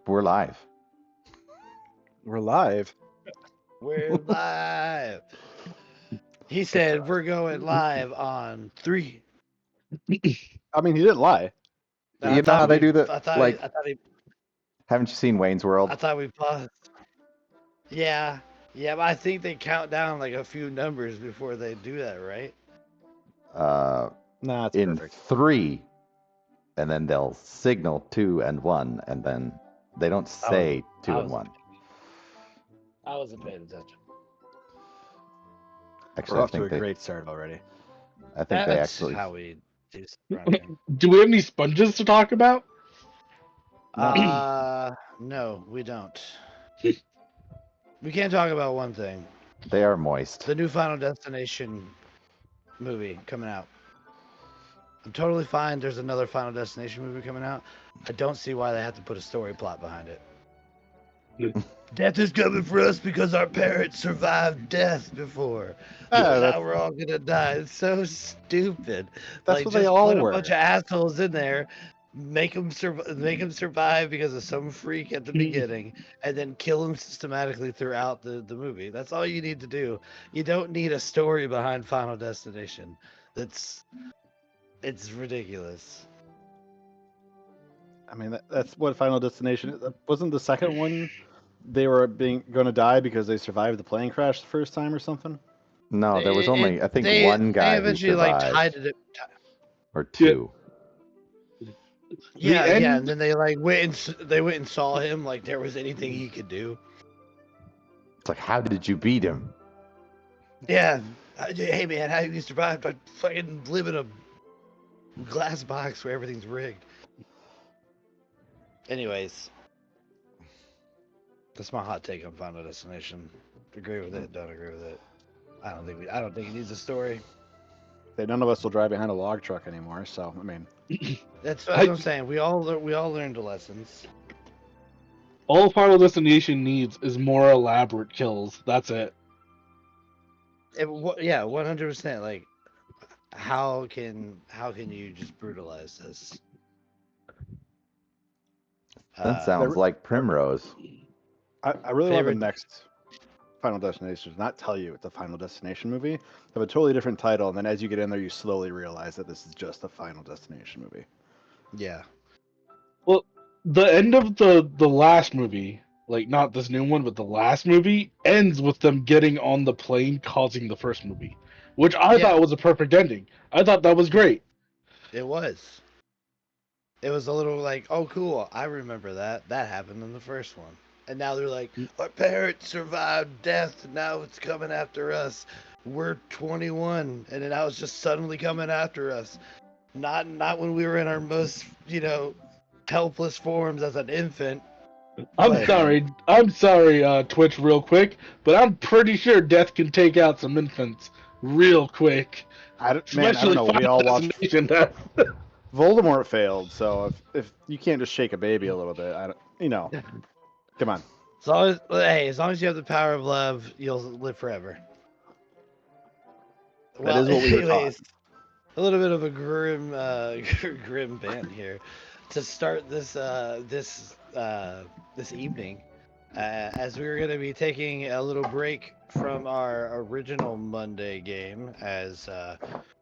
We're live. We're live. We're live. He said we're going live on 3. I mean, he didn't lie. You know how they do the I thought like? I thought he, Haven't you seen Wayne's I World? thought we paused. Yeah, yeah, but I think they count down like a few numbers before they do that, right? Uh, Nah, it's in perfect. 3, and then they'll signal 2 and 1, and then they don't say 2 I and was 1. I wasn't paying attention. Actually, We're I off to think a they. great start already. I think they That's actually. how we do stuff around here. Do we have any sponges to talk about? No, we don't. We can't talk about one thing. They are moist. The new Final Destination movie coming out. I'm totally fine. There's another Final Destination movie coming out. I don't see why they have to put a story plot behind it. Death is coming for us because our parents survived death before. Now we're all gonna die. It's so stupid. That's Like, what they just all put a were. bunch of assholes in there, make them survive because of some freak at the beginning, and then kill them systematically throughout the movie. That's all you need to do. You don't need a story behind Final Destination. It's ridiculous. I mean, that's what Final Destination is. Wasn't the second one they were going to die because they survived the plane crash the first time or something? No, there was It- only I think they one guy who eventually like survived, tied it. or 2. Yeah, The yeah, end- and then they like went and saw him like there was anything he could do. It's like, how did you beat him? Yeah, hey man, how you survived? I fucking live in a glass box where everything's rigged. Anyways, that's my hot take on Final Destination. Agree with it? Don't agree with it? I don't think it needs a story. None of us will drive behind a log truck anymore. So I mean, That's what I'm saying. We all learned the lessons. All Final Destination needs is more elaborate kills. That's it. Yeah, 100%. Like, how can you just brutalize this? That sounds like Primrose. I really want the Favorite- next Final Destination to not tell you it's a Final Destination movie. Have a totally different title, and then as you get in there, you slowly realize that this is just a Final Destination movie. Yeah. Well, the end of the last movie, like not this new one, but the last movie, ends with them getting on the plane causing the first movie, which I Yeah. thought was a perfect ending. I thought that was great. It was. It was a little like, oh, cool. I remember that. That happened in the first one. And now they're like, our parents survived death. And now it's coming after us. We're 21. And now it's just suddenly coming after us. Not when we were in our most, helpless forms as an infant. I'm sorry, Twitch, real quick, but I'm pretty sure Death can take out some infants real quick. I don't know. We all watched Destination, that- Voldemort failed, so if you can't just shake a baby a little bit, come on. As long as you have the power of love, you'll live forever. That is what we were taught. A little bit of a grim band here to start this evening, as we were going to be taking a little break from our original Monday game, as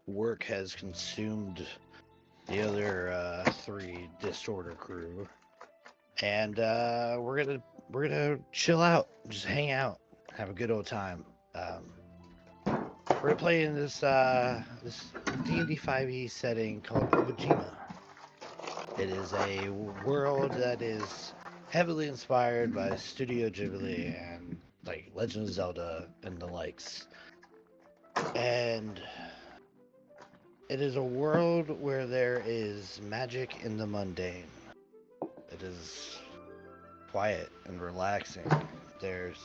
work has consumed the other 3 Disorder crew, and we're gonna chill out, just hang out, have a good old time. We're playing this D&D 5e setting called Obojima. It is a world that is heavily inspired by Studio Ghibli and like Legend of Zelda and the likes. And it is a world where there is magic in the mundane. It is quiet and relaxing. There's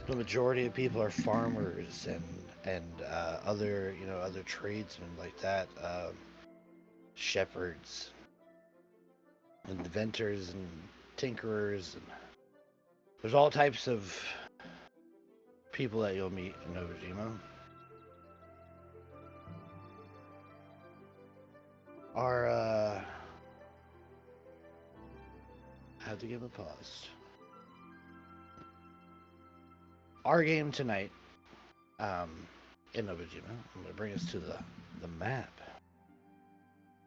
the majority of people are farmers and other other tradesmen like that, shepherds, inventors and tinkerers, and there's all types of people that you'll meet in Obojima. have the game paused. Our game tonight, in Obojima, I'm going to bring us to the map.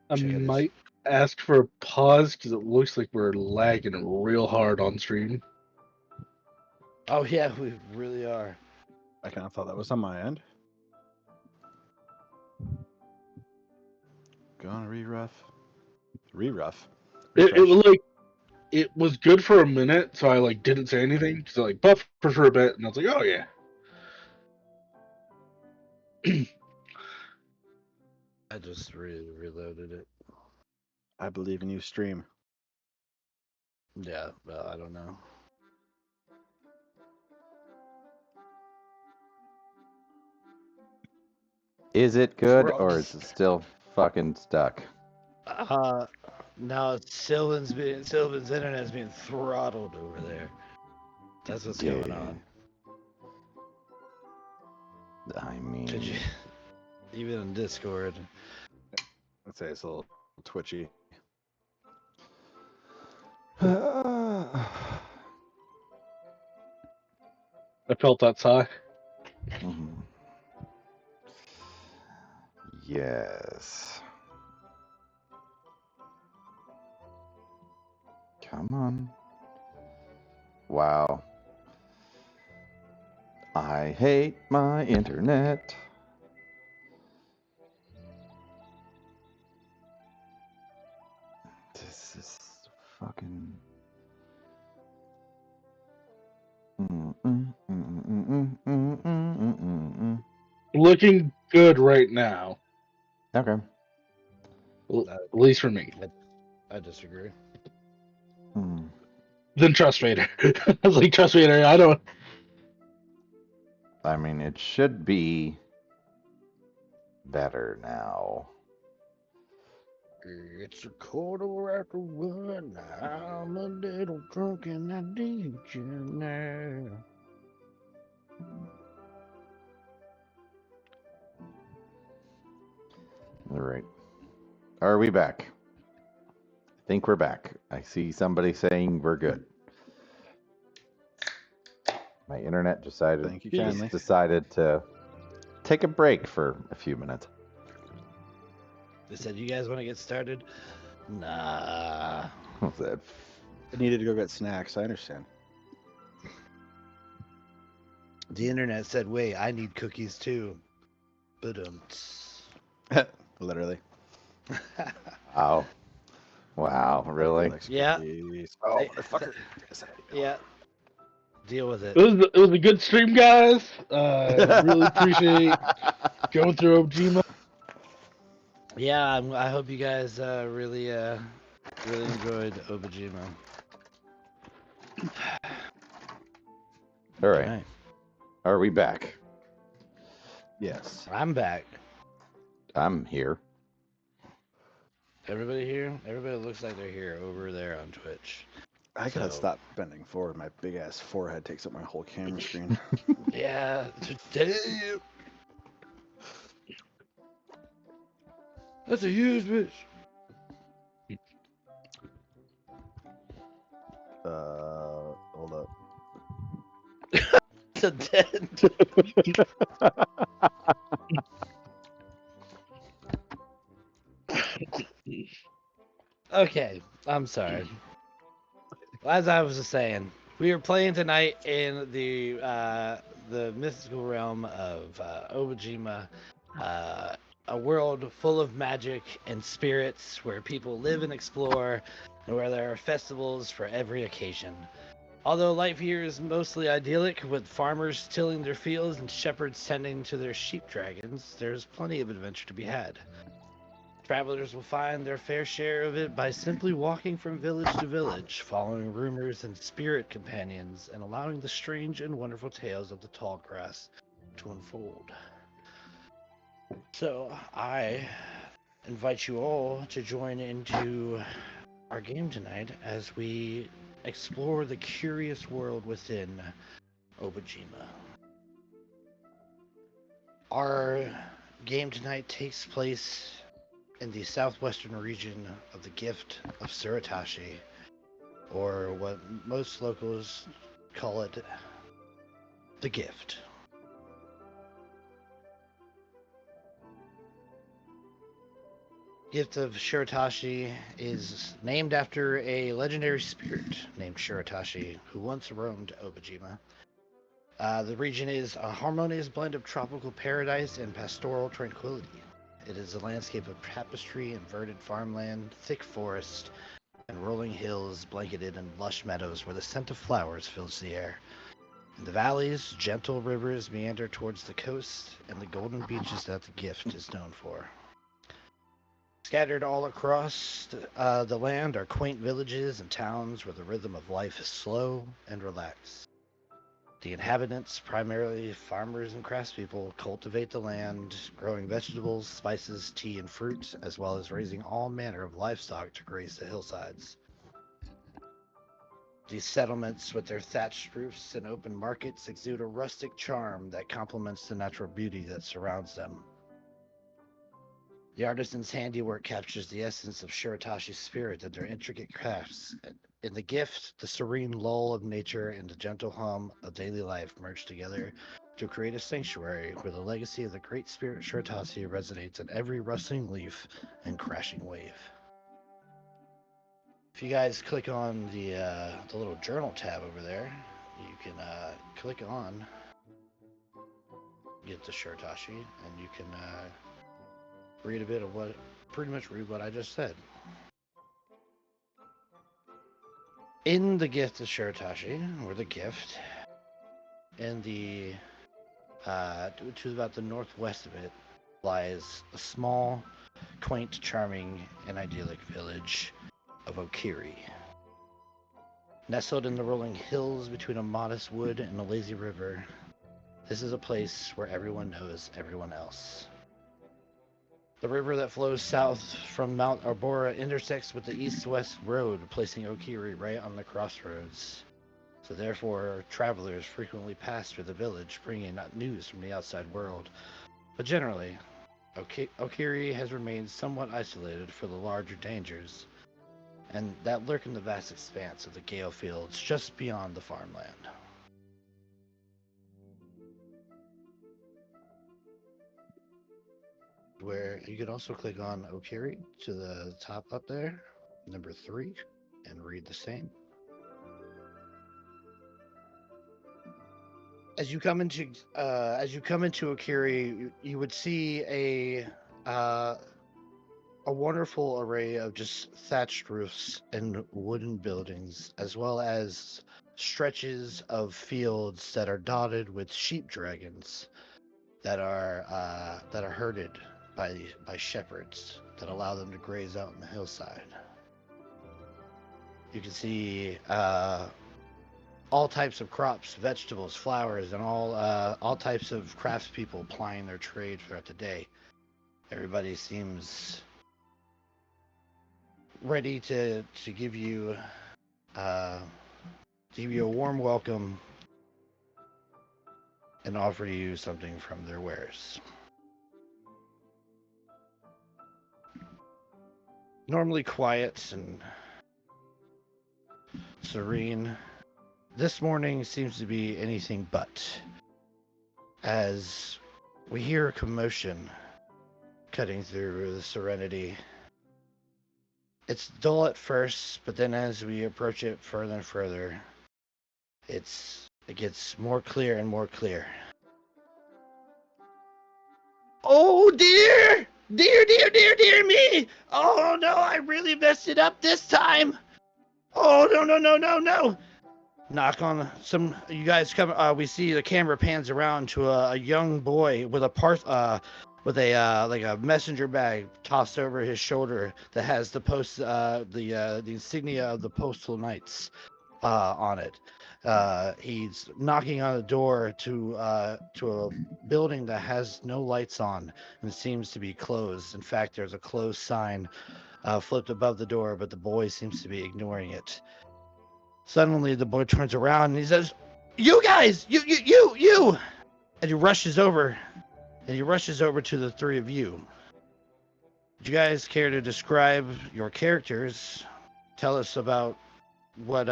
I Check out this. might ask for a pause because it looks like we're lagging real hard on stream. Oh yeah, we really are. I kind of thought that was on my end. Gonna re-rough. Re-rough? It Refresh. was like it was good for a minute, so I like didn't say anything because I like buffered for a bit, and I was like, oh yeah. I just reloaded it. I believe in you, stream. Yeah, well, I don't know. Is it good We're all or is it still fucking stuck? No, Sylvan's internet's being throttled over there. That's what's going on. I mean, Did you even on Discord? Let's say it's a little twitchy. I felt that sigh. mhm. Yes. Come on. Wow. I hate my internet. This is fucking. Looking good right now. Okay. At least for me. I disagree. Then Trust Vader. I was like, Trust Vader, I don't. I mean, it should be better now. It's a quarter after one. I'm a little drunk and I need you now. All right. Are we back? I think we're back. I see somebody saying we're good. My internet Thank you kindly. decided to take a break for a few minutes. They said, you guys want to get started? Nah. What's that? I needed to go get snacks. I understand. The internet said, wait, I need cookies too. But Literally. Wow. Wow, really? Yeah. Oh, Hey, motherfucker. yeah. Deal with it. It was a good stream, guys. Really appreciate going through Obojima. Yeah, I hope you guys really enjoyed Obojima. All right. Are we back? Yes. I'm back. I'm here. Everybody here? Everybody looks like they're here over there on Twitch. I gotta stop bending forward. My big ass forehead takes up my whole camera screen. Yeah. Damn. That's a huge bitch. Hold up. It's a dead. Okay, I'm sorry. As I was just saying, we are playing tonight in the mystical realm of Obojima, a world full of magic and spirits, where people live and explore, and where there are festivals for every occasion. Although life here is mostly idyllic, with farmers tilling their fields and shepherds tending to their sheep dragons, there's plenty of adventure to be had. Travelers will find their fair share of it by simply walking from village to village, following rumors and spirit companions, and allowing the strange and wonderful tales of the tall grass to unfold. So, I invite you all to join into our game tonight as we explore the curious world within Obojima. Our game tonight takes place in the southwestern region of the Gift of Suratashi, or what most locals call it, the gift. Gift of Shiratashi is named after a legendary spirit named Shiratashi who once roamed Obojima. The region is a harmonious blend of tropical paradise and pastoral tranquility. It is a landscape of tapestry and verdant farmland, thick forest, and rolling hills blanketed in lush meadows where the scent of flowers fills the air. In the valleys, gentle rivers meander towards the coast and the golden beaches that the gift is known for. Scattered all across the land are quaint villages and towns where the rhythm of life is slow and relaxed. The inhabitants, primarily farmers and craftspeople, cultivate the land, growing vegetables, spices, tea, and fruit, as well as raising all manner of livestock to graze the hillsides. These settlements, with their thatched roofs and open markets, exude a rustic charm that complements the natural beauty that surrounds them. The artisan's handiwork captures the essence of Shiratashi's spirit and their intricate crafts. In the gift, the serene lull of nature and the gentle hum of daily life merge together to create a sanctuary where the legacy of the great spirit Shiratashi resonates in every rustling leaf and crashing wave. If you guys click on the little journal tab over there, you can click on Get the Shiratashi, and you can read a bit of pretty much read what I just said. In the gift of Shiratashi, or the gift, in the to about the northwest of it, lies a small, quaint, charming, and idyllic village of Okiri. Nestled in the rolling hills between a modest wood and a lazy river, this is a place where everyone knows everyone else. The river that flows south from Mount Arbora intersects with the east-west road, placing Okiri right on the crossroads. So therefore, travelers frequently pass through the village, bringing news from the outside world. But generally, Okiri has remained somewhat isolated for the larger dangers, and that lurk in the vast expanse of the Gale Fields just beyond the farmland. Where you can also click on Okiri to the top up there, number 3, and read the same. As you come into Okiri, you would see a wonderful array of just thatched roofs and wooden buildings, as well as stretches of fields that are dotted with sheep dragons that are herded by shepherds that allow them to graze out on the hillside. You can see all types of crops, vegetables, flowers, and all types of craftspeople plying their trade throughout the day. Everybody seems ready to give you a warm welcome and offer you something from their wares. Normally quiet and serene, this morning seems to be anything but, as we hear a commotion cutting through the serenity. It's dull at first, but then as we approach it further and further, it gets more clear and more clear. Oh dear! Dear me! Oh no, I really messed it up this time! Oh no! Knock on some. You guys come. We see the camera pans around to a young boy with a like a messenger bag tossed over his shoulder that has the insignia of the Postal Knights on it. He's knocking on the door to a building that has no lights on and seems to be closed. In fact, there's a closed sign flipped above the door, but the boy seems to be ignoring it. Suddenly, the boy turns around and he says, "You guys, you!" And he rushes over to the three of you. Would you guys care to describe your characters? Tell us about what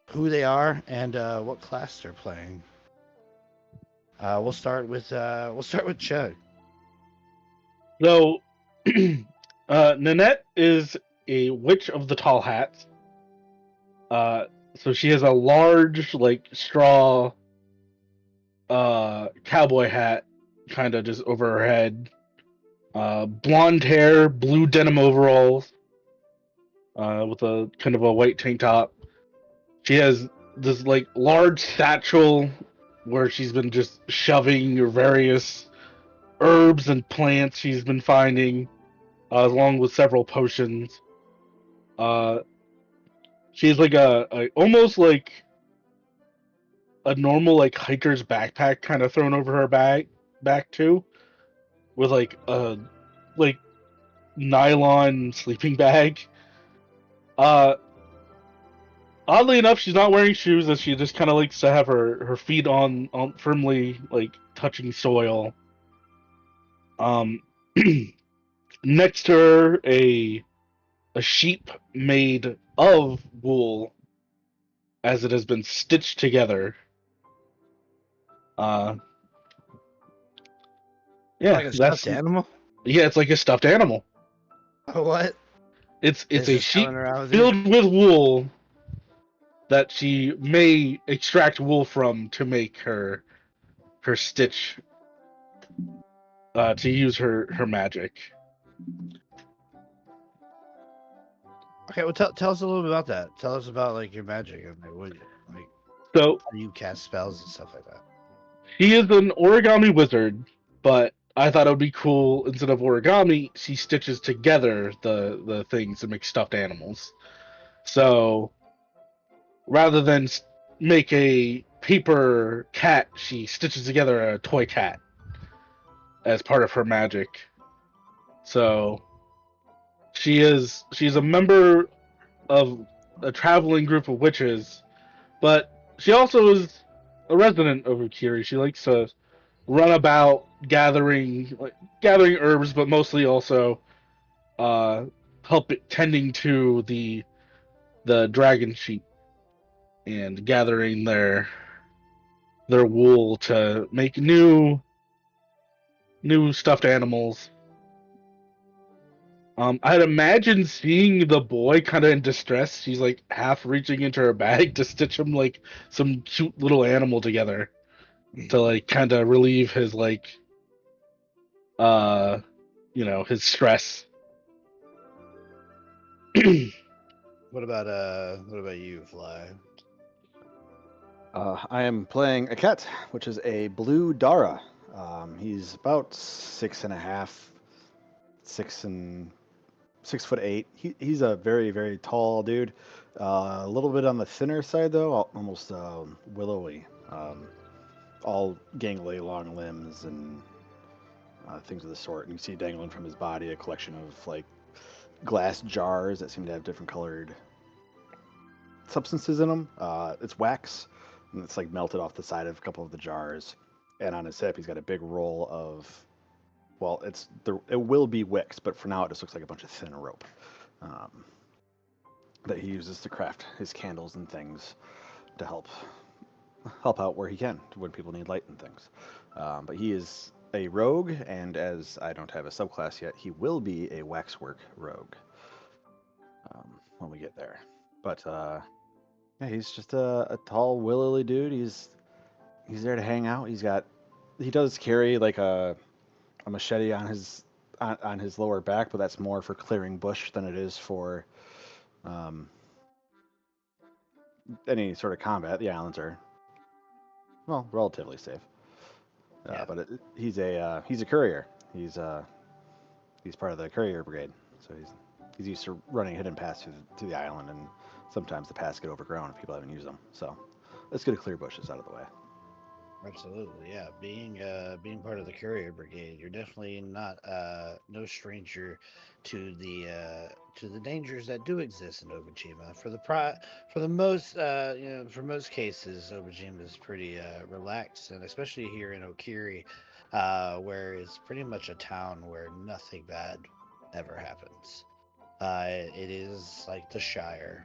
who they are and what class they're playing. We'll start with Chug. So, Nanette is a witch of the tall hats. So she has a large, like, straw cowboy hat, kind of just over her head. Blonde hair, blue denim overalls, with a kind of a white tank top. She has this like large satchel where she's been just shoving various herbs and plants she's been finding, along with several potions. Uh, she has like a almost like a normal like hiker's backpack kind of thrown over her back too, with like a like nylon sleeping bag. Uh, Oddly enough, she's not wearing shoes, as she just kind of likes to have her feet on firmly like touching soil. Um, next to her, a sheep made of wool, as it has been stitched together. Uh, yeah, Like a that's stuffed animal. yeah, it's like a stuffed animal. Oh, what? It's It's a just sheep coming around with you. filled with wool that she may extract wool from to make her stitch, to use her magic. Okay, well, tell us a little bit about that. Tell us about like your magic and like So how do you cast spells and stuff like that. she is an origami wizard, but I thought it would be cool, instead of origami, she stitches together the things to make stuffed animals. So rather than make a paper cat, she stitches together a toy cat as part of her magic. So she's a member of a traveling group of witches, but she also is a resident of Ukiri. She likes to run about gathering herbs, but mostly also uh, tending to the dragon sheep and gathering their wool to make new stuffed animals. I'd imagine seeing the boy kind of in distress. She's like half reaching into her bag to stitch him like some cute little animal together to like kind of relieve his like uh his stress. What about you, Fly? I am playing a cat, which is a blue Dara. He's about 6.5, 6'8". He's a very, very tall dude. A little bit on the thinner side though, almost willowy. All gangly, long limbs and things of the sort. And you see dangling from his body a collection of like glass jars that seem to have different colored substances in them. It's wax, and it's like melted off the side of a couple of the jars. And on his hip, he's got a big roll of, well, it will be wicks, but for now it just looks like a bunch of thin rope um, that he uses to craft his candles and things to help out where he can when people need light and things. But he is a rogue, and as I don't have a subclass yet, he will be a waxwork rogue when we get there. But yeah, he's just a tall, willowy dude. He's there to hang out. He does carry like a machete on his lower back, but that's more for clearing bush than it is for um, any sort of combat. The islands are, well, relatively safe. Yeah. But he's a courier. He's part of the courier brigade, so he's used to running hidden paths through the island, and sometimes the paths get overgrown if people haven't used them. So let's get a clear bushes out of the way. Absolutely, yeah. Being part of the courier brigade, you're definitely not no stranger to the dangers that do exist in Obojima. For the most for most cases, Obojima is pretty relaxed, and especially here in Okiri, where it's pretty much a town where nothing bad ever happens. It is like the Shire.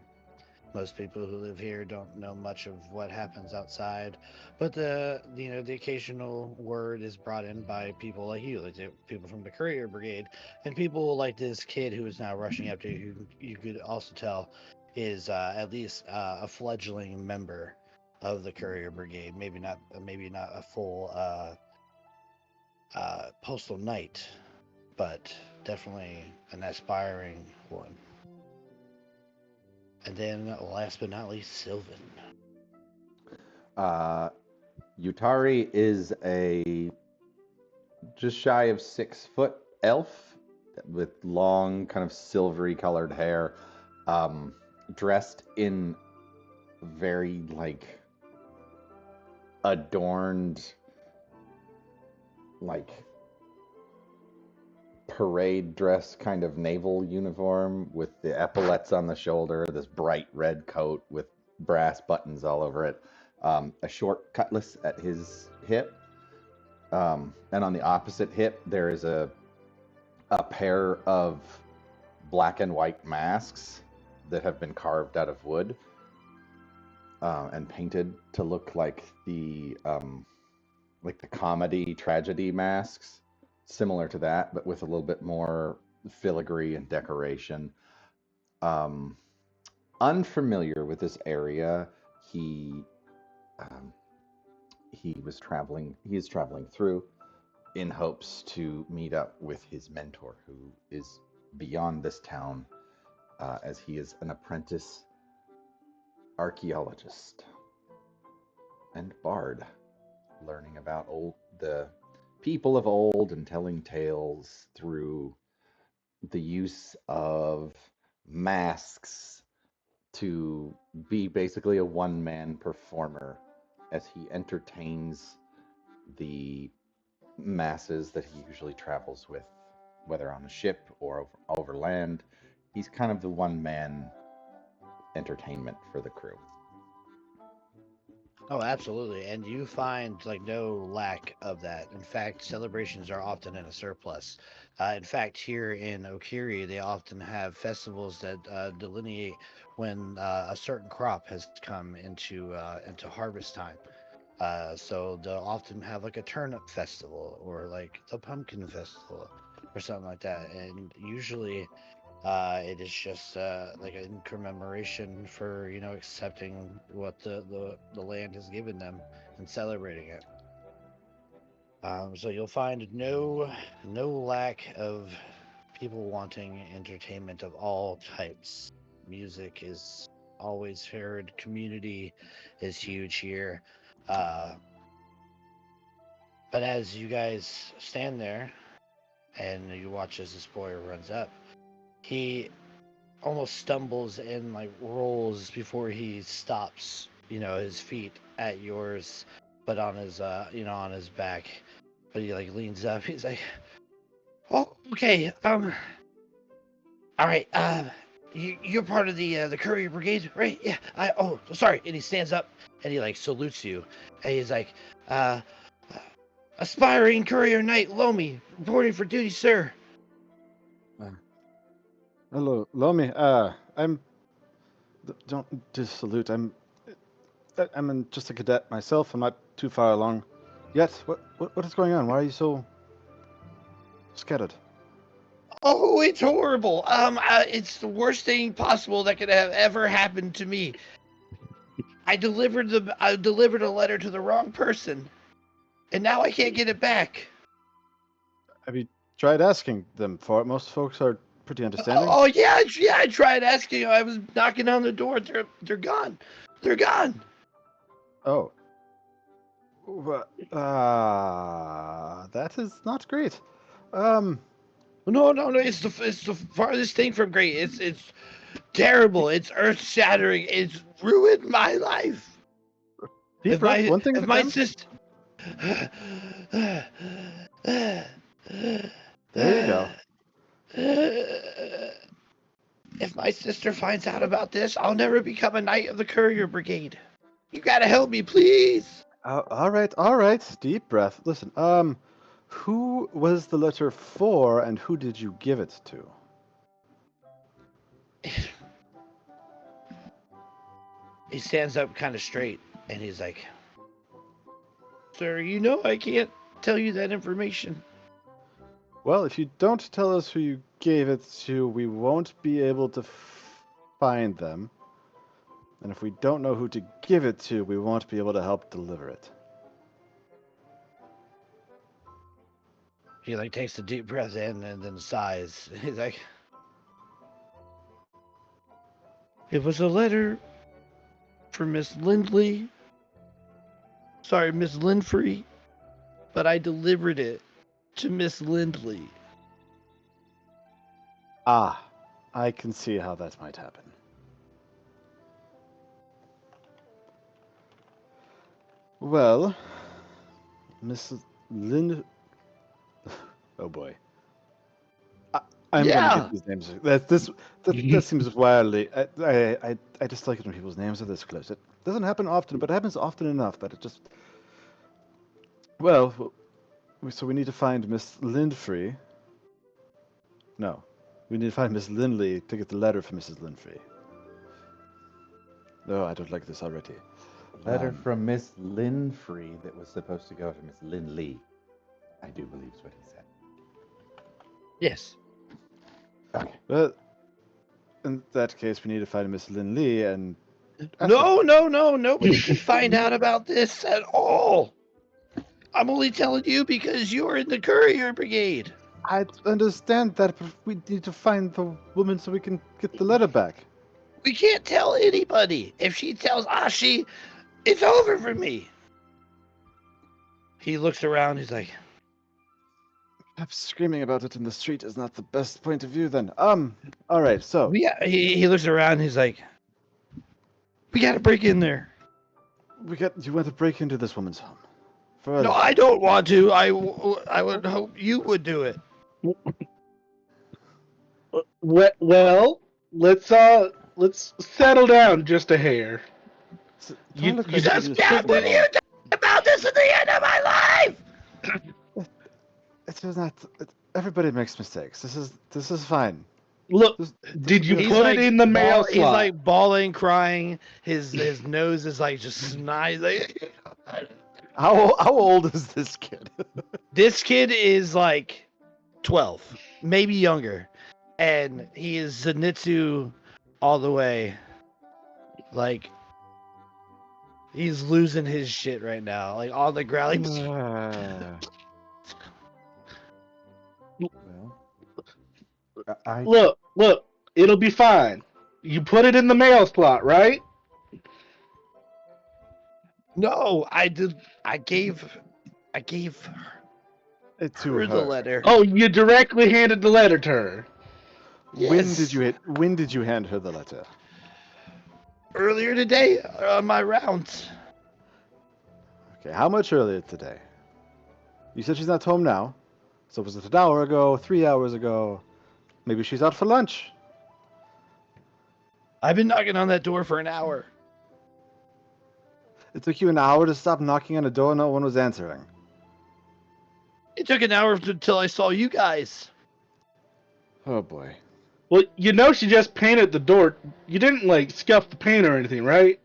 Most people who live here don't know much of what happens outside, but the occasional word is brought in by people like you, like the people from the courier brigade, and people like this kid who is now rushing up to you, who you could also tell is at least a fledgling member of the courier brigade. Maybe not a full postal knight, but definitely an aspiring one. And then, last but not least, Sylvan. Yutari is a just shy of 6 foot elf with long, kind of silvery colored hair, dressed in very adorned, like parade dress kind of naval uniform with the epaulets on the shoulder, this bright red coat with brass buttons all over it, a short cutlass at his hip, and on the opposite hip there is a pair of black and white masks that have been carved out of wood and painted to look like the comedy tragedy masks, similar to that, but with a little bit more filigree and decoration. Unfamiliar with this area, he is traveling through in hopes to meet up with his mentor, who is beyond this town, as he is an apprentice archaeologist and bard, learning about the people of old and telling tales through the use of masks to be basically a one-man performer as he entertains the masses that he usually travels with, whether on a ship or over land. He's kind of the one-man entertainment for the crew. Oh, absolutely. And you find no lack of that. In fact, celebrations are often in a surplus. In fact, here in Okiri, they often have festivals that delineate when a certain crop has come into harvest time. So they'll often have a turnip festival or the pumpkin festival or something like that. And usually it is just in commemoration for accepting what the land has given them and celebrating it. So you'll find no lack of people wanting entertainment of all types. Music is always heard. Community is huge here. But as you guys stand there and you watch as this boy runs up, he almost stumbles and rolls before he stops, his feet at yours, but on his on his back. But he leans up. He's like, "Oh, okay. All right. You're part of the courier brigade, right? Yeah. Oh, sorry." And he stands up and he salutes you, and he's like, uh, "Aspiring courier knight Lomi, reporting for duty, sir." Hello, Lomi. I'm. Don't dissalute. I'm just a cadet myself. I'm not too far along yet. What is going on? Why are you so scattered? Oh, it's horrible. It's the worst thing possible that could have ever happened to me. I delivered a letter to the wrong person, and now I can't get it back. Have you tried asking them for it? Most folks are pretty understanding. Oh yeah, I tried asking. I was knocking on the door. They're gone. They're gone. Oh. That is not great. No. It's the farthest thing from great. It's terrible. It's earth shattering. It's ruined my life. Deep breath, one thing at If a my time. sister. There you go. If my sister finds out about this, I'll never become a knight of the courier brigade. You gotta help me, please. All right. Deep breath. Listen, who was the letter for, and who did you give it to? he stands up kind of straight, and he's like, "Sir, you know I can't tell you that information." Well, if you don't tell us who you gave it to, we won't be able to find them. And if we don't know who to give it to, we won't be able to help deliver it. He like takes a deep breath in and then sighs. He's like, "It was a letter for Miss Lindley. Sorry, Miss Linfrey, but I delivered it to Miss Lindley." Ah, I can see how that might happen. Well, Mrs. Lind. Oh boy. I'm gonna Yeah. get these names. That seems wildly. I dislike it when people's names are this close. It doesn't happen often, but it happens often enough that it just. Well, so we need to find Miss Lindfrey. No, we need to find Miss Lindley to get the letter for Mrs. Lindfrey. Oh, I don't like this already. Letter from Miss Linfrey that was supposed to go to Miss Lindley. I do believe is what he said. Yes. Okay. Well, in that case, we need to find Miss Lindley and. No, nobody can find out about this at all. I'm only telling you because you're in the courier brigade. I understand that, but we need to find the woman so we can get the letter back. We can't tell anybody. If she tells Ashi, it's over for me. He looks around. He's like, Perhaps screaming about it in the street is not the best point of view then. All right, so. yeah. He looks around. He's like, we got to break in there. You want to break into this woman's home. No, I don't want to. I would hope you would do it. Well, let's settle down just a hair. You Just what are you talking about? This is the end of my life. It is not. Everybody makes mistakes. This is fine. Look, This did you he's put it in the mail slot? He's like bawling, crying. His nose is like just snide. Like, How old is this kid? this kid is like 12, maybe younger, and he is Zenitsu all the way. Like, he's losing his shit right now. Like on the ground. Well, Look, it'll be fine. You put it in the mail slot, right? No, I did. I gave It to her the her. letter. Oh, you directly handed the letter to her. Yes. When did you hand her the letter? Earlier today on my rounds. Okay, how much earlier today? You said she's not home now. So was it an hour ago, 3 hours ago? Maybe she's out for lunch. I've been knocking on that door for an hour. It took you an hour to stop knocking on the door, no one was answering. It took an hour until I saw you guys. Oh boy. Well, you know she just painted the door. You didn't, like, scuff the paint or anything, right?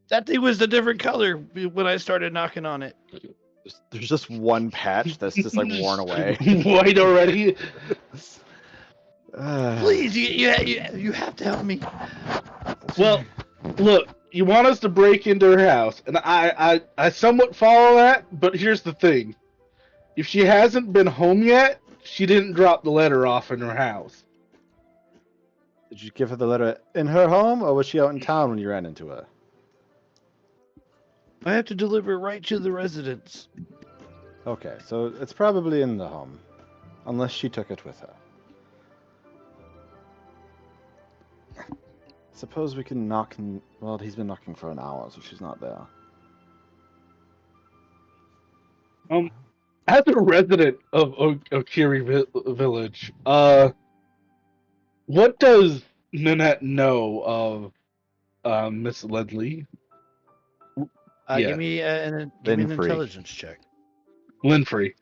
That thing was a different color when I started knocking on it. There's just one patch that's just like worn away. White already? Please, you have to help me. Well, look, you want us to break into her house, and I somewhat follow that, but here's the thing. If she hasn't been home yet, she didn't drop the letter off in her house. Did you give her the letter in her home, or was she out in town when you ran into her? I have to deliver it right to the residence. Okay, so it's probably in the home. Unless she took it with her. Suppose we can knock and... Well, he's been knocking for an hour, so she's not there. As a resident of Okiri Village, what does Nanette know of Miss Ledley? Yeah. Give me an intelligence check. Linfrey.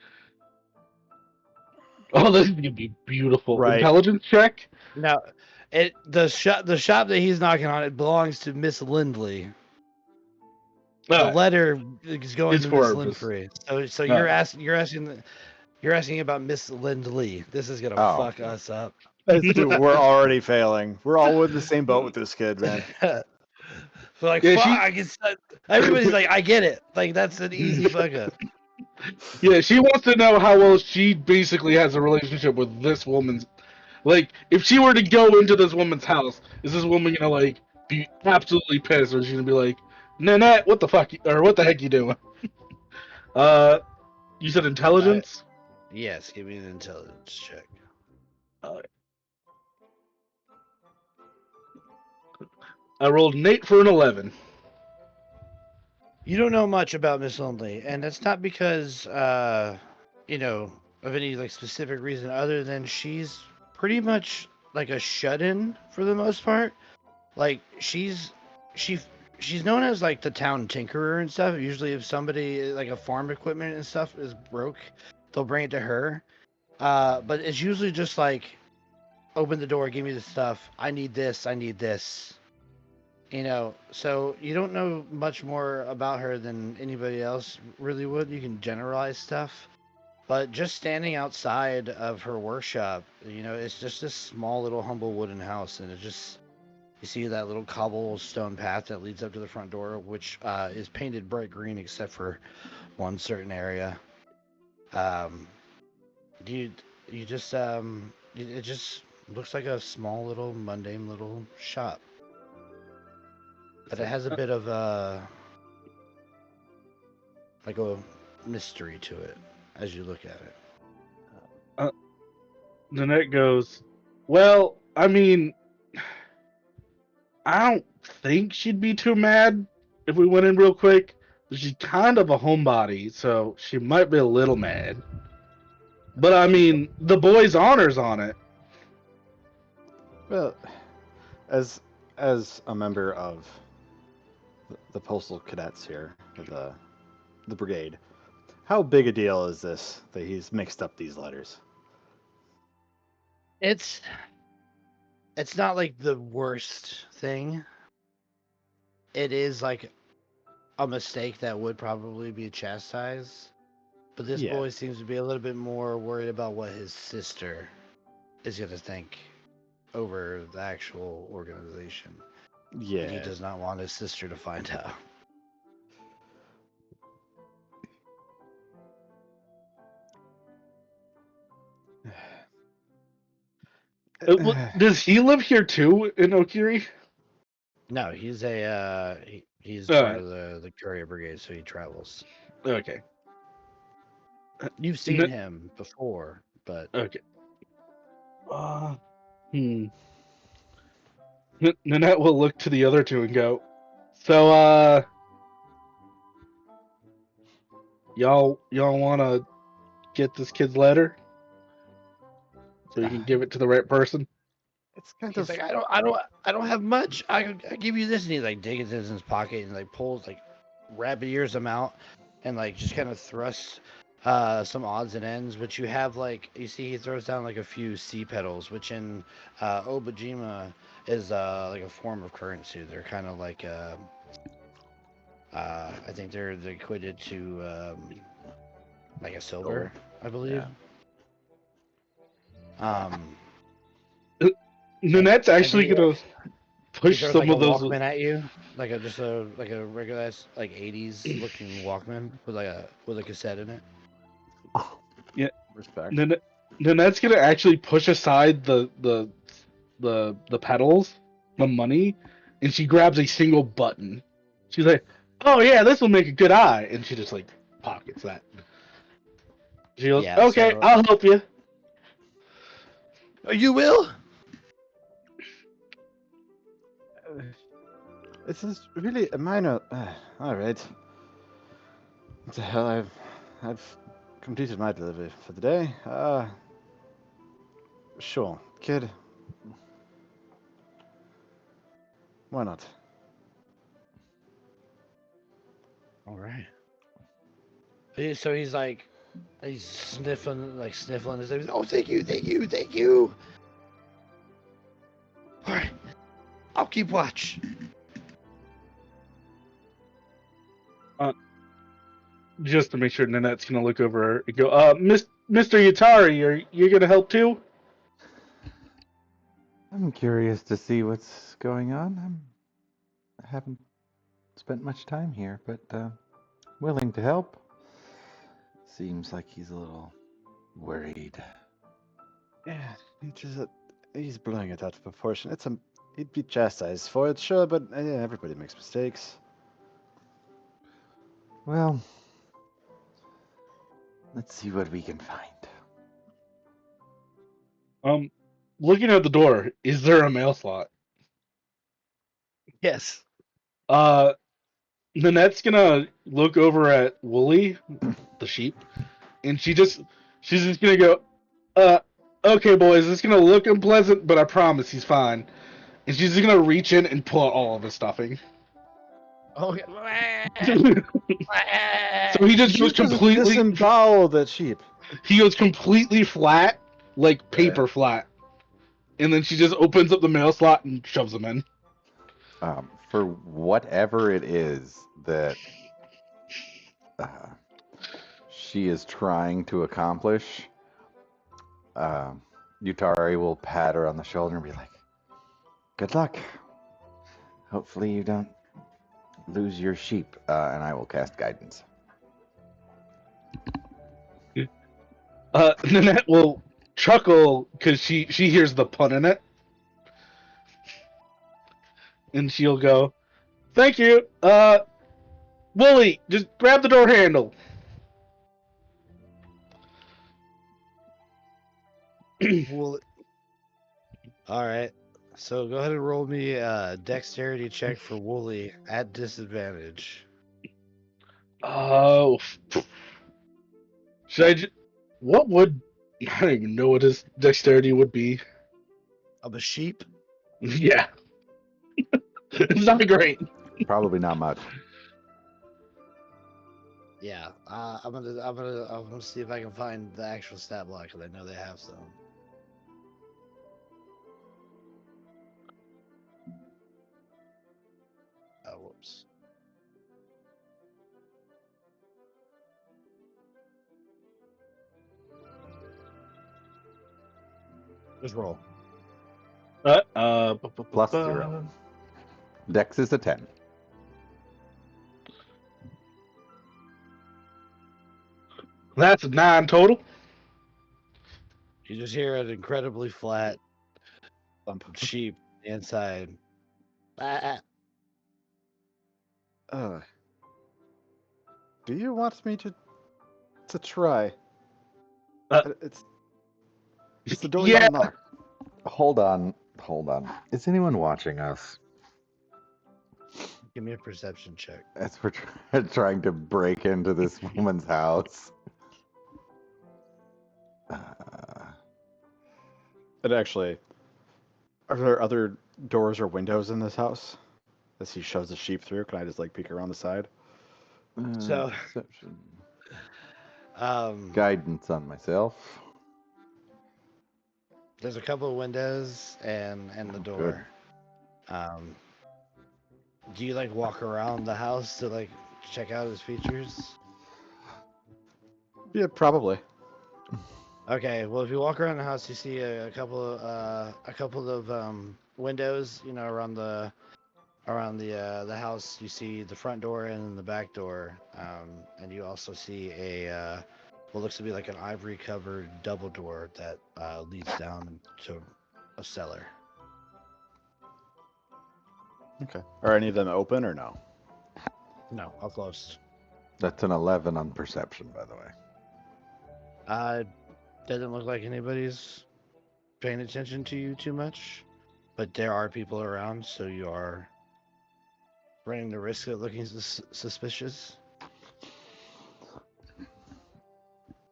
Oh, this is gonna be beautiful. Right. Intelligence check? Now, The shop that he's knocking on, it belongs to Miss Lindley. The letter is going It's to for Miss us. Lindfrey. So you're asking about Miss Lindley. This is gonna Oh. fuck us up. Dude, we're already failing. We're all in the same boat with this kid, man. We're like, Yeah, fuck. Everybody's like, I get it. Like that's an easy fuck up. Yeah, she wants to know how well she basically has a relationship with this woman's. Like, if she were to go into this woman's house, is this woman gonna like be absolutely pissed, or is she gonna be like, Nanette, what the fuck, or what the heck you doing? You said intelligence. Yes, give me an intelligence check. I rolled an 8 for an 11. You don't know much about Miss Lindley, and that's not because of any like specific reason other than she's pretty much like a shut-in for the most part. Like she's known as like the town tinkerer and stuff. Usually if somebody like a farm equipment and stuff is broke, they'll bring it to her. But it's usually just like open the door, give me the stuff. I need this, I need this. So you don't know much more about her than anybody else really would. You can generalize stuff. But just standing outside of her workshop, it's just this small little humble wooden house, and you see that little cobblestone path that leads up to the front door, which is painted bright green except for one certain area. You you just it just looks like a small little mundane little shop, but it has a bit of like a mystery to it as you look at it. Nanette goes, well, I mean, I don't think she'd be too mad if we went in real quick. But she's kind of a homebody, so she might be a little mad. But I mean, the boy's honor's on it. Well, as a member of the postal cadets here, the brigade, how big a deal is this that he's mixed up these letters? It's not like the worst thing. It is like a mistake that would probably be chastised. But this Yeah. boy seems to be a little bit more worried about what his sister is going to think over the actual organization. Yeah. And he does not want his sister to find out. Does he live here too in Okiri? No, he's he's part of the courier brigade, so he travels. Okay. You've seen him before, but okay. Nanette will look to the other two and go, so y'all want to get this kid's letter so you can give it to the right person? It's kind he's of like, I don't have much. I give you this, and he like digs in his pocket and like pulls like rabbit ears them out, and like just kind of thrusts some odds and ends. But you have like you see he throws down like a few sea petals, which in Obojima is like a form of currency. They're kind of like I think they're equated to like a silver, I believe. Yeah. Nanette's actually gonna push throws, some like, of a those. Walkman at you, like a regular like 80s looking Walkman with a cassette in it. Yeah, respect. Nanette's gonna actually push aside the pedals, the money, and she grabs a single button. She's like, "Oh yeah, this will make a good eye," and she just like pockets that. She goes, Yeah, "Okay, so- I'll help you." Oh, you will? This is really a minor. All right. What the hell? I've completed my delivery for the day. Sure, kid. Why not? All right. So he's like, he's sniffling his nose. Oh, thank you. keep watch. Just to make sure Nanette's gonna look over and go, Mr. Yatari, are you gonna help too? I'm curious to see what's going on. I haven't spent much time here, but willing to help. Seems like he's a little worried. Yeah, he's blowing it out of proportion. He'd be chastised for it, sure, but everybody makes mistakes. Well, let's see what we can find. Looking at the door, is there a mail slot? Yes. Nanette's gonna look over at Wooly, the sheep, and she's just gonna go, okay, boys, it's gonna look unpleasant, but I promise he's fine. And she's just gonna reach in and pull out all of his stuffing. Okay. So he just goes Sheep doesn't completely. disembowel that sheep. He goes completely flat, like paper flat, and then she just opens up the mail slot and shoves them in. For whatever it is that she is trying to accomplish, Yutari will pat her on the shoulder and be like, "Good luck. Hopefully you don't lose your sheep." And I will cast guidance. Nanette will chuckle because she hears the pun in it, and she'll go, "Thank you. Wooly, just grab the door handle." Well, all right. So go ahead and roll me a dexterity check for Wooly at disadvantage. Oh, should I? What would? I don't even know what his dexterity would be. Of a sheep? Yeah, it's not great. Probably not much. Yeah. I'm gonna see if I can find the actual stat block because I know they have some. Oh, whoops. Just roll. Plus 0. Dex is a 10. That's 9 total. You just hear an incredibly flat Thump. sheep inside. Ah. Do you want me to try? It's the door Yeah. down there. Hold on. Is anyone watching us? Give me a perception check. As we're trying to break into this woman's house. And actually, are there other doors or windows in this house? As he shoves the sheep through, can I just peek around the side? So- Perception. Um, Guidance on myself. There's a couple of windows and the door. Do you walk around the house to check out his features? Yeah, probably. Okay, well if you walk around the house, you see a couple of windows. Around the house. You see the front door and the back door, and you also see a what looks to be like an ivory covered double door that leads down to a cellar. Okay. Are any of them open or no? No, all closed. That's an 11 on perception, by the way. Doesn't look like anybody's paying attention to you too much, but there are people around, so you are running the risk of looking suspicious.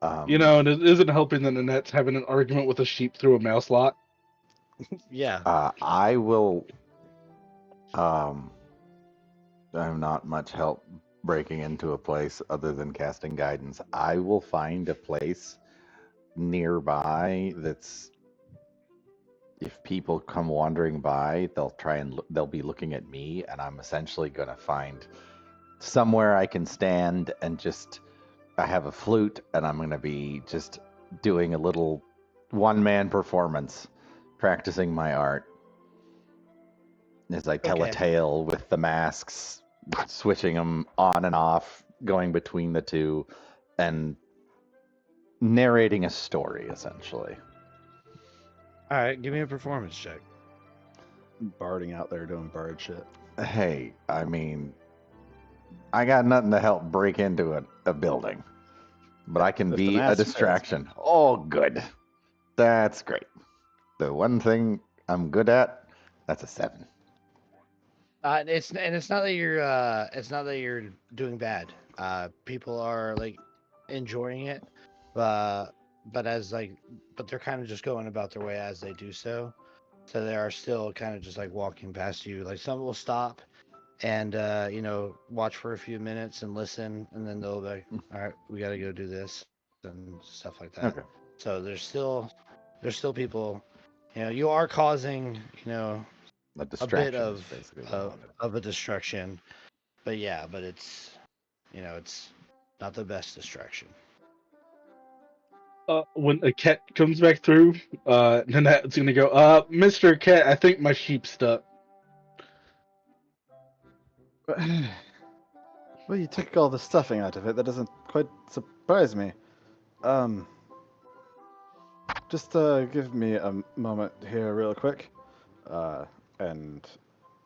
And it isn't helping that Nanette's having an argument with a sheep through a mail slot. Yeah. I will. I'm not much help breaking into a place other than casting guidance. I will find a place nearby that's if people come wandering by, they'll be looking at me, and I'm essentially gonna find somewhere I can stand and just I have a flute, and I'm gonna be just doing a little one-man performance, practicing my art as I tell a Okay. tale with the masks, switching them on and off, going between the two, and narrating a story essentially. All right, give me a performance check. Barding out there doing bard shit. Hey, I mean, I got nothing to help break into a building, but I can If the be a mask fits. distraction. Oh, good. That's great. The one thing I'm good at, that's a 7. It's not that you're doing bad. People are like enjoying it, but but they're kind of just going about their way as they do so. So they are still kind of just like walking past you. Like some will stop and watch for a few minutes and listen, and then they'll be like, all right, we got to go do this and stuff like that. Okay. So there's still people. You are causing A a bit distraction is basically what I wanted. of a distraction, but it's it's not the best distraction. When a cat comes back through, Nanette's gonna go, Mr. Cat, I think my sheep's stuck. Well, you took all the stuffing out of it. That doesn't quite surprise me. Just give me a moment here, real quick. And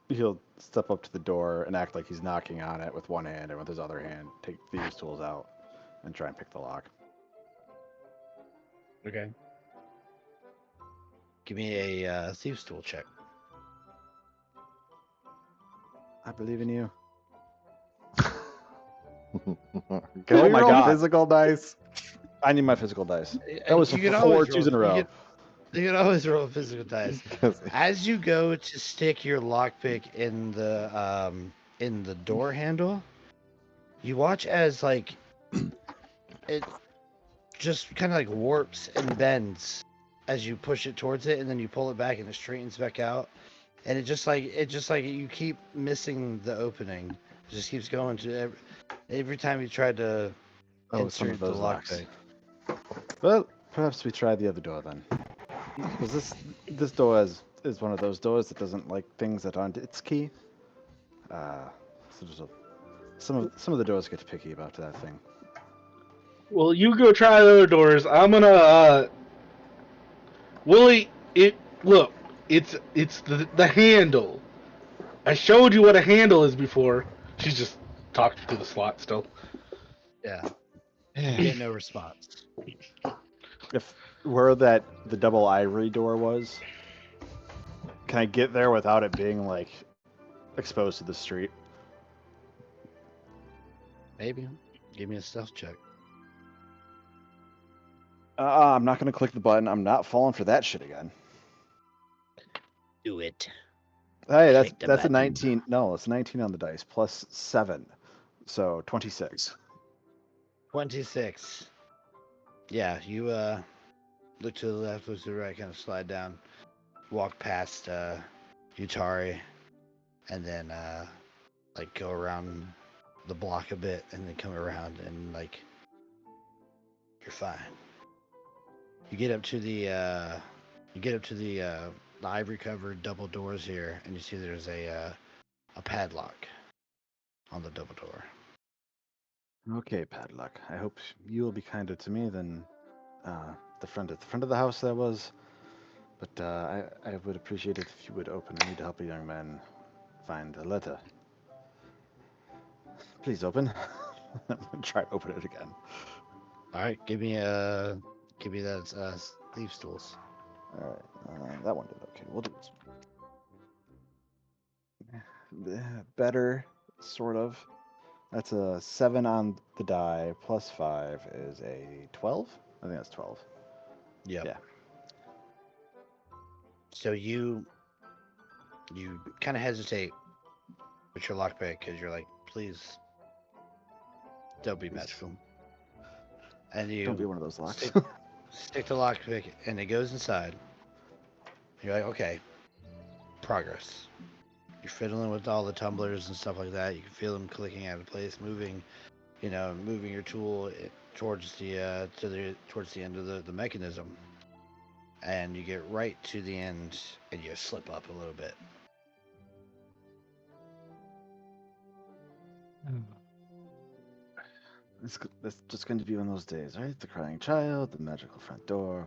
he'll step up to the door and act like he's knocking on it with one hand, and with his other hand, take thieves' tools out and try and pick the lock. Okay. Give me a thieves tool check. I believe in you. Can Oh we my roll God. physical dice? I need my physical dice. That was You can 4 always twos in a row. You can always roll physical dice. 'Cause- As you go to stick your lockpick in the door handle, you watch as like it just kind of like warps and bends as you push it towards it, and then you pull it back and it straightens back out. And it just like you keep missing the opening. It just keeps going to every time you try to Oh, some insert of the those locks. lockpick. Well, perhaps we try the other door then. Because this door is one of those doors that doesn't like things that aren't its key. So there's some of the doors get picky about that thing. Well, you go try the other doors. I'm gonna, Willie, look, it's the handle. I showed you what a handle is before. She's just talking to the slot still. Yeah, you get no response. If where the double ivory door was, can I get there without it being like exposed to the street? Maybe. Give me a stealth check. I'm not gonna click the button. I'm not falling for that shit again. Do it. Hey, Click the that's a button. 19. No, it's 19 on the dice plus 7, so 26. 26. Yeah, you look to the left, look to the right, kind of slide down, walk past Utari, and then like go around the block a bit, and then come around, and like you're fine. You get up to the ivory covered double doors here, and you see there's a padlock on the double door. Okay, Padlock. I hope you will be kinder to me than the friend at the front of the house that was. But I would appreciate it if you would open. I need to help a young man find a letter. Please open. I'm gonna try to open it again. All right, give me that thieves tools. All right, that one did okay. We'll do this. Better, sort of. That's a 7 on the die, plus 5 is a 12? I think that's 12. Yep. Yeah. So you kind of hesitate with your lockpick because you're like, please, don't be magical. And you Don't be one of those locks. stick the lockpick, and it goes inside. You're like, okay, progress. You're fiddling with all the tumblers and stuff like that. You can feel them clicking out of place, moving, moving your tool towards towards the end of the mechanism. And you get right to the end and you slip up a little bit. It's just going to be one of those days, right? The crying child, the magical front door,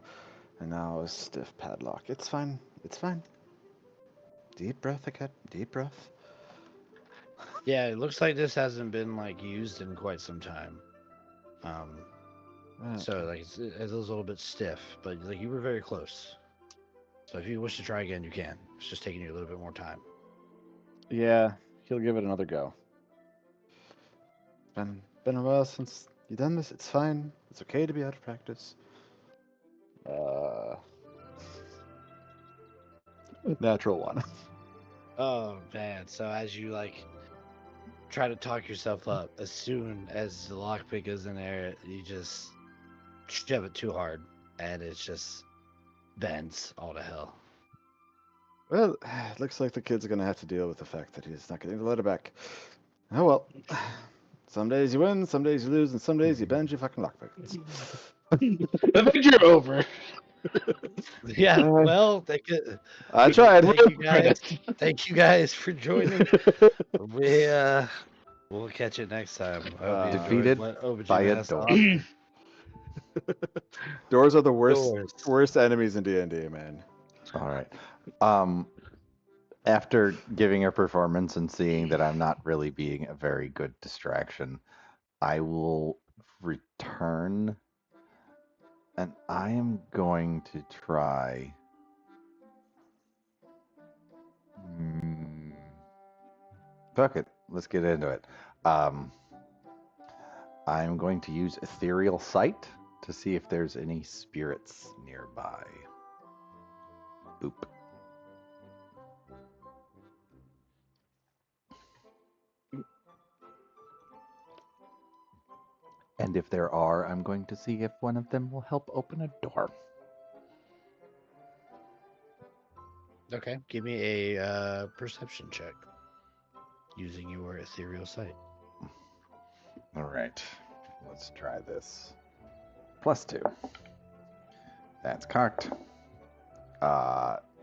and now a stiff padlock. It's fine. It's fine. Deep breath, Aket. Deep breath. Yeah, it looks like this hasn't been like used in quite some time. So like it's a little bit stiff, but like you were very close. So if you wish to try again, you can. It's just taking you a little bit more time. Yeah, he'll give it another go. Been a while since you done this. It's fine. It's okay to be out of practice. Natural one. Oh man! So as you like try to talk yourself up, as soon as the lockpick is in there, you just shove it too hard, and it just bends all to hell. Well, it looks like the kid's gonna have to deal with the fact that he's not getting the letter back. Oh well. Some days you win, some days you lose, and some days you bend your fucking lockpick. I think you're over. Yeah. Well, I tried. Thank you guys. Thank you guys for joining. We'll catch it next time. I hope you enjoyed Defeated what Obojima by a has to door. offer. Doors are the worst Doors. enemies in D&D, man. All right. After giving a performance and seeing that I'm not really being a very good distraction, I will return and I am going to try. Fuck it. Let's get into it. I'm going to use ethereal sight to see if there's any spirits nearby. Boop. And if there are, I'm going to see if one of them will help open a door. Okay, give me a perception check using your ethereal sight. All right, let's try this. +2. That's cocked.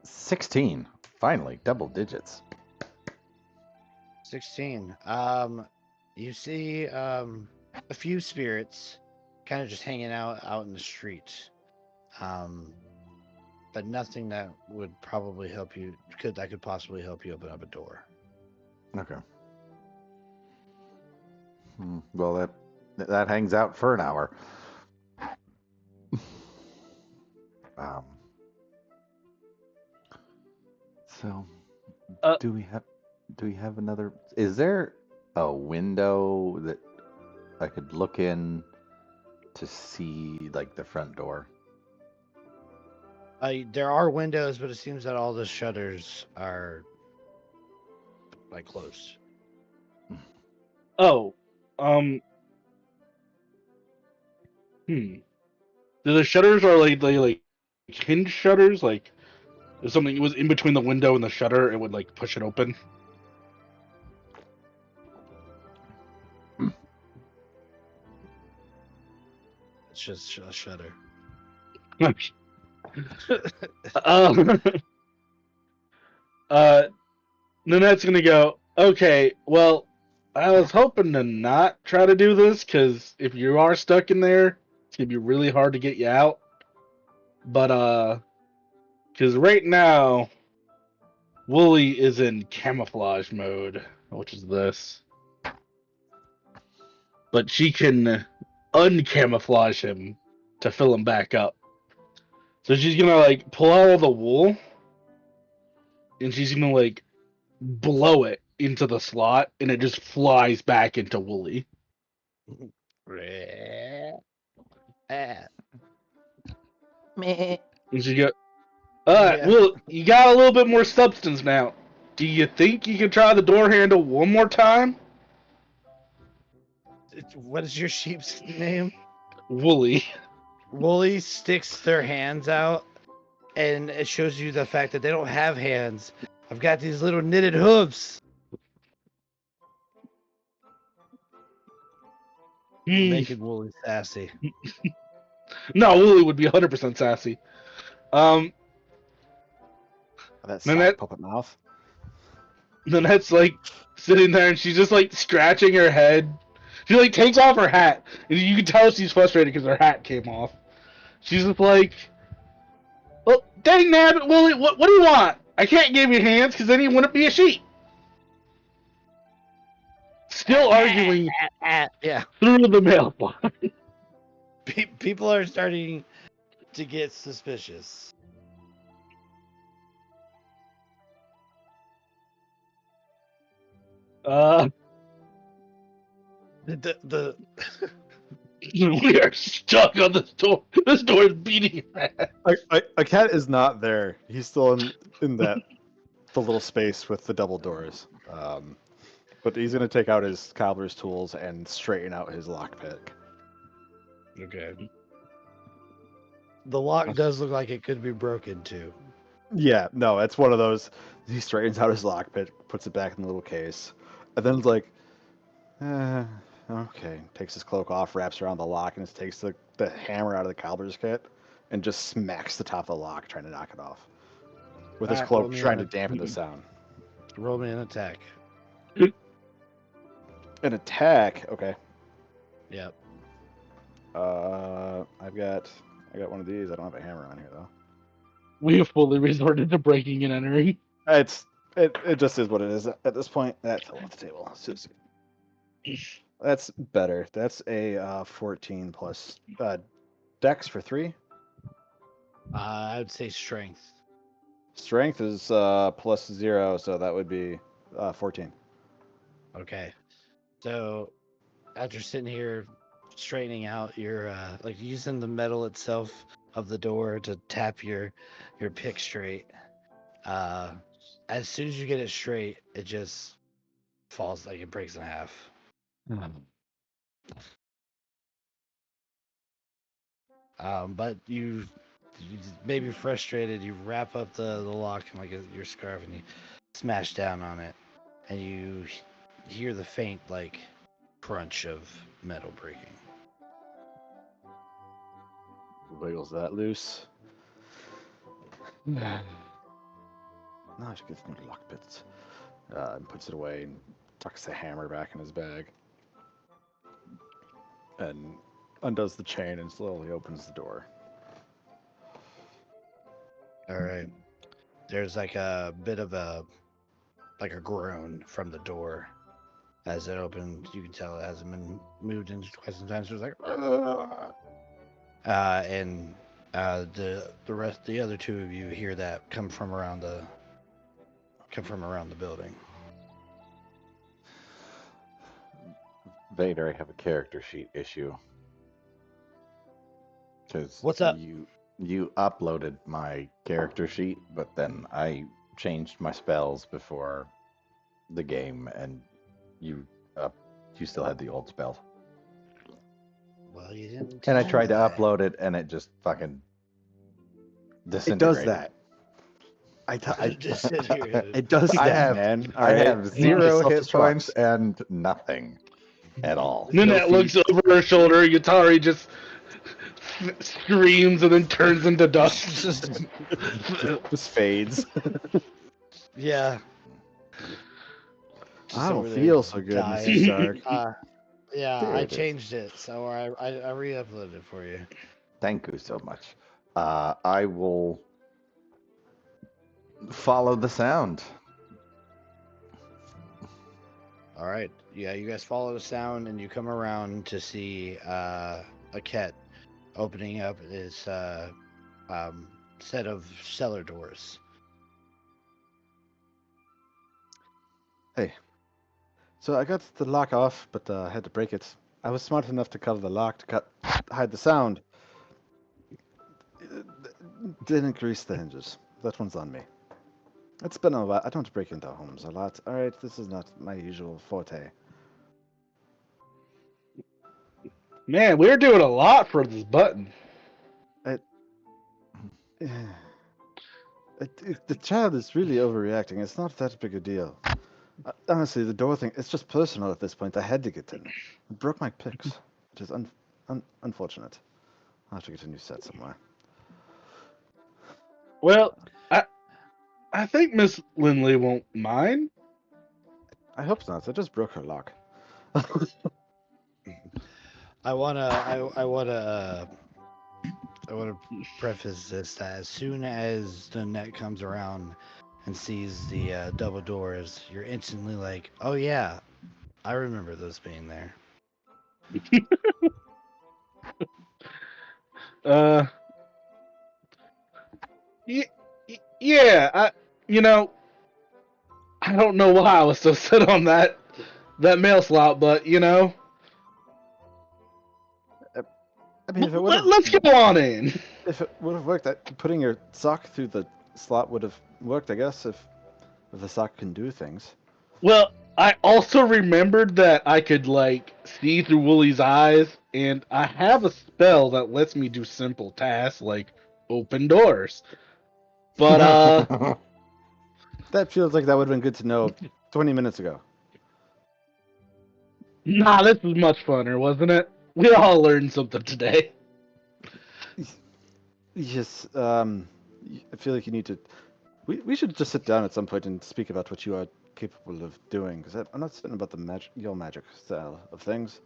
16. Finally, double digits. 16. You see a few spirits kind of just hanging out in the street. But nothing that would probably help you could possibly help you open up a door. Okay. Well, that hangs out for an hour. So, do we have another? Is there a window that I could look in to see, like, the front door? There are windows, but it seems that all the shutters are like closed. Oh, Do the shutters are like hinge shutters? Like if something was in between the window and the shutter, it would like push it open. It's just a shutter. um, Nanette's gonna go. Okay, well, I was hoping to not try to do this because if you are stuck in there, it's gonna be really hard to get you out. But because right now, Wooly is in camouflage mode, which is this. But she can uncamouflage him to fill him back up. So she's gonna like pull out all the wool, and she's gonna like blow it into the slot, and it just flies back into Wooly. Meh. And she go, Yeah. Will, you got a little bit more substance now. Do you think you can try the door handle one more time? What is your sheep's name? Wooly. Wooly sticks their hands out and it shows you the fact that they don't have hands. I've got these little knitted hooves. Hmm. Making Wooly sassy. No, Wooly would be 100% sassy. That Then sock puppet mouth. Nanette's like sitting there and she's just like scratching her head. She like takes off her hat, and you can tell she's frustrated because her hat came off. She's just like, "Well, dang nabbit, Wooly, what do you want? I can't give you hands because then you wouldn't be a sheep." Still arguing Yeah. through the mailbox. People are starting to get suspicious. The We are stuck on this door. This door is beating her ass. A cat is not there. He's still in the little space with the double doors. But he's gonna take out his cobbler's tools and straighten out his lockpick. Okay. The lock does look like it could be broken too. Yeah, no, it's one of those. He straightens out his lockpick, puts it back in the little case, and then it's like, okay. Takes his cloak off, wraps around the lock, and just takes the hammer out of the cobbler's kit and just smacks the top of the lock, trying to knock it off. With his Alright, roll cloak, me trying an- to dampen the sound. Roll me an attack. An attack, okay. Yep. I got one of these. I don't have a hammer on here though. We have fully resorted to breaking and entering. It just is what it is at this point. That fell off the table. That's better. That's a 14 plus dex for 3. I would say strength. Strength is plus 0, so that would be 14. Okay. So after sitting here straightening out your like using the metal itself of the door to tap your pick straight, as soon as you get it straight, it just falls, like it breaks in half. But you maybe frustrated, you wrap up the lock in like your scarf and you smash down on it, and you hear the faint like crunch of metal breaking. Wiggles that loose. No, I should get some lock bits. And puts it away and tucks the hammer back in his bag. And undoes the chain and slowly opens the door. All right. There's like a bit of a groan from the door as it opens. You can tell it hasn't been moved in quite some time. So it's like, and the other two of you hear that come from around the building. Vader, I have a character sheet issue. Because What's up? You uploaded my character sheet, but then I changed my spells before the game, and you still had the old spells. Well, you didn't. And I tell tried to me that. upload it, and it just fucking It disintegrated. does that. It does that, I have, man. I have 0 hit Self-destructs. points and nothing at all. Nanette looks over her shoulder. Yatari just screams and then turns into dust. Just fades. Yeah. I don't over there feel so good, dying. Mr. Stark. Yeah, There I it is. changed it, so I re-uploaded it for you. Thank you so much. I will follow the sound. All right. Yeah, you guys follow the sound and you come around to see a cat opening up his set of cellar doors. Hey. So I got the lock off, but I had to break it. I was smart enough to cover the lock to hide the sound. Didn't grease the hinges. That one's on me. It's been a while. I don't break into homes a lot. All right, this is not my usual forte. Man, we're doing a lot for this button. The child is really overreacting. It's not that big a deal. Honestly, the door thing, it's just personal at this point. I had to get in. It broke my picks. It is unfortunate. I'll have to get a new set somewhere. Well, I think Miss Lindley won't mind. I hope not. I just broke her lock. I wanna preface this that as soon as the net comes around and sees the double doors, you're instantly like, "Oh yeah, I remember those being there." Uh, yeah, I don't know why I was so set on that mail slot, but I mean, if it would have, let's go on in. if it would have worked, putting your sock through the slot would have worked, I guess, if the sock can do things. Well, I also remembered that I could see through Wooly's eyes, and I have a spell that lets me do simple tasks like open doors. But That feels like that would have been good to know 20 minutes ago. nah, this was much funner, wasn't it? We all learned something today. Yes, I feel like you need to. We should just sit down at some point and speak about what you are capable of doing, because I'm not certain about your magic style of things.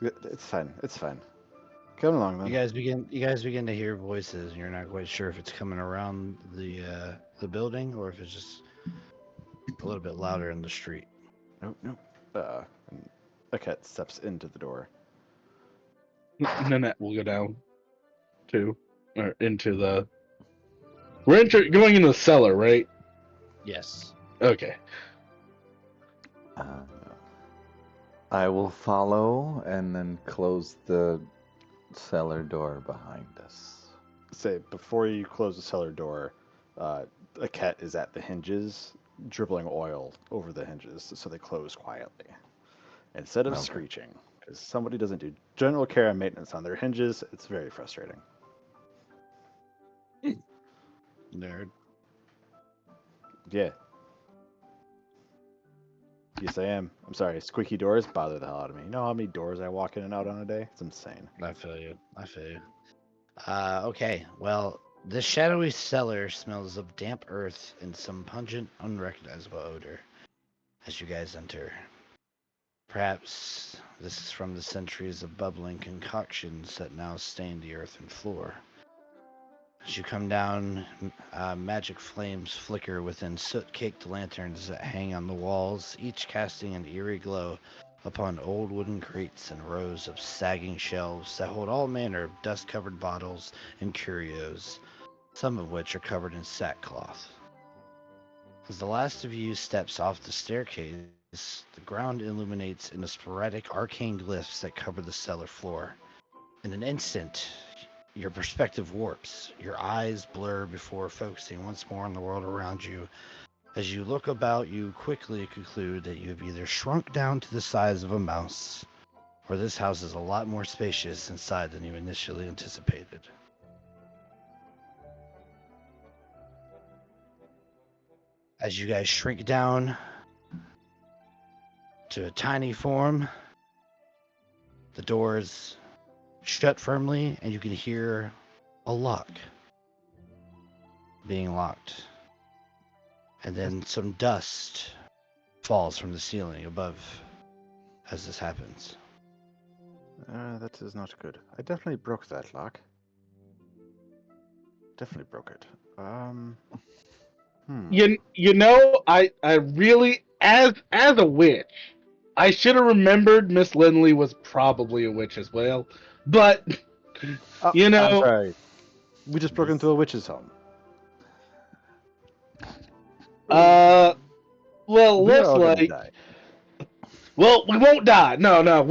It's fine. It's fine. Come along, man. You guys begin to hear voices, and you're not quite sure if it's coming around the building or if it's just a little bit louder in the street. No, no. And a cat steps into the door. Nanette will go down too, or into the. We're going into the cellar, right? Yes. Okay. I will follow and then close the cellar door behind us. Say, before you close the cellar door, a cat is at the hinges, dribbling oil over the hinges, so they close quietly. Instead of Okay. screeching, because somebody doesn't do general care and maintenance on their hinges, it's very frustrating. Nerd. Yeah. Yes, I am. I'm sorry. Squeaky doors bother the hell out of me. You know how many doors I walk in and out on a day? It's insane. I feel you. Okay. Well, the shadowy cellar smells of damp earth and some pungent, unrecognizable odor as you guys enter. Perhaps this is from the centuries of bubbling concoctions that now stain the earthen floor. As you come down, magic flames flicker within soot-caked lanterns that hang on the walls, each casting an eerie glow upon old wooden crates and rows of sagging shelves that hold all manner of dust-covered bottles and curios, some of which are covered in sackcloth. As the last of you steps off the staircase, the ground illuminates in the sporadic arcane glyphs that cover the cellar floor. In an instant, your perspective warps. Your eyes blur before focusing once more on the world around you. As you look about, you quickly conclude that you have either shrunk down to the size of a mouse, or this house is a lot more spacious inside than you initially anticipated. As you guys shrink down to a tiny form, the doors shut firmly, and you can hear a lock being locked. And then some dust falls from the ceiling above as this happens. That is not good. I definitely broke that lock. Definitely broke it. I really, as a witch, I should have remembered Miss Lindley was probably a witch as well. But I'm sorry. We just broke into a witch's home. well, We are looks all gonna like. die. Well, we won't die. No.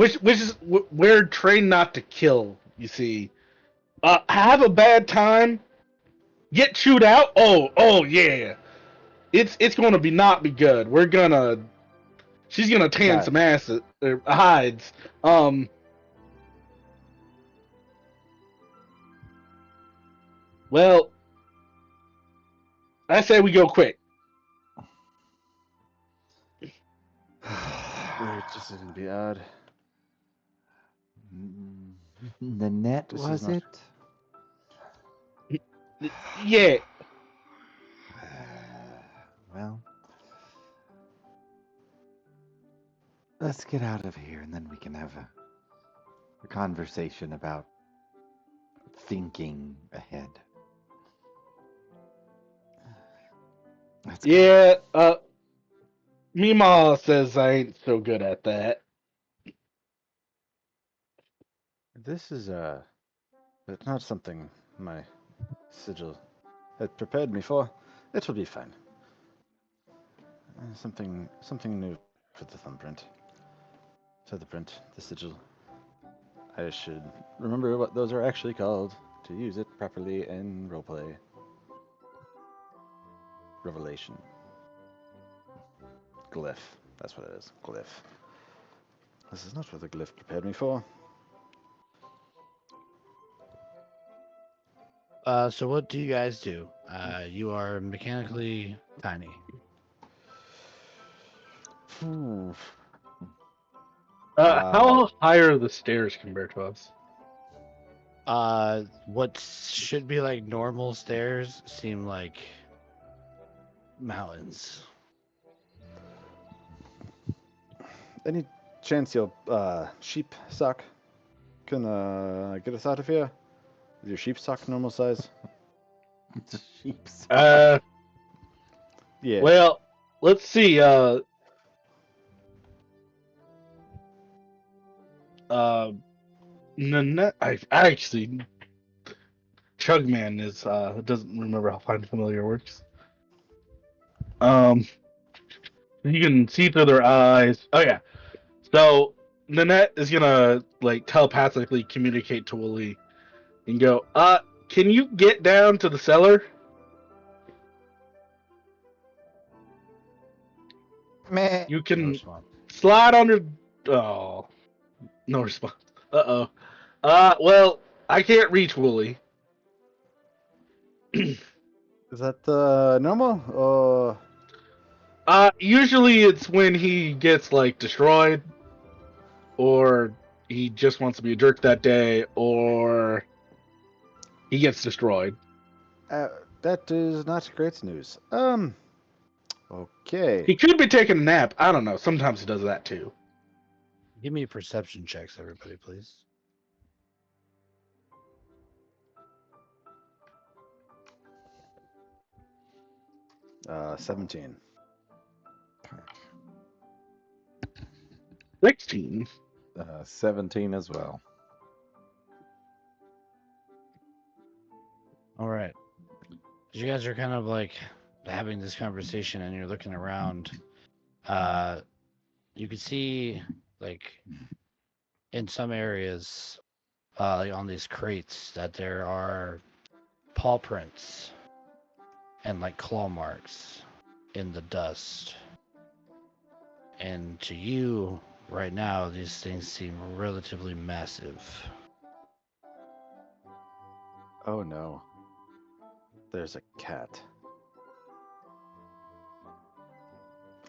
We're trained not to kill. You see, have a bad time, get chewed out. Oh yeah, it's going to not be good. She's gonna tan Guys. some asses or hides. Well, I say we go quick. Wait, this is gonna be odd. Nanette, This is was not- it? Yeah. Well, let's get out of here and then we can have a conversation about thinking ahead. Let's go. Yeah. Meemaw says I ain't so good at that. This is but not something my sigil had prepared me for. It will be fine. Something new for the thumbprint. For the print, the sigil. I should remember what those are actually called to use it properly in roleplay. Revelation. Glyph. That's what it is. Glyph. This is not what the glyph prepared me for. So what do you guys do? You are mechanically tiny. Ooh. How high are the stairs compared to us? What should be like normal stairs seem like mountains. Any chance your sheep sock can get us out of here? Is your sheep sock normal size? It's a sheep's. Yeah. Well, let's see. Nanette, I actually, Chugman is doesn't remember how Find Familiar works. You can see through their eyes. Oh yeah. So Nanette is gonna like telepathically communicate to Wooly and go, can you get down to the cellar? Meh. You No can response. slide under. Oh, no response. Uh-oh. Well, I can't reach Wooly. Is that normal? Or Usually it's when he gets like destroyed, or he just wants to be a jerk that day, or he gets destroyed. that is not great news. Okay. He could be taking a nap. I don't know. Sometimes he does that too. Give me perception checks, everybody, please. Uh, 17. 16. 17 as well. All right. You guys are kind of like having this conversation and you're looking around. You can see like in some areas, like on these crates, that there are paw prints and like claw marks in the dust. And to you, right now, these things seem relatively massive. Oh no. There's a cat.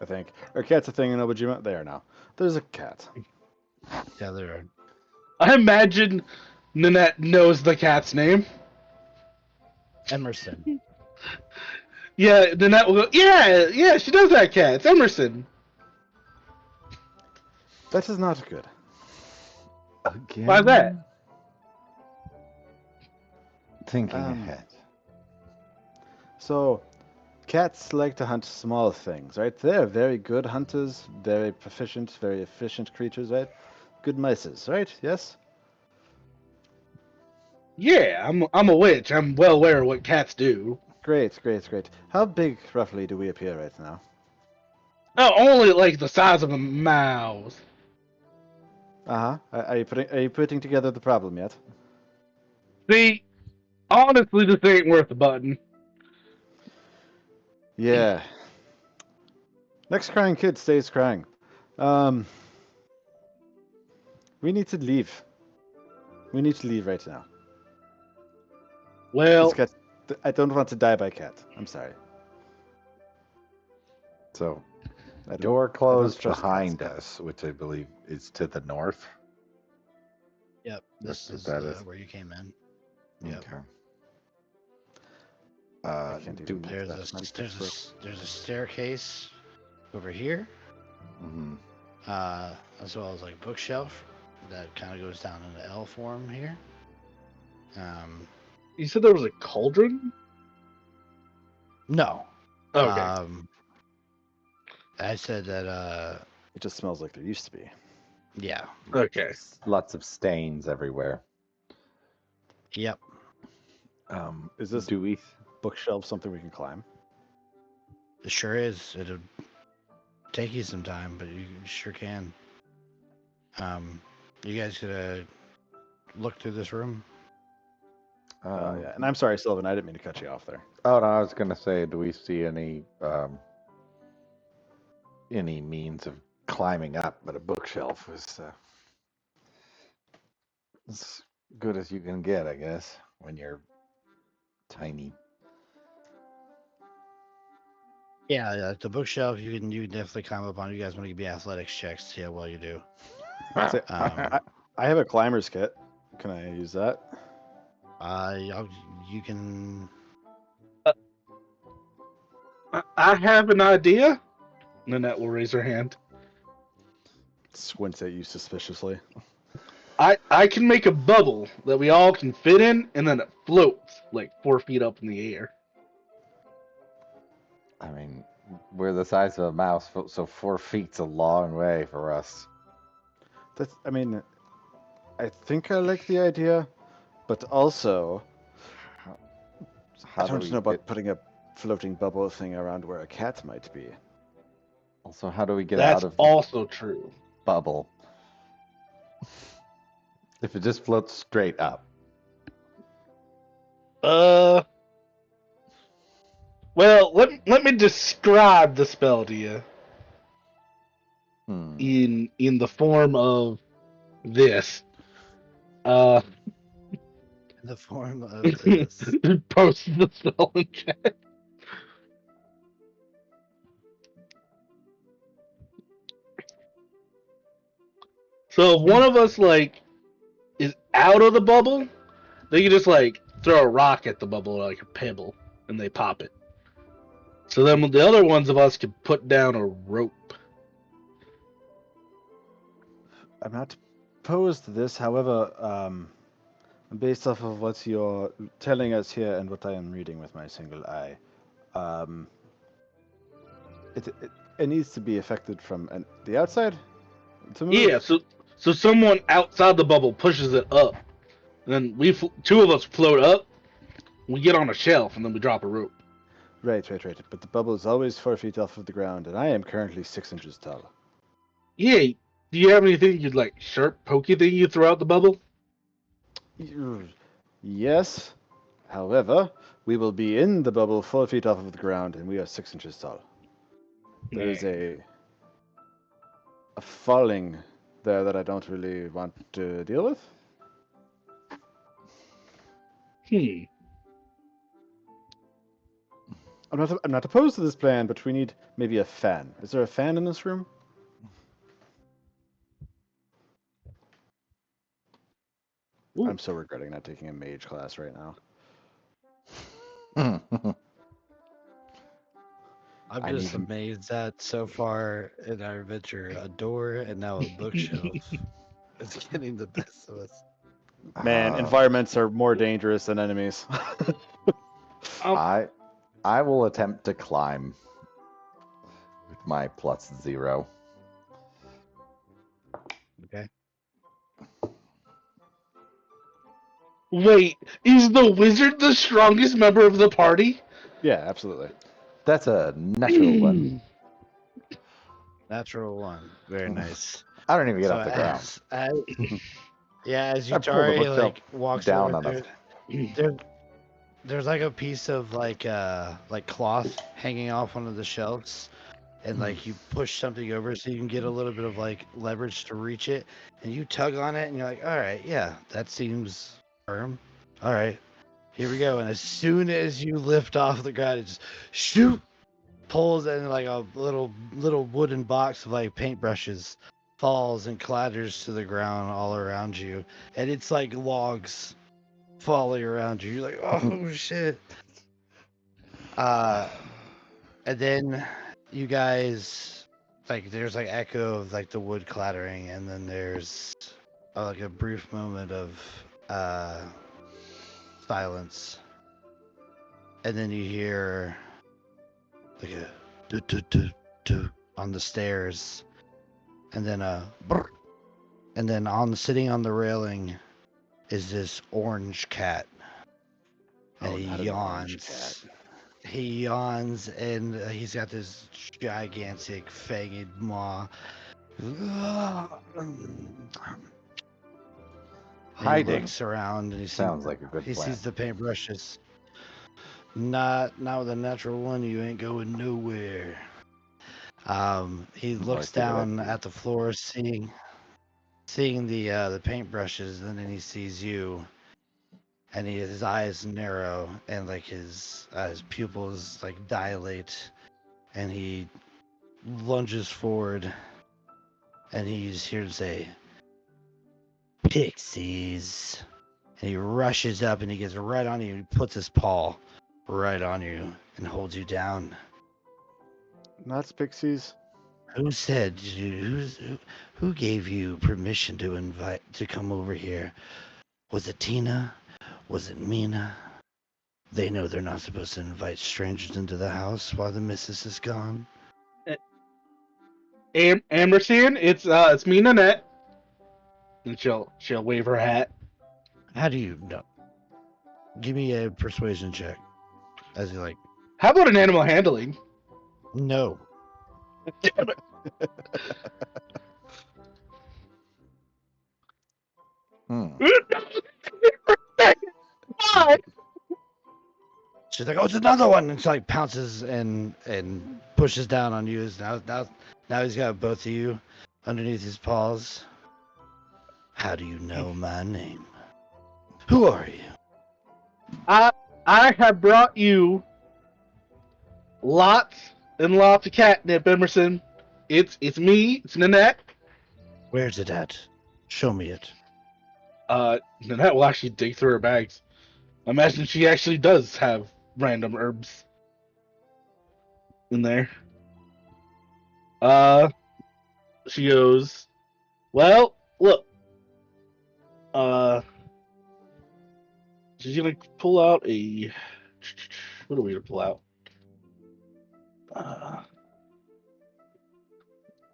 I think. Are cats a thing in Obojima? They are now. There's a cat. Yeah, there are. I imagine Nanette knows the cat's name. Emerson. Yeah, Nanette will go, yeah, she knows that cat. It's Emerson. That is not good. Again? Why's that? Thinking Um, ahead. So, cats like to hunt small things, right? They're very good hunters, very proficient, very efficient creatures, right? Good mices, right? Yes? Yeah, I'm a witch. I'm well aware of what cats do. Great, great, great. How big, roughly, do we appear right now? Oh, only like the size of a mouse. Uh-huh. Are you putting together the problem yet? See, honestly, this ain't worth the button. Yeah. Next crying kid stays crying. We need to leave. We need to leave right now. Well, I don't want to die by cat. I'm sorry. So, I don't- door I don't closed trust behind cats. us, which I believe is to the north. Yep, this What is that is. where you came in. Yep. Okay. I can't do even- There's That's not there's a staircase over here, mhm. as well as like bookshelf that kind of goes down into L form here. You said there was a cauldron? No. Okay. I said that. It just smells like there used to be. Yeah. Okay. Lots of stains everywhere. Yep. Is this Do we? bookshelf something we can climb? It sure is. It'll take you some time, but you sure can. You guys gonna look through this room? Yeah. And I'm sorry, Sylvan. I didn't mean to cut you off there. Oh no, I was gonna say, do we see any means of climbing up? But a bookshelf is as good as you can get, I guess, when you're tiny. Yeah, the bookshelf you can definitely climb up on. You guys want to give me athletics checks to see how well you do. So, I have a climber's kit. Can I use that? You can. I have an idea. Nanette will raise her hand. Squints at you suspiciously. I can make a bubble that we all can fit in, and then it floats like 4 feet up in the air. I mean, we're the size of a mouse, so 4 feet's a long way for us. That's. I mean, I think I like the idea, but also How I do don't we know about get, putting a floating bubble thing around where a cat might be. also, how do we get That's out of the also true. bubble? If it just floats straight up. Well, let me describe the spell to you Hmm. in the form of this. Uh, In the form of this. post the spell in chat. So if one of us like is out of the bubble, they can just like throw a rock at the bubble like a pebble, and they pop it. So then the other ones of us could put down a rope. I'm not opposed to this. However, based off of what you're telling us here and what I am reading with my single eye, it needs to be affected from the outside to move. Yeah, so someone outside the bubble pushes it up, and then two of us float up. We get on a shelf, and then we drop a rope. Right. But the bubble is always 4 feet off of the ground, and I am currently 6 inches tall. Yeah, do you have anything you'd like sharp, pokey thing you throw out the bubble? Yes. However, we will be in the bubble 4 feet off of the ground, and we are 6 inches tall. There is a falling there that I don't really want to deal with. I'm not opposed to this plan, but we need maybe a fan. Is there a fan in this room? Ooh. I'm so regretting not taking a mage class right now. I'm I just need- amazed that so far in our adventure, a door and now a bookshelf is getting the best of us. Man, Uh, environments are more dangerous than enemies. I will attempt to climb with my +0. Okay. Wait, is the wizard the strongest member of the party? Yeah, absolutely. That's a natural one. Natural one. Very nice. I don't even get So off the ground. as I pull the Yutari bookshelf like walks down over, on there's like a piece of like cloth hanging off one of the shelves, and like you push something over so you can get a little bit of like leverage to reach it, and you tug on it, and you're like, all right, yeah, that seems firm. All right, Here we go. And as soon as you lift off the ground, it just shoot pulls and like a little wooden box of like paintbrushes falls and clatters to the ground all around you. And it's like logs falling around you. You're like, oh shit. And then you guys like there's like echo of like the wood clattering, and then there's like a brief moment of silence, and then you hear like a do do do do on the stairs, and then a brr, and then sitting on the railing is this orange cat, and Oh, he not an orange yawns. He yawns, and he's got this gigantic fanged maw. And he Hiding looks around and sounds like a good he plan. sees the paintbrushes. Not with a natural one, you ain't going nowhere. He I looks figured down that'd be- at the floor, seeing the paintbrushes, and then he sees you, and his eyes narrow, and like his pupils like dilate, and he lunges forward, and he's here to say, "Pixies." And he rushes up and he gets right on you. He puts his paw right on you and holds you down. Not pixies. Who said who gave you permission to come over here? Was it Tina? Was it Mina? They know they're not supposed to invite strangers into the house while the missus is gone. Amersian, it's me, Nanette, and she'll wave her hat. How do you know? Give me a persuasion check. As he like, How about an animal handling? no. Damn it. Hmm. Why? She's like, oh, it's another one, and she like pounces and pushes down on you. Now he's got both of you underneath his paws. How do you know my name? Who are you? I have brought you lots and lots of catnip, Emerson. It's me, it's Nanette. Where's it at? Show me it. Nanette will actually dig through her bags. Imagine she actually does have random herbs in there. She goes, well, look. She's gonna pull out a. What are we gonna pull out? I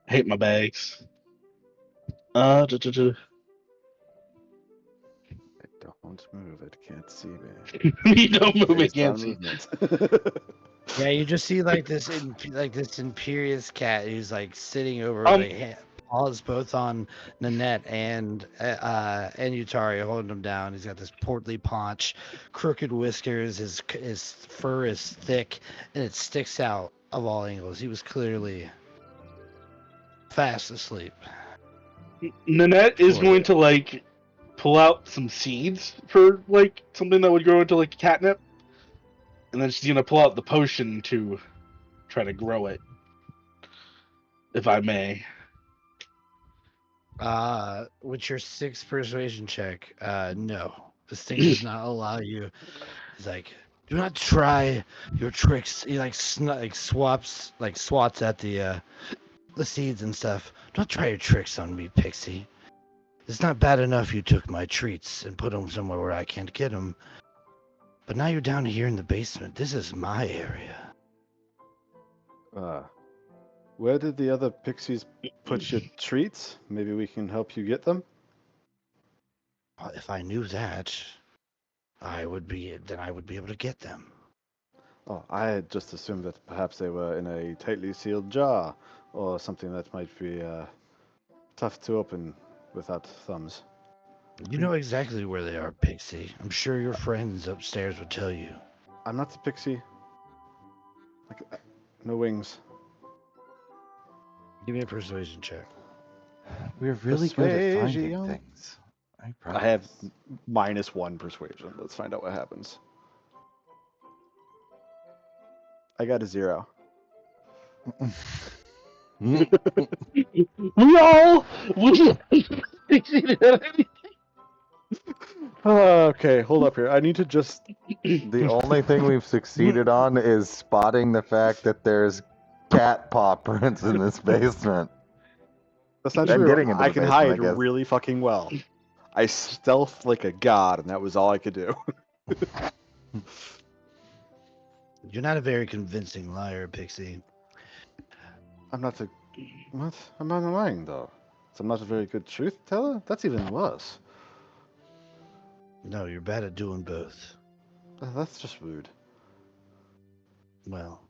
hate my bags. I don't move. It can't see me. You don't move it, Based on can't see. movement. Yeah, you just see like this imperious cat who's like sitting over Um, paws both on Nanette and Utari holding him down. He's got this portly paunch, crooked whiskers. His fur is thick and it sticks out of all angles. He was clearly fast asleep. Nanette is For going you. to like pull out some seeds for like something that would grow into like catnip, and then she's gonna pull out the potion to try to grow it, if I may. With your 6 persuasion check, no, this thing does not allow you. He's like, do not try your tricks. He like swats at the seeds and stuff. Don't try your tricks on me, Pixie. It's not bad enough you took my treats and put them somewhere where I can't get them. But now you're down here in the basement. This is my area. Where did the other pixies put your treats? Maybe we can help you get them. Well, if I knew that, I would be able to get them. Oh, I had just assumed that perhaps they were in a tightly sealed jar or something that might be tough to open without thumbs. You know exactly where they are, Pixie. I'm sure your friends upstairs would tell you. I'm not a pixie. Like, no wings. Give me a persuasion check. We're really good at finding Persuasion. things. I have -1 persuasion. Let's find out what happens. I got a 0. We all succeeded at anything. Okay, hold up here. I need to just. The only thing we've succeeded on is spotting the fact that there's cat paw prints in this basement. That's not And true. getting into I the can basement, I hide guess. really fucking well. I stealth like a god, and that was all I could do. You're not a very convincing liar, Pixie. I'm not a. What? I'm not lying, though. So I'm not a very good truth teller? That's even worse. No, you're bad at doing both. That's just rude. Well,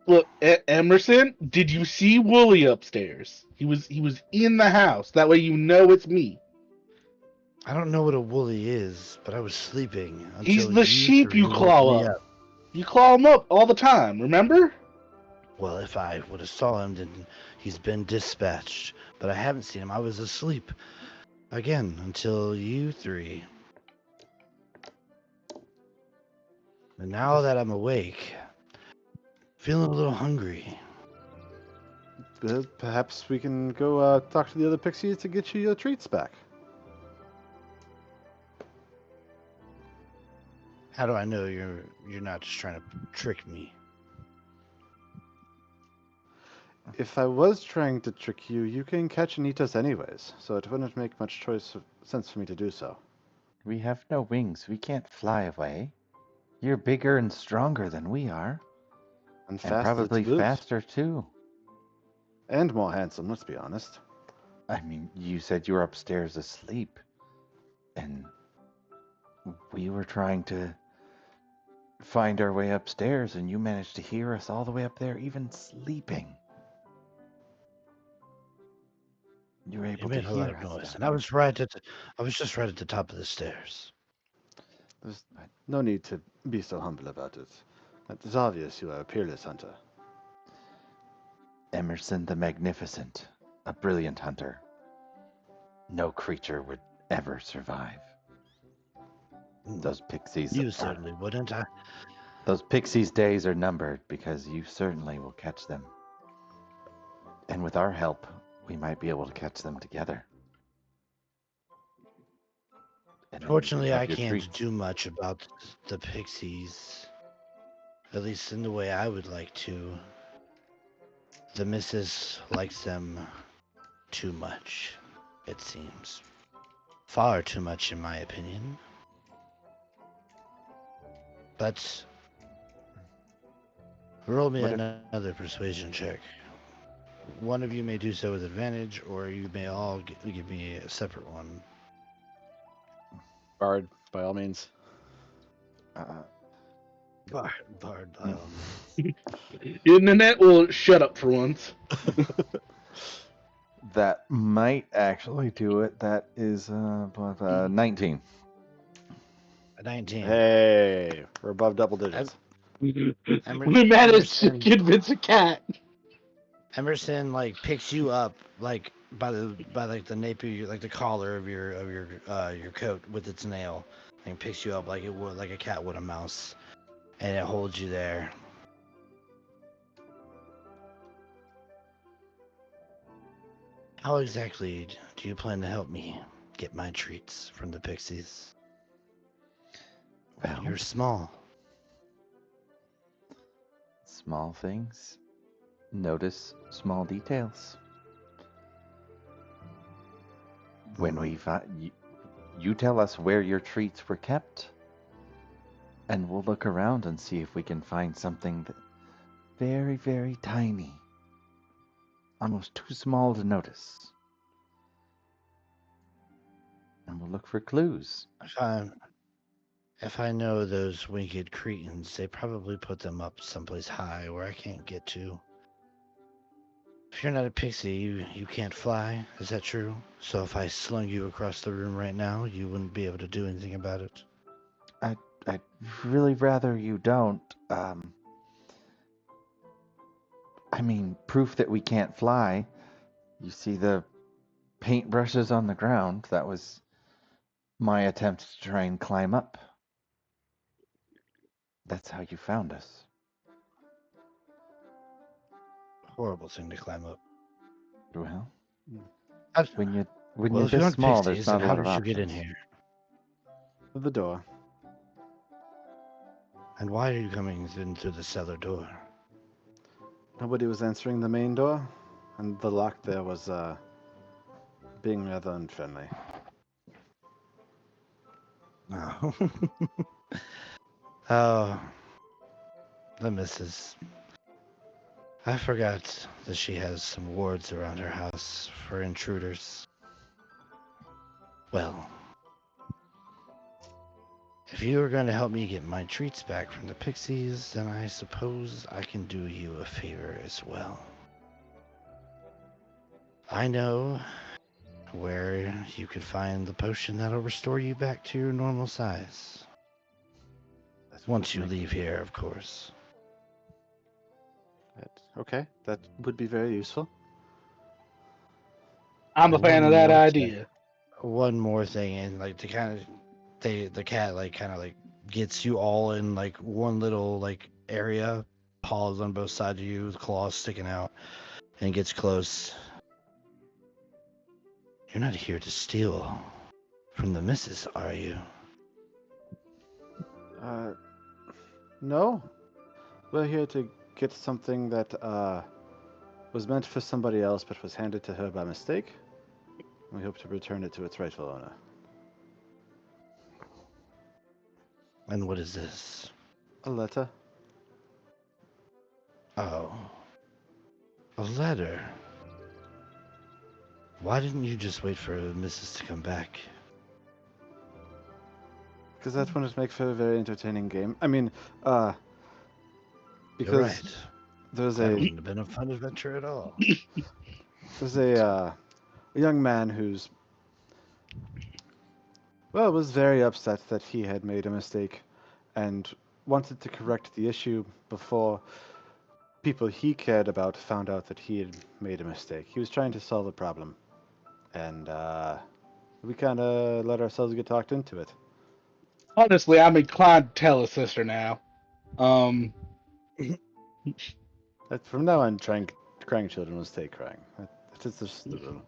Look, Emerson, did you see Wooly upstairs? He was in the house. That way you know it's me. I don't know what a woolly is, but I was sleeping until He's the you sheep three you woke claw me up. You claw him up all the time, remember? Well, if I would have saw him, then he's been dispatched. But I haven't seen him. I was asleep again until you three. And now that I'm awake, feeling a little hungry. Perhaps we can go talk to the other pixies to get you your treats back. How do I know you're not just trying to trick me? If I was trying to trick you, you can catch and eat us anyways, so it wouldn't make much sense for me to do so. We have no wings. We can't fly away. You're bigger and stronger than we are. And And faster probably to boot. faster, too. And more handsome, let's be honest. I mean, you said you were upstairs asleep. And we were trying to find our way upstairs, and you managed to hear us all the way up there, even sleeping. You were You able to made a lot hear of us. noise, down and I was just right at the top of the stairs. There's no need to be so humble about it. It is obvious you are a peerless hunter. Emerson the Magnificent, a brilliant hunter. No creature would ever survive. Those pixies. You certainly wouldn't. Those pixies' days are numbered because you certainly will catch them. And with our help, we might be able to catch them together. And then Fortunately, you have I your can't treats. do much about the pixies. At least in the way I would like to. The missus likes them too much, it seems. Far too much, in my opinion. But roll me another persuasion check. One of you may do so with advantage, or you may all give me a separate one. Bard, by all means. Bard, by all means. Internet will shut up for once. That might actually do it. That is 19. A 19. Hey, we're above double digits. We managed to convince a cat. Emerson picks you up by the nape of the collar of your coat with its nail, and picks you up like it would, like a cat would a mouse, and it holds you there. How exactly do you plan to help me get my treats from the pixies? Well, You're small. small things. Notice small details. When we find you tell us where your treats were kept, and we'll look around and see if we can find something very, very tiny. Almost too small to notice. And we'll look for clues. If I know those wicked cretins, they probably put them up someplace high where I can't get to. If you're not a pixie, you can't fly. Is that true? So if I slung you across the room right now, you wouldn't be able to do anything about it? I'd really rather you don't. I mean, proof that we can't fly. You see the paintbrushes on the ground? That was my attempt to try and climb up. That's how you found us. Horrible thing to climb up. Well, I- when you when well, you're if you this aren't small, there's pixies, then not a how lot of did you get in options. here? The door. And why are you coming in through the cellar door? Nobody was answering the main door, and the lock there was being rather unfriendly. Oh. Oh, the missus. I forgot that she has some wards around her house for intruders. Well, if you are going to help me get my treats back from the pixies, then I suppose I can do you a favor as well. I know where you could find the potion that'll restore you back to your normal size. Once you leave here, of course. Okay, that would be very useful. I'm a And fan of one that more idea. One more thing, and like to kind of, the cat like kind of like gets you all in like one little like area, paws on both sides of you, claws sticking out, and gets close. You're not here to steal from the missus, are you? No. We're here to get something that was meant for somebody else but was handed to her by mistake. We hope to return it to its rightful owner. And what is this? A letter? Oh, a letter. Why didn't you just wait for the missus to come back? Because that one would make for a very entertaining game. I mean, You're because right. there's That a wouldn't have been a fun adventure at all. there's a young man who's was very upset that he had made a mistake and wanted to correct the issue before people he cared about found out that he had made a mistake. He was trying to solve a problem, and we kind of let ourselves get talked into it. Honestly, I'm inclined to tell his sister now. From now on, crying children will stay crying. That's just the rule.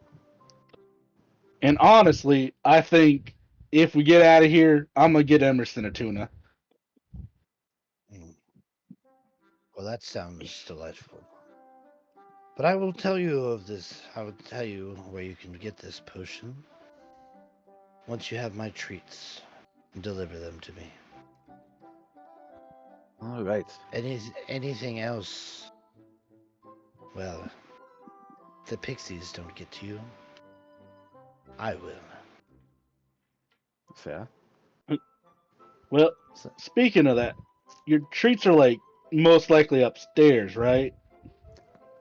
And honestly, I think if we get out of here, I'm gonna get Emerson a tuna. Mm. Well, that sounds delightful. But I will tell you of this. I will tell you where you can get this potion. Once you have my treats, deliver them to me. All right. Anything else? Well, the pixies don't get to you. I will. Fair. Well, speaking of that, your treats are like most likely upstairs, right?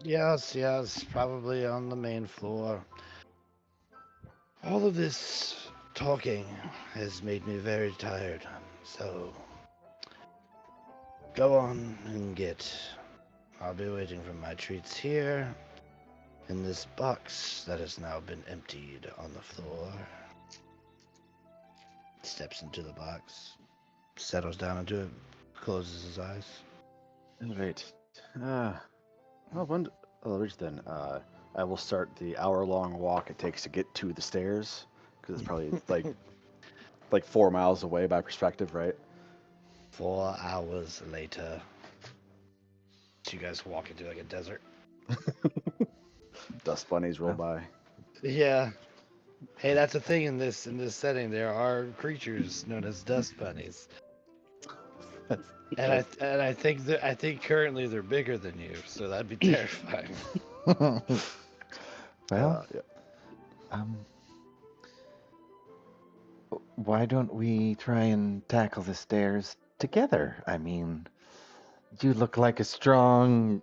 Yes, probably on the main floor. All of this talking has made me very tired, so go on and get. I'll be waiting for my treats here in this box that has now been emptied on the floor. Steps into the box, settles down into it, closes his eyes. All right. Rich then. I will start the hour-long walk it takes to get to the stairs because it's probably like 4 miles away by perspective, right? 4 hours later. So you guys walk into like a desert. Dust bunnies roll by. Yeah. Hey, that's a thing in this setting. There are creatures known as dust bunnies, and I think currently they're bigger than you, so that'd be terrifying. Well, Yeah. why don't we try and tackle the stairs together? I mean, you look like a strong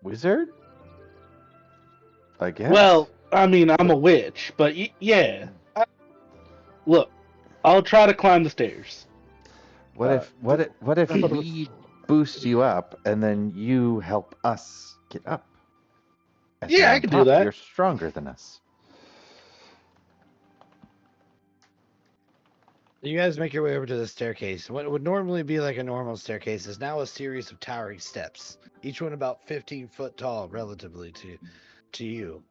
wizard, I guess. Well, I mean, I'm a witch, but yeah. Look, I'll try to climb the stairs. What if we boost you up and then you help us get up? As Yeah, you're I on can do top, that. you're stronger than us. You guys make your way over to the staircase. What would normally be like a normal staircase is now a series of towering steps, each one about 15 foot tall, relatively to you.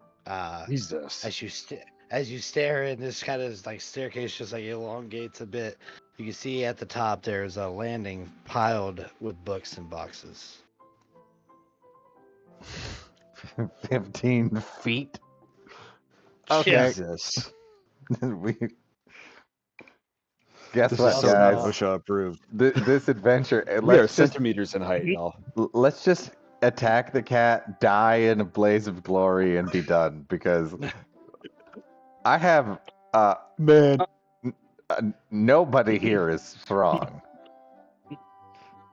Jesus. As you stare, and this kind of like staircase just like elongates a bit. You can see at the top there's a landing piled with books and boxes. 15 feet. Okay. Jesus. we guess This what, is so guys? OSHA approved. This adventure. We are Let's just centimeters in height, y'all. let's just attack the cat, die in a blaze of glory, and be done. Because I have Man, nobody here is strong.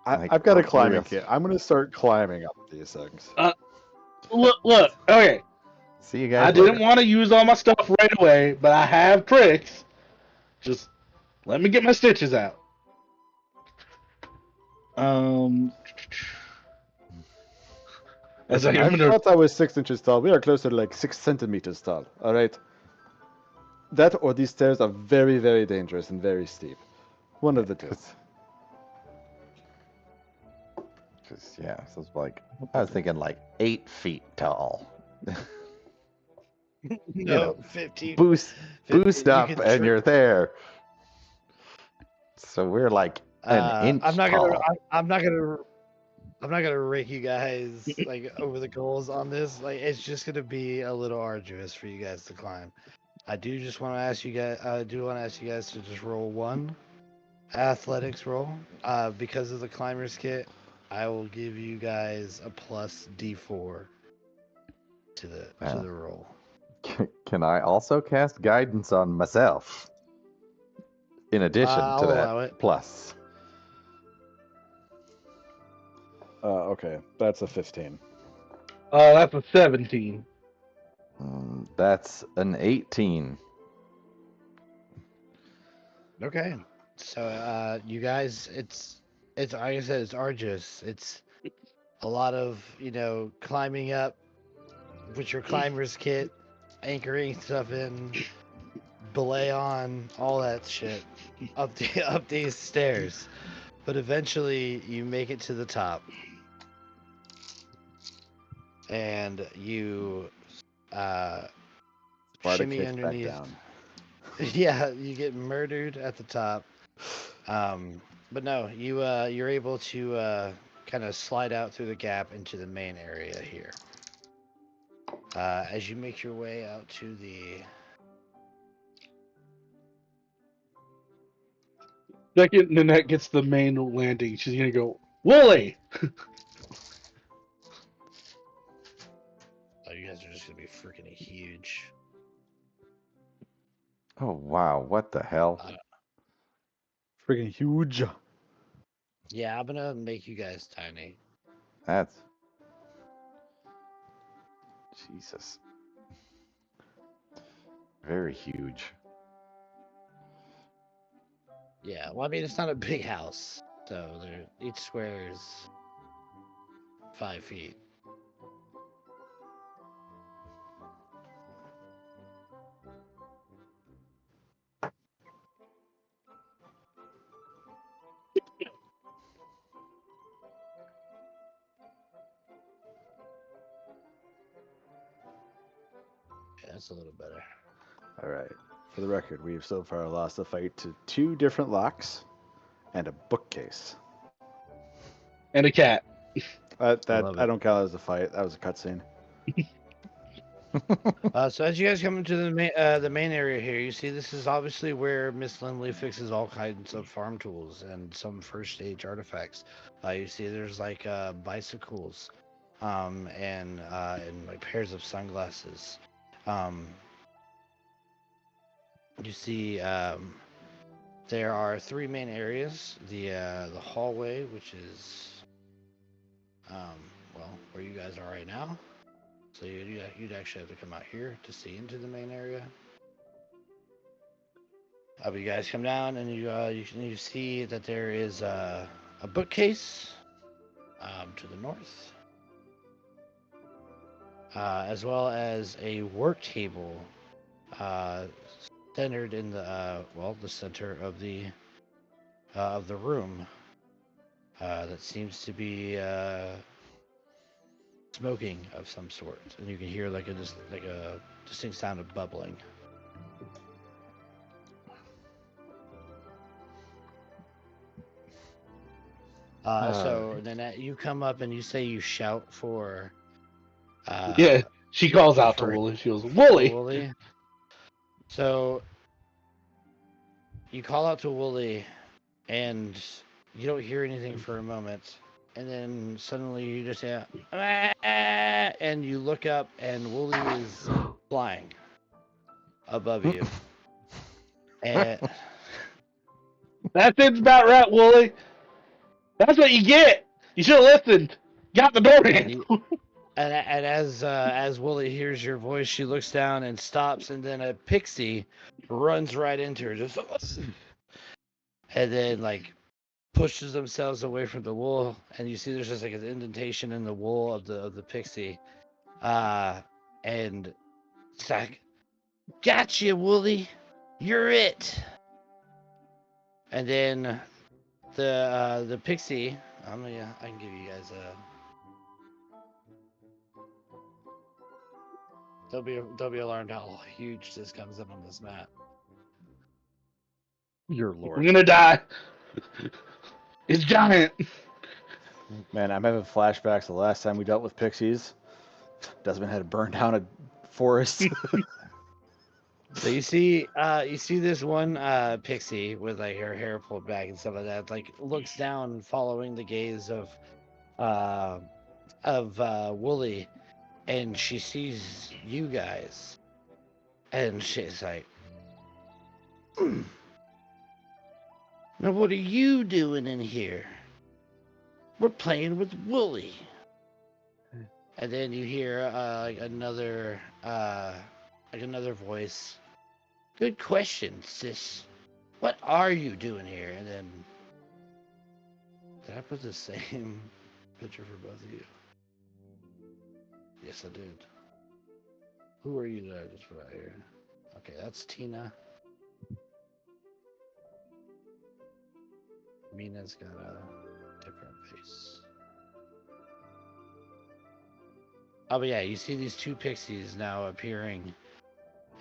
Like, I've got a for climbing real. kit. I'm gonna start climbing up these things. Look. Okay, See you guys I later. didn't want to use all my stuff right away, but I have tricks. Just let me get my stitches out. As Listen, I'm I gonna. thought I was 6 inches tall. We are closer to like 6 centimeters tall. All right. That or these stairs are very, very dangerous and very steep. One of the two. Yeah, so it's like I was thinking like 8 feet tall. No, 15. Boost 15, up, and you're there. So we're like an inch I'm not tall. gonna. I'm not gonna rake you guys like over the goals on this. Like, it's just gonna be a little arduous for you guys to climb. I do just want to ask you guys. I do want to ask you guys to just roll one athletics roll. Because of the climber's kit, I will give you guys a plus D4 to the roll. Can I also cast guidance on myself? In addition I'll to allow that it. plus. Okay, that's a 15. That's a 17. That's an 18. Okay. So you guys, it's like I said, it's arduous. It's a lot of climbing up with your climber's kit, anchoring stuff in, belay on, all that shit up these stairs. But eventually you make it to the top. And you Sparta shimmy kicks back underneath. down. Yeah, you get murdered at the top. But no, you're able to kind of slide out through the gap into the main area here. As you make your way out to the Second, Nanette gets the main landing. She's gonna go, Wooly! Oh, you guys are just gonna be freaking huge. Oh wow, what the hell? Freaking huge. Yeah, I'm gonna make you guys tiny. That's Jesus. Very huge. Yeah, well, I mean, it's not a big house, so each square is 5 feet. Yeah, that's a little better. All right. For the record, we have so far lost the fight to 2 different locks and a bookcase. And a cat. I love it. don't count as a fight. That was a cutscene. So as you guys come into the main area here, you see this is obviously where Miss Lindley fixes all kinds of farm tools and some first stage artifacts. You see there's like bicycles, and like pairs of sunglasses. You see there are 3 main areas: the hallway, which is well, where you guys are right now. So you'd actually have to come out here to see into the main area. But you guys come down and you see that there is a bookcase to the north, as well as a work table centered in the center of the room. That seems to be smoking of some sort, and you can hear like a distinct sound of bubbling. So then you come up and you say you shout for Yeah, she calls out to for Wooly. She goes, Wooly! Wooly. So you call out to Wooly, and you don't hear anything for a moment, and then suddenly you just hear, "Ah," and you look up, and Wooly is flying above you. And That thing's about right, Wooly. That's what you get. You should have listened. Got the door and, in. you, and as Wooly hears your voice, she looks down and stops, and then a pixie runs right into her, just and then like pushes themselves away from the wool, and you see there's just like an indentation in the wool of the pixie, and it's like, "Gotcha, Wooly, you're it." And then the pixie, I can give you guys a. Don't be alarmed how huge this comes up on this map. Your We're lord. gonna die. It's giant. Man, I'm having flashbacks the last time we dealt with pixies. Desmond had to burn down a forest. So you see this one pixie with like her hair pulled back and stuff like that, like looks down, following the gaze of Wooly, and she sees you guys, and she's like, "Now what are you doing in here? We're playing with Wooly." And then you hear like another voice. "Good question, sis. What are you doing here?" And then, did I put the same picture for both of you? Yes, I did. Who are you that I just put out here? Okay, that's Tina. Mina's got a different face. Oh, but yeah, you see these two pixies now appearing,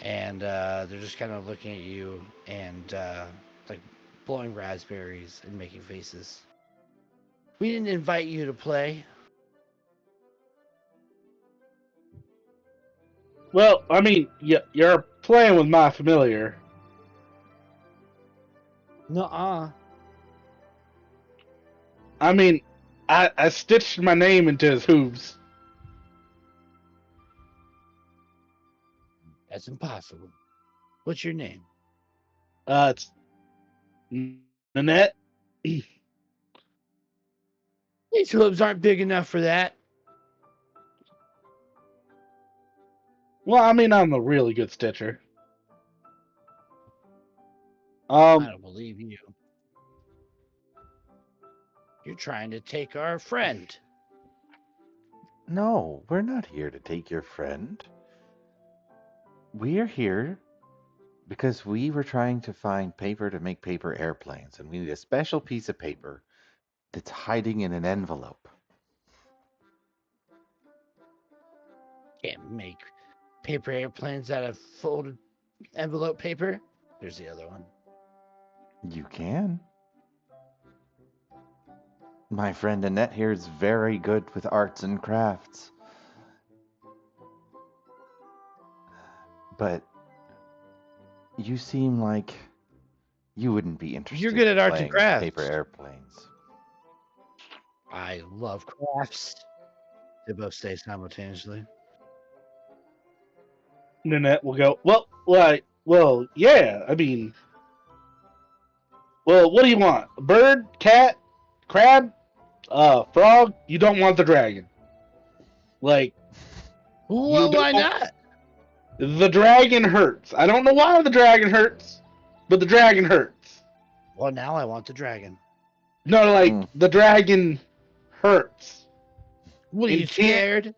and they're just kind of looking at you and like blowing raspberries and making faces. "We didn't invite you to play." Well, I mean, you're playing with my familiar. Nuh-uh. I mean, I stitched my name into his hooves. That's impossible. What's your name? It's Nanette. These hooves aren't big enough for that. Well, I mean, I'm a really good stitcher. I don't believe you. You're trying to take our friend. No, we're not here to take your friend. We're here because we were trying to find paper to make paper airplanes, and we need a special piece of paper that's hiding in an envelope. Can't make paper airplanes out of folded envelope paper. Here's the other one. You can. My friend Annette here is very good with arts and crafts. But you seem like you wouldn't be interested You're good at in arts and playing with crafts. paper airplanes. I love crafts. They both say simultaneously. Nanette will go, well, yeah, I mean, well, what do you want? A bird, cat, crab, frog? You don't want the dragon. Like, Well, why not? The dragon hurts. I don't know why the dragon hurts, but the dragon hurts. Well, now I want the dragon. No, like, the dragon hurts. What, are you scared?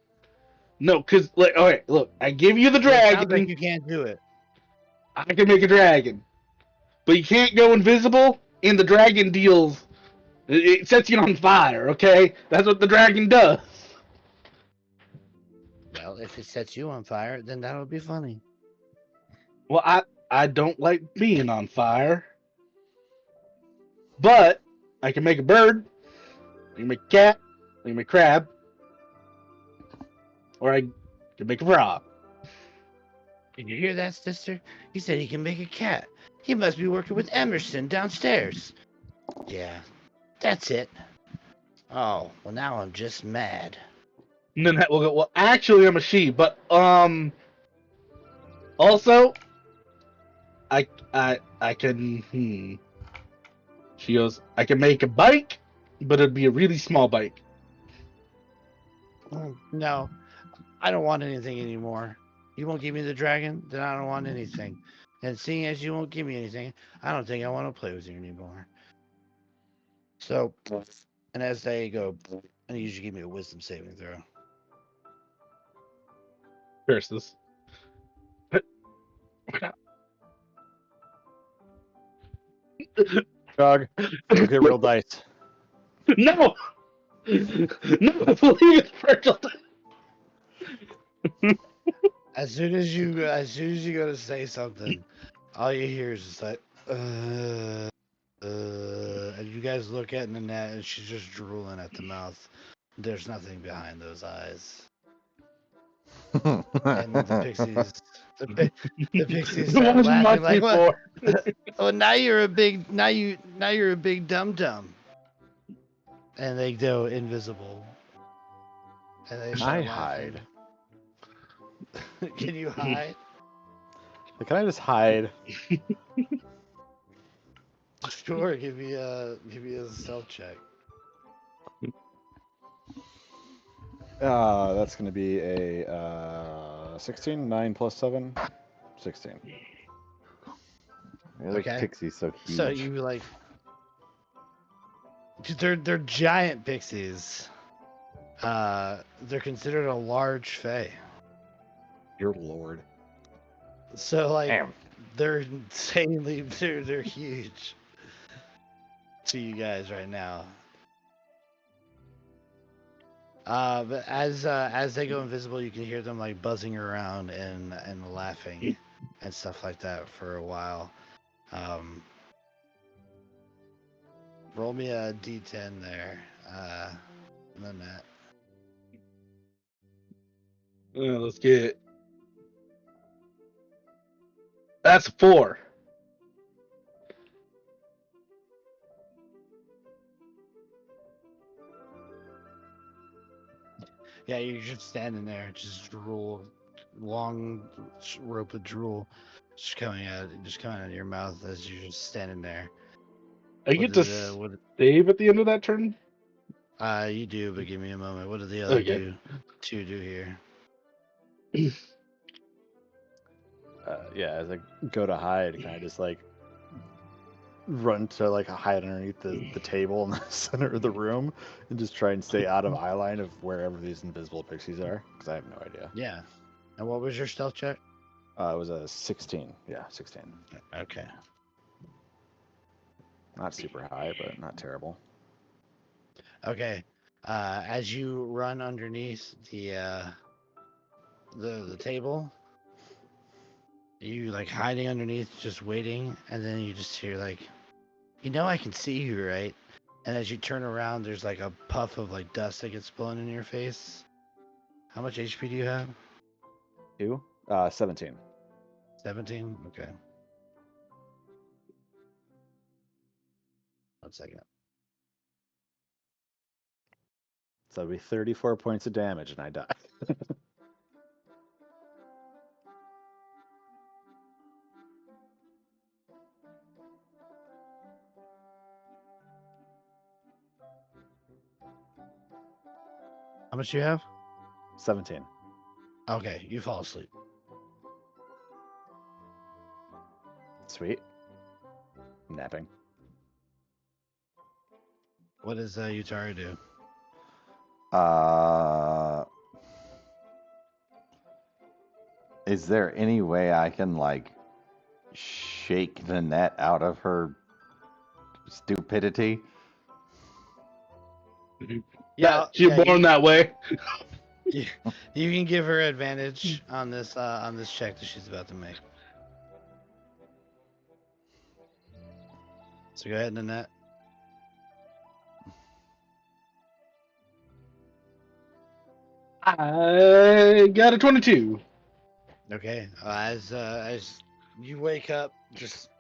No, because, like, okay, look, I give you the dragon. Sounds like you can't do it. I can make a dragon. But you can't go invisible, and the dragon deals. It sets you on fire, okay? That's what the dragon does. Well, if it sets you on fire, then that'll be funny. Well, I don't like being on fire. But I can make a bird, I can make a cat, I can make a crab, or I can make a frog. Did you hear that, sister? He said he can make a cat. He must be working with Emerson downstairs. Yeah, that's it. Oh, well, now I'm just mad. And then that will go, well, actually, I'm a she, but, also, I can, She goes, I can make a bike, but it'd be a really small bike. No, I don't want anything anymore. You won't give me the dragon, then I don't want anything. And seeing as you won't give me anything, I don't think I want to play with you anymore. So, and as they go, I need you to give me a wisdom saving throw. Curses. Dog, go get real dice. No! No, believe it, Virgil. As soon as you go to say something, all you hear is just like, and you guys look at Nanette, and she's just drooling at the mouth. There's nothing behind those eyes. And the pixies, the pixies start laughing like, "What? Oh, now you're a big dum dum." And they go invisible. And they Can start I laughing. hide? Can you hide? Can I just hide? Sure. Give me a stealth check. That's going to be a 16, 9 plus 7, 16. Those Okay. pixies so huge. So you like, they're giant pixies. They're considered a large fae. Your lord. So like, Damn. they're insanely they're huge to you guys right now. But as they go invisible, you can hear them like buzzing around and laughing and stuff like that for a while. Roll me a d10 there, and then that. Let's get it. That's 4. Yeah, you're just standing there, just drool, long rope of drool, just coming out of your mouth as you're just standing there. I get to save at the end of that turn? You do, but give me a moment. What do the other Okay. two do here? Yeah, as I go to hide, can I just like run to like hide underneath the table in the center of the room and just try and stay out of eye line of wherever these invisible pixies are? Because I have no idea. Yeah. And what was your stealth check? It was a 16. Yeah, 16. Okay. Not super high, but not terrible. Okay. As you run underneath the table, you like hiding underneath, just waiting, and then you just hear like, I can see you, right? And as you turn around, there's like a puff of like dust that gets blown in your face. How much HP do you have? 2? 17. 17? Okay. 1 second. So that'd be 34 points of damage, and I die. How much do you have? 17. Okay, you fall asleep. Sweet. Napping. What does Utari do? Is there any way I can like shake the net out of her stupidity. Yeah, She's yeah. born that way. You can give her advantage on this check that she's about to make. So go ahead, Nanette. I got a 22. Okay. As you wake up, just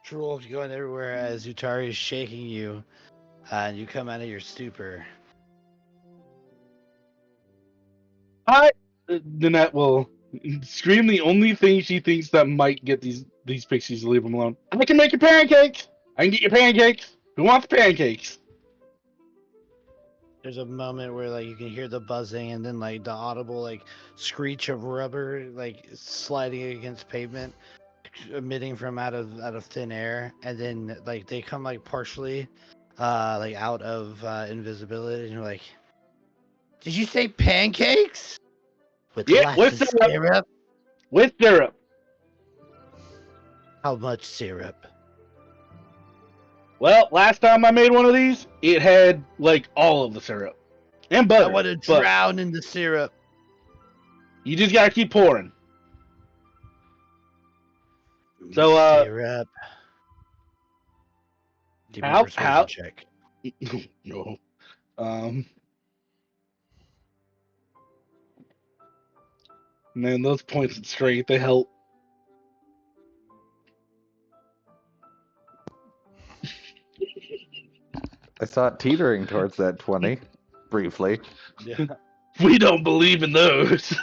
drool going everywhere as Utari is shaking you, and you come out of your stupor. Nanette will scream the only thing she thinks that might get these pixies to leave them alone. I can make your pancakes! I can get your pancakes! Who wants pancakes? There's a moment where like you can hear the buzzing and then like the audible like screech of rubber like sliding against pavement, emitting from out of thin air, and then like they come like partially like out of invisibility, and you're like, did you say pancakes? With Yeah, lots with of syrup. syrup? With syrup. How much syrup? Well, last time I made one of these, it had like all of the syrup and butter. I want to but drown in the syrup. you just gotta keep pouring. So, syrup. Give me a persuasion check. No. Man, those points in strength, they help. I saw it teetering towards that 20 briefly. Yeah. We don't believe in those.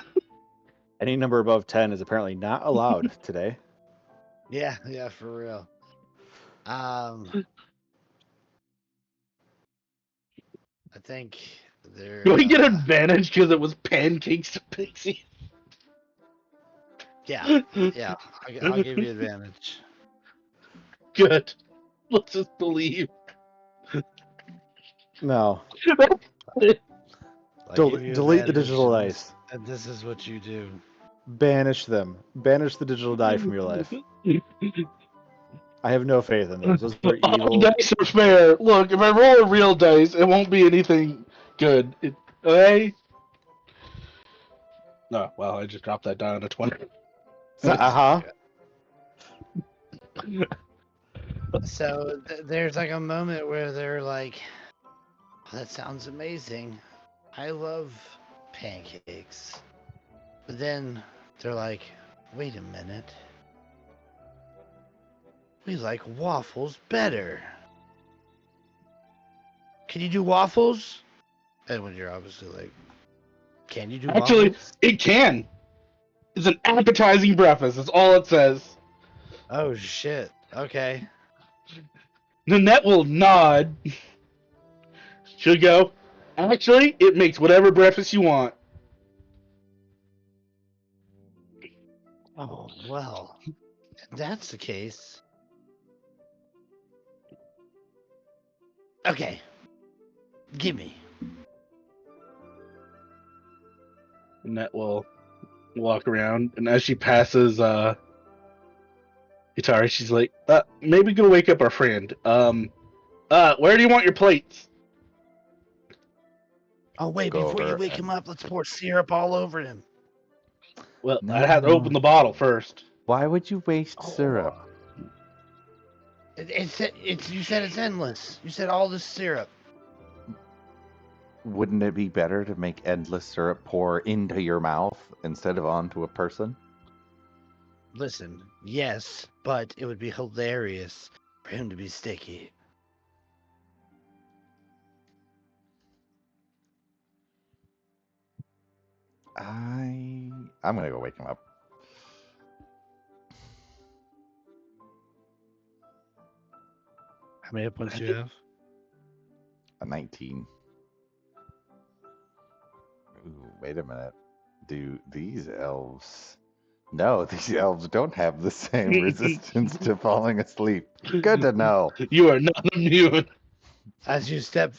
Any number above 10 is apparently not allowed today. Yeah, for real. I think they're. Do we get advantage because it was pancakes to Pixie? Yeah, I'll give you advantage. Good. Let's just believe. No. I'll give you Delete the advantage, digital and dice. And this is what you do. Banish them. Banish the digital die from your life. I have no faith in those. Those are All evil. dice are fair. Look, if I roll a real dice, it won't be anything good. Okay? No, well, I just dropped that down to 20. Uh-huh. So there's like a moment where they're like, that sounds amazing. I love pancakes. But then they're like, wait a minute. We like waffles better. Can you do waffles? And when you're obviously like, can you do Actually, waffles? it can. It's an appetizing breakfast. That's all it says. Oh shit. Okay. Nanette will nod. She'll go, actually, it makes whatever breakfast you want. Oh well. If that's the case. Okay. Gimme. Nanette will walk around, and as she passes Itari, she's like, maybe go wake up our friend. Where do you want your plates? Oh wait, Go before you over wake and- him up, let's pour syrup all over him. Well, No, I'd have to no. open the bottle first. Why would you waste syrup? It's you said it's endless. You said all this syrup. Wouldn't it be better to make endless syrup pour into your mouth instead of onto a person? Listen, yes, but it would be hilarious for him to be sticky. I'm gonna go wake him up. How many hit points do you have? A 19. Ooh, wait a minute. Do these elves... No, these elves don't have the same resistance to falling asleep. Good to know. You are not immune. As you step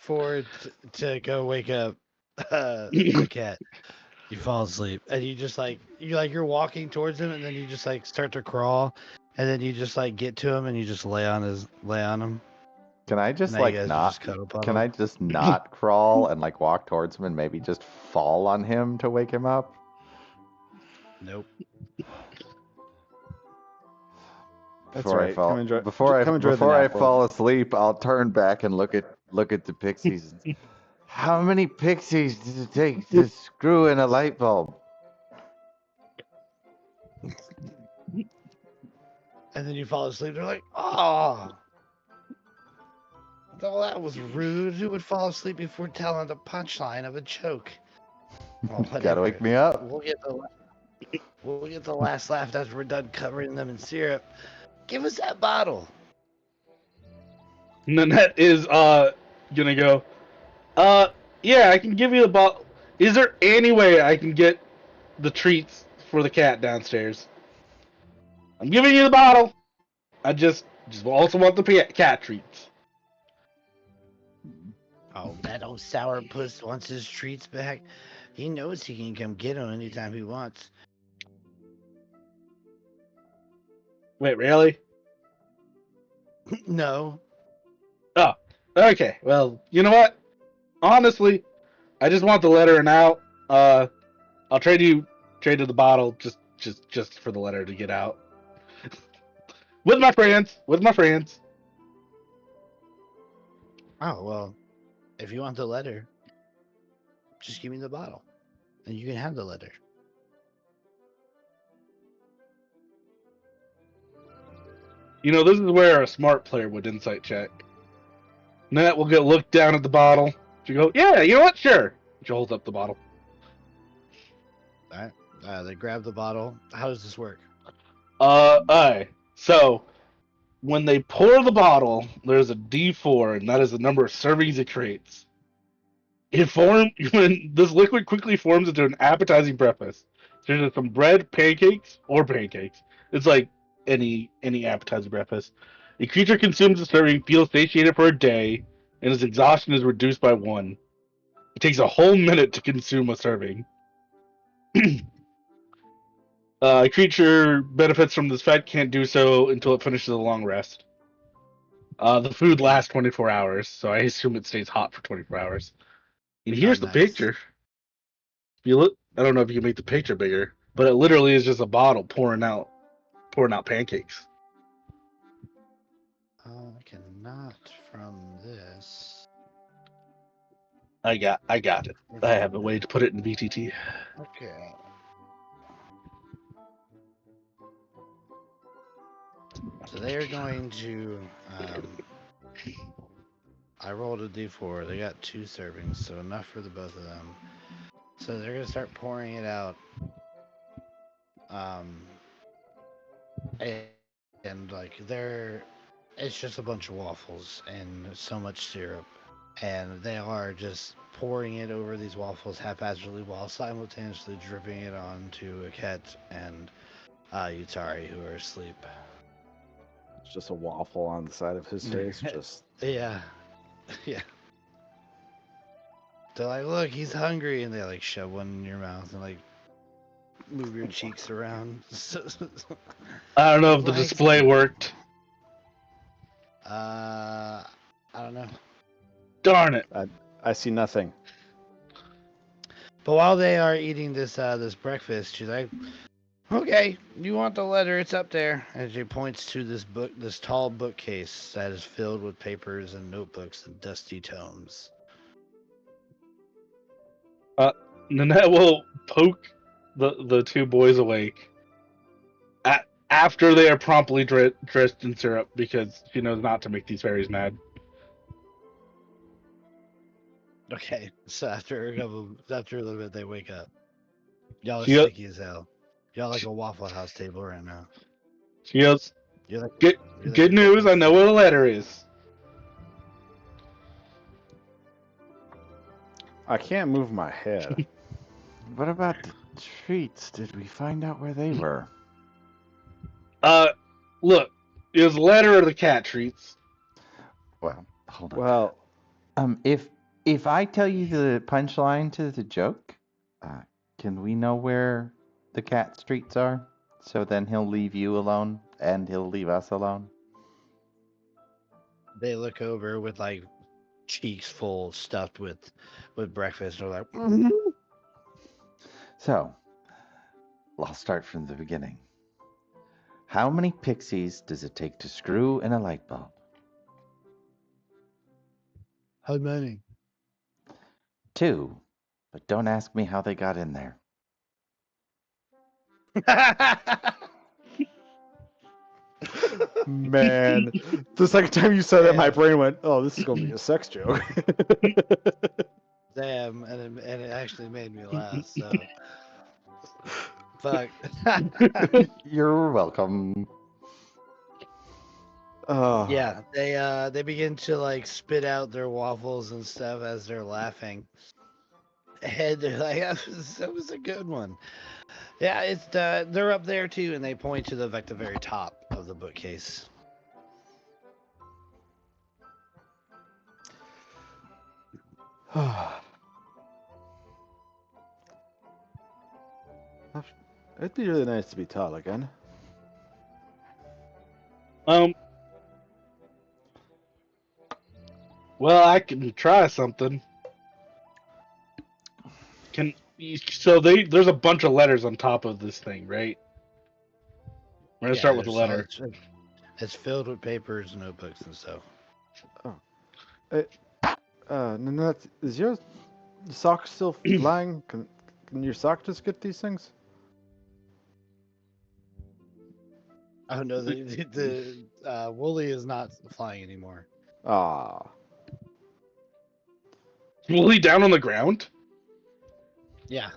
forward to go wake up the cat, you fall asleep, and you just like you're walking towards him, and then you just like start to crawl, And then you just like get to him and you just lay on him. Can I And just now you like guys not? just cuddle Can puddle. I just not crawl and like walk towards him and maybe just fall on him to wake him up? Nope. That's Before I right. fall, before Come enjoy the before I nap. fall asleep, I'll turn back and look at the pixies. How many pixies does it take to screw in a light bulb? And then you fall asleep. They're like, oh, well, that was rude. Who would fall asleep before telling the punchline of a joke? Well, Gotta wake whatever. me up. We'll get the last laugh after we're done covering them in syrup. Give us that bottle. Nanette is gonna go. Yeah, I can give you the bottle. Is there any way I can get the treats for the cat downstairs? I'm giving you the bottle. I just also want the cat treats. Oh, that old sourpuss wants his treats back. He knows he can come get them anytime he wants. Wait, really? No. Oh, okay. Well, you know what? Honestly, I just want the letter now. I'll trade to the bottle just for the letter to get out. With my friends. Oh, well, if you want the letter, just give me the bottle. And you can have the letter. You know, this is where a smart player would insight check. Nanette will get look down at the bottle. She go, yeah, you know what? Sure. She holds up the bottle. All right. They grab the bottle. How does this work? Alright. So, when they pour the bottle, there's a D4, and that is the number of servings it creates. When this liquid quickly forms into an appetizing breakfast. There's some bread, pancakes, or pancakes. It's like any appetizing breakfast. A creature consumes a serving, feels satiated for a day, and his exhaustion is reduced by 1. It takes a whole minute to consume a serving. A creature benefits from this fat can't do so until it finishes a long rest. The food lasts 24 hours, so I assume it stays hot for 24 hours. And here's the Nice. picture. Feel it? I don't know if you can make the picture bigger, but it literally is just a bottle pouring out pancakes. I cannot from this. I got it. I have a way to put it in VTT. Okay. So they are going to. I rolled a d4. They got 2 servings, so enough for the both of them. So they're gonna start pouring it out. And like it's just a bunch of waffles and so much syrup, and they are just pouring it over these waffles haphazardly while simultaneously dripping it onto a cat and Utari, who are asleep. It's just a waffle on the side of his face. Just Yeah. Yeah. They're like, look, he's hungry, and they like shove one in your mouth and like move your cheeks around. I don't know if the Like- display worked. I don't know. Darn it. I see nothing. But while they are eating this this breakfast, she's like, okay, you want the letter, it's up there. And she points to this tall bookcase that is filled with papers and notebooks and dusty tomes. Nanette will poke the 2 boys awake after they are promptly dressed in syrup because she knows not to make these fairies mad. Okay, so after a little bit, they wake up. Y'all are She goes- sticky as hell. Y'all like a Waffle House table right now. She goes, You're like, good news, I know what a letter is. I can't move my head. What about the treats? Did we find out where they were? Look, is a letter or the cat treats? Well, hold on. Well, If I tell you the punchline to the joke, can we know where the cat streets are? So then he'll leave you alone and he'll leave us alone? They look over with like cheeks full stuffed with breakfast. And they're like, "Mhm." So, I'll start from the beginning. How many pixies does it take to screw in a light bulb? How many? 2. But don't ask me how they got in there. Man, the second time you said that, my Yeah. brain went, "Oh, this is gonna be a sex joke." Damn, and it actually made me laugh. So, fuck. You're welcome. Oh, Yeah, they begin to like spit out their waffles and stuff as they're laughing. And they're like, that was a good one. Yeah, it's they're up there too, and they point to the very top of the bookcase. it'd be really nice to be tall again. Well, I can try something. So there's a bunch of letters on top of this thing, right? We're gonna start with the letter. It's filled with papers, notebooks, and stuff. Nanette, is your sock still flying? Can your sock just get these things? Oh no, the Wooly is not flying anymore. Ah, Wooly down on the ground? Yeah,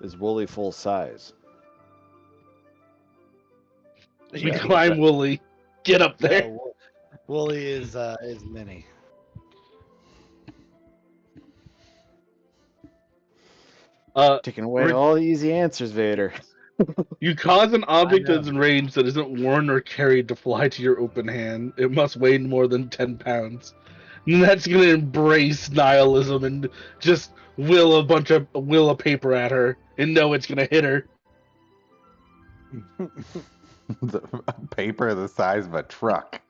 is Wooly full size? We yeah. climb Wooly. Get up there. No, Wooly is mini. Taking away Rick- all the easy answers, Vader. You cause an object know. that's in range that isn't worn or carried to fly to your open hand. It must weigh more than 10 pounds. And that's gonna embrace nihilism and just will a paper at her and know it's gonna hit her. The paper the size of a truck.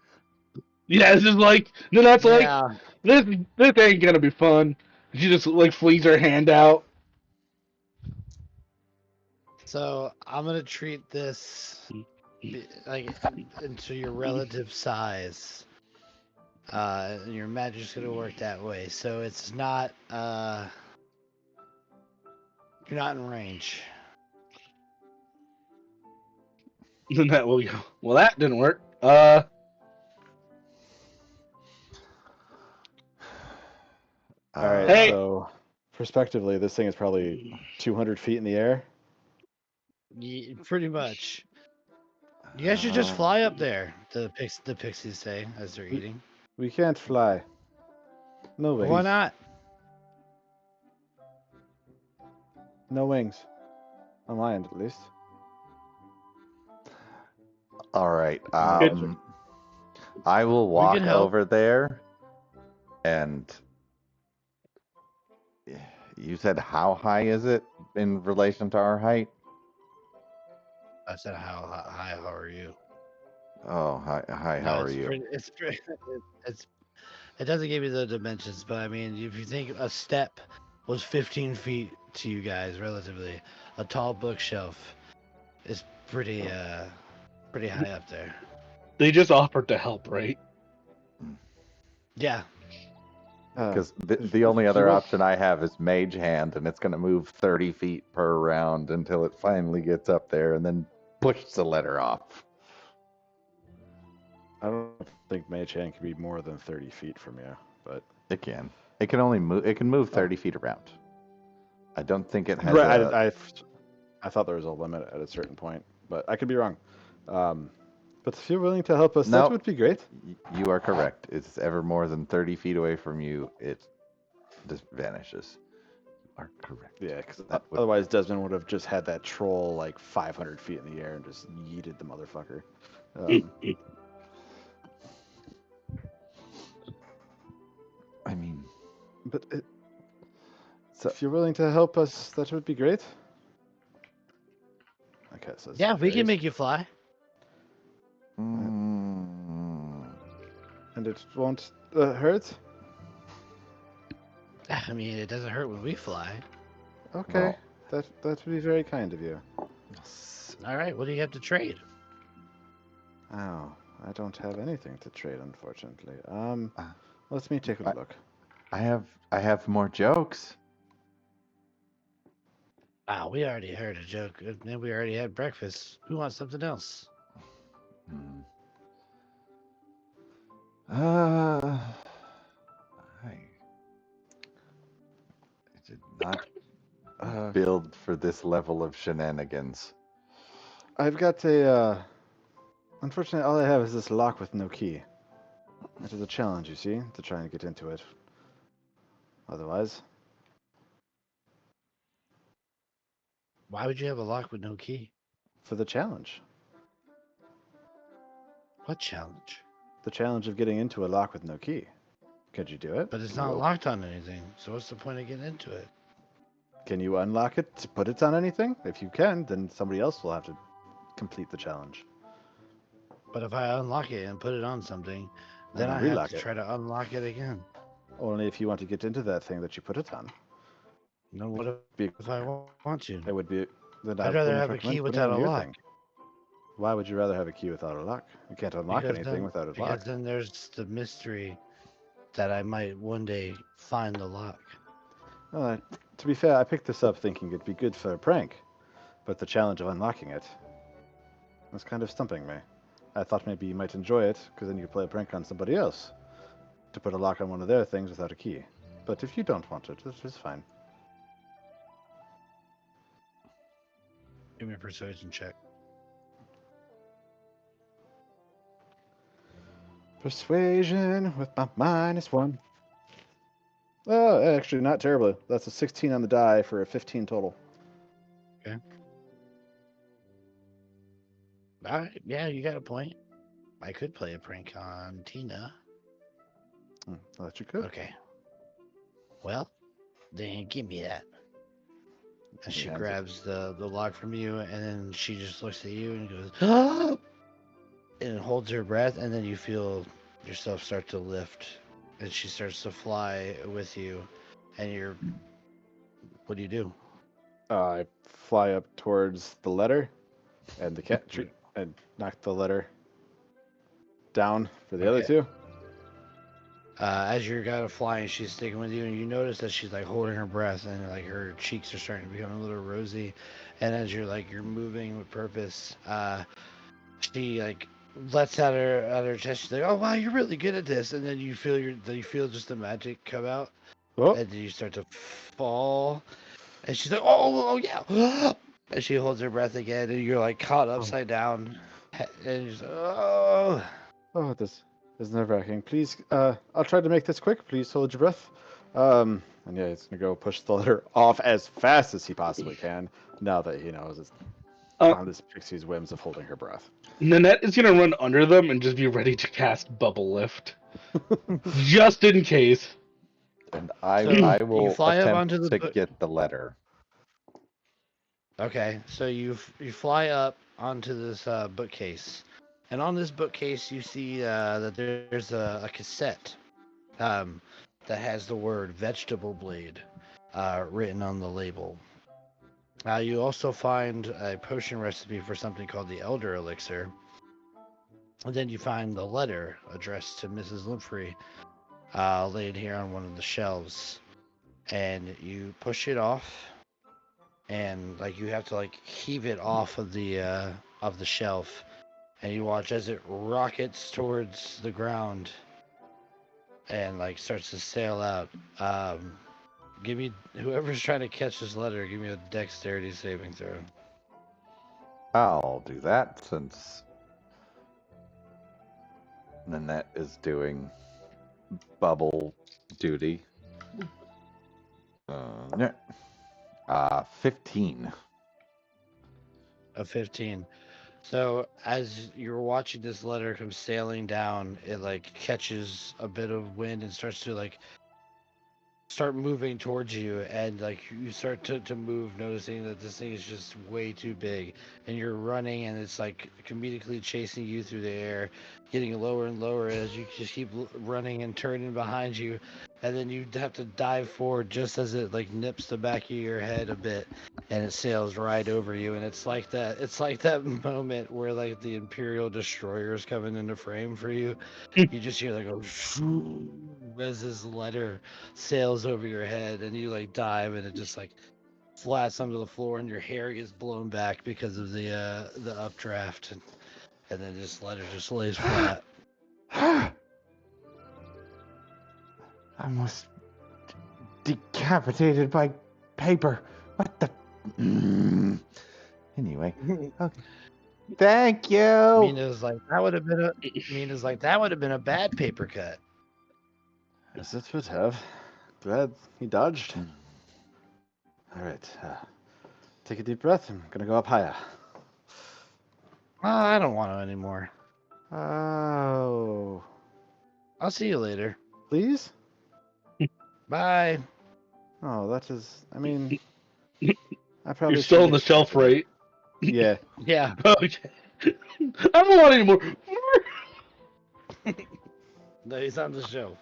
Yeah, it's just like no, that's like Yeah. this ain't gonna be fun. She just like flings her hand out. So I'm gonna treat this like into your relative size. Your magic's gonna work that way. So it's not you're not in range. And that will go. Well, that didn't work. All right, Hey. so prospectively, this thing is probably 200 feet in the air. Pretty much. You guys should just fly up there. The pixies say as they're eating. We can't fly. No wings. Why not? No wings. On my end, at least. All right. Good. I will walk can help. over there, and you said how high is it in relation to our height? I said, how high? How are you? Oh, hi. Hi. No, How are it's you? it doesn't give you the dimensions, but I mean, if you think a step was 15 feet to you guys, relatively, a tall bookshelf is pretty high up there. They just offered to help, right? Yeah. Because the only other option I have is Mage Hand, and it's going to move 30 feet per round until it finally gets up there, and then push the letter off. I don't think Mage Hand can be more than 30 feet from you, but It can. It can only move. It can move 30 feet around. I don't think it has. right. A... I thought there was a limit at a certain point, but I could be wrong. But if you're willing to help us, that would be great. You are correct. It's ever more than 30 feet away from you, it just vanishes. You are correct. Yeah, because otherwise Desmond would have just had that troll like 500 feet in the air and just yeeted the motherfucker. I mean, but if you're willing to help us, that would be great. Okay, so Yeah, we can make you fly. Mm, And it won't hurt? I mean, it doesn't hurt when we fly. Okay. well, That would be very kind of you. All right, what do you have to trade? Oh, I don't have anything to trade, unfortunately. uh, Let me take a I, look. I have more jokes. Wow, we already heard a joke, and then we already had breakfast. We want something else. Hmm. Uh, I did not Uh, build for this level of shenanigans. I've got a. Unfortunately, all I have is this lock with no key. It is a challenge, you see, to try and get into it. Otherwise, Why would you have a lock with no key? for the challenge. What challenge? The challenge of getting into a lock with no key. Could you do it? But it's not Nope. locked on anything, so what's the point of getting into it? Can you unlock it to put it on anything? If you can, then somebody else will have to complete the challenge. But if I unlock it and put it on something, And then then I have relock to it. try to unlock it again. Only if you want to get into that thing that you put it on. No, what Be- if I want to? It would be. Then I I'd rather wouldn't have a recommend key putting it without on a your lock. thing. Why would you rather have a key without a lock? You can't unlock anything without a Because lock. then there's the mystery that I might one day find the lock. To be fair, I picked this up thinking it'd be good for a prank, but the challenge of unlocking it was kind of stumping me. I thought maybe you might enjoy it, because then you could play a prank on somebody else to put a lock on one of their things without a key. But if you don't want it, this is fine. Give me a persuasion check. Persuasion with my -1. Oh, actually, not terribly. That's a 16 on the die for a 15 total. All right, yeah, you got a point. I could play a prank on Tina. That you could. Okay. Well, then give me that. And He she hands it. grabs the lock from you, and then she just looks at you and goes, "Ah!" and holds her breath, and then you feel yourself start to lift, and she starts to fly with you, and you're. What do you do? I fly up towards the letter and the cat tree and knock the letter down for the other Okay. two. As you're kind of flying, she's sticking with you, and you notice that she's like holding her breath, and like her cheeks are starting to become a little rosy. And as you're moving with purpose, she like lets out her chest. She's like, "Oh wow, you're really good at this." And then you feel just the magic come out, Oh, and then you start to fall. And she's like, "Oh yeah," and she holds her breath again, and you're like caught upside down, and you're just, "Oh." this is nerve-wracking. Please, I'll try to make this quick. Please hold your breath. And yeah, he's gonna go push the letter off as fast as he possibly can. Now that he knows it's Uh, on this pixie's whims of holding her breath. Nanette is gonna run under them and just be ready to cast Bubble Lift, just in case. And So I you will fly up onto attempt the to book. get the letter. Okay, so you fly up onto this bookcase, and on this bookcase you see that there's a cassette um, that has the word "vegetable blade" written on the label. You also find a potion recipe for something called the Elder Elixir, and then you find the letter addressed to Mrs. Limfrey laid here on one of the shelves, and you push it off, and like you have to like heave it off of the shelf, and you watch as it rockets towards the ground and like starts to sail out. Give me whoever's trying to catch this letter. Give me a dexterity saving throw. I'll do that since Nanette is doing bubble duty. Yeah. 15. A 15. So as you're watching this letter come sailing down, it like catches a bit of wind and starts to like start moving towards you, and like you start to move, noticing that this thing is just way too big, and you're running, and it's like comedically chasing you through the air, getting lower and lower as you just keep running and turning behind you, and then you have to dive forward just as it like nips the back of your head a bit, and it sails right over you, and it's like that moment where like the Imperial destroyer is coming into frame for you. You just hear like a as this letter sails over your head, and you like dive, and it just like flats onto the floor, and your hair gets blown back because of the updraft, and then this letter just lays flat. I was decapitated by paper. What the? Anyway, okay. Thank you. Mina's like that would have been a bad paper cut. As it would have. Glad he dodged. All right. Take a deep breath. I'm gonna go up higher. I don't want to anymore. Oh, I'll see you later. please? Bye. Oh, that is. I mean, I probably You're still on the shouldn't shelf, expect right? Yeah. Okay. I don't want any more. No, he's on the shelf.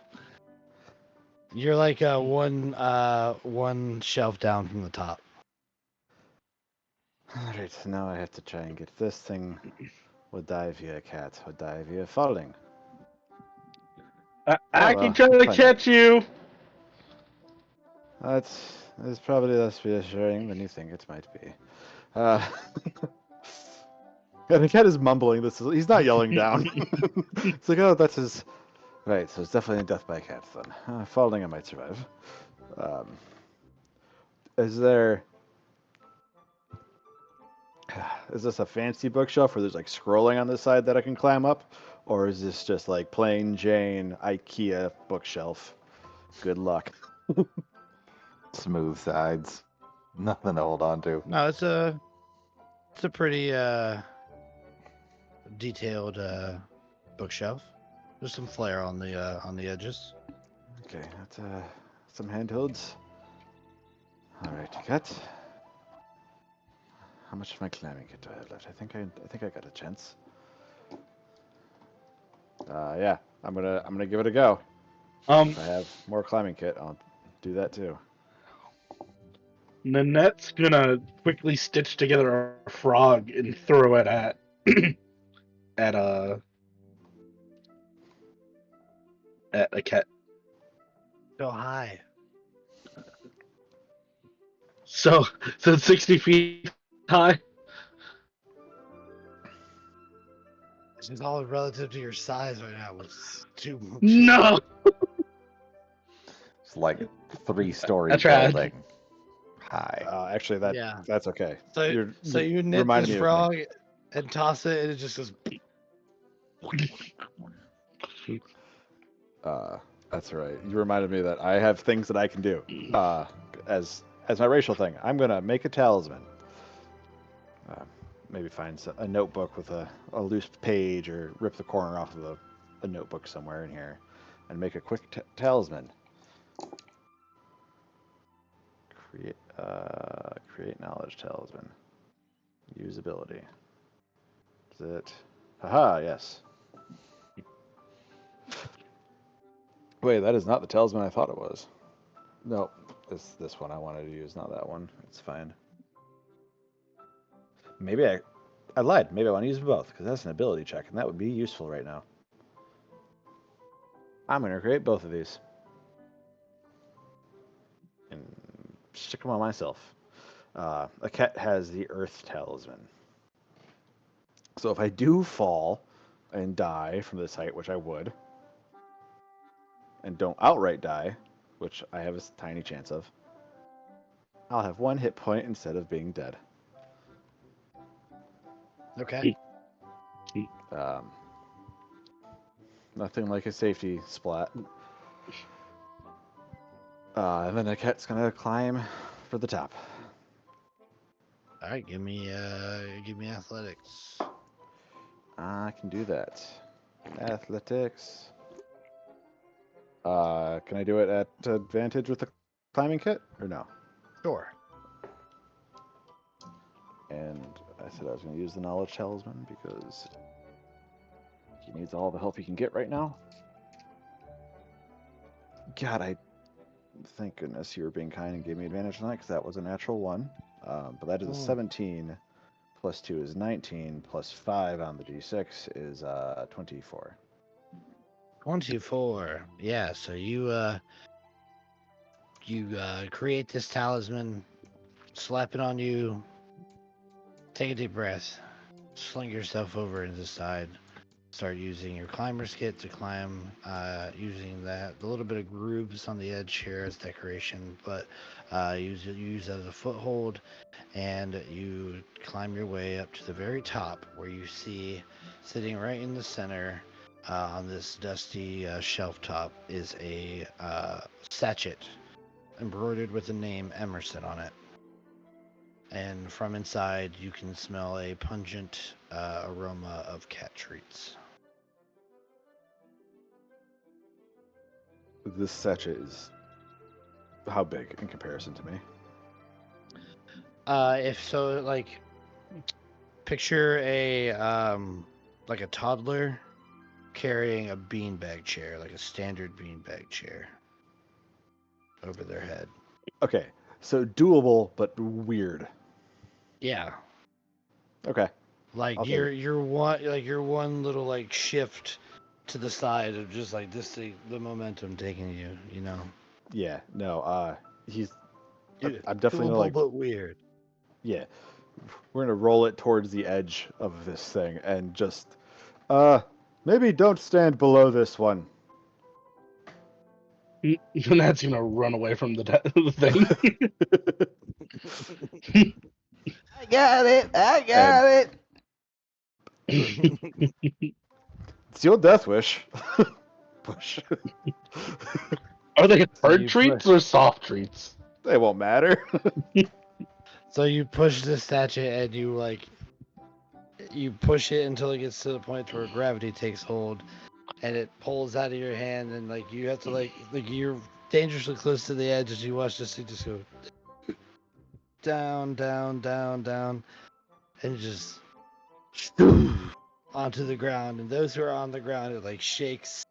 You're like one shelf down from the top. All right. Now I have to try and get this thing. Would die via cat. Would die via falling. I well, can try to fine. catch you. That's probably less reassuring than you think it might be. Yeah, the cat is mumbling. He's not yelling down. It's like, oh, that's his. Right, so it's definitely death by cat then. Falling, I might survive. Is there? Is this a fancy bookshelf where there's like scrolling on the side that I can climb up, or is this just like plain Jane IKEA bookshelf? Good luck. Smooth sides. Nothing to hold on to. No, it's a pretty detailed bookshelf. There's some flair on the edges. Okay, that's some handholds. All right, cat. How much of my climbing kit do I have left? I think I got a chance. Yeah, I'm gonna give it a go. If I have more climbing kit, I'll do that too. Nanette's gonna quickly stitch together a frog and throw it at at a cat. So high. So it's 60 feet high. This is all relative to your size right now. It's too much. No. It's like a 3-story I tried. building. High. Actually, that's okay. So you knit reminded this me of frog and toss it, and it just goes. That's right. You reminded me that I have things that I can do. As my racial thing, I'm gonna make a talisman. Maybe find a notebook with a loose page, or rip the corner off of a notebook somewhere in here, and make a quick talisman. Create knowledge talisman. Usability. Is it? Haha, yes. Wait, that is not the talisman I thought it was. No, this one I wanted to use, not that one. It's fine. Maybe I lied. Maybe I want to use them both, because that's an ability check, and that would be useful right now. I'm going to create both of these. And stick them on myself. A cat has the Earth Talisman. So if I do fall and die from this height, which I would, and don't outright die, which I have a tiny chance of, I'll have 1 hit point instead of being dead. Okay. Nothing like a safety splat. And then the cat's gonna climb for the top. All right, give me athletics. I can do that. Athletics. Can I do it at advantage with the climbing kit or no? Sure. And I said I was going to use the knowledge talisman because he needs all the help he can get right now. God, thank goodness you were being kind and gave me advantage tonight because that was a natural 1. But that is a 17 plus 2 is 19 plus 5 on the d6 is 24. 24. Yeah, so you create this talisman, slap it on you, take a deep breath, sling yourself over into the side, start using your climber's kit to climb, using the little bit of grooves on the edge here as decoration, but use as a foothold, and you climb your way up to the very top where you see sitting right in the center on this dusty shelf top is a sachet embroidered with the name Emerson on it. And from inside, you can smell a pungent aroma of cat treats. This sachet is how big in comparison to me? If so, like, picture a like a toddler carrying a beanbag chair, like a standard beanbag chair, over their head. Okay, so doable but weird. Yeah. Okay. Like I'll take you're one little like shift to the side of just like this the momentum taking you, you know. Yeah, no, he's Yeah, I'm definitely gonna, doable like, but weird. yeah, we're gonna roll it towards the edge of this thing and just maybe don't stand below this one. That's gonna run away from the thing. I got it. I And got it. it's your death wish. Push. Are they So hard you treats or soft treats? They won't matter. So you push this sachet and you push it until it gets to the point where gravity takes hold and it pulls out of your hand, and like you have to like you're dangerously close to the edge as you watch this thing just go down, down, down, down, and just onto the ground. And those who are on the ground, it like shakes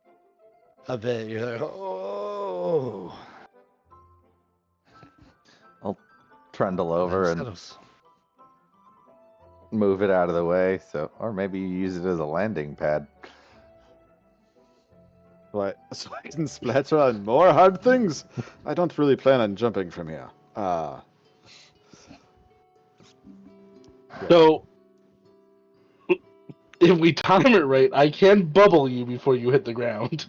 a bit. You're like, oh. I'll trundle And then over it and settles. move it out of the way. So, or maybe you use it as a landing pad. What? So I can splatter on more hard things? I don't really plan on jumping from here. So, if we time it right, I can bubble you before you hit the ground.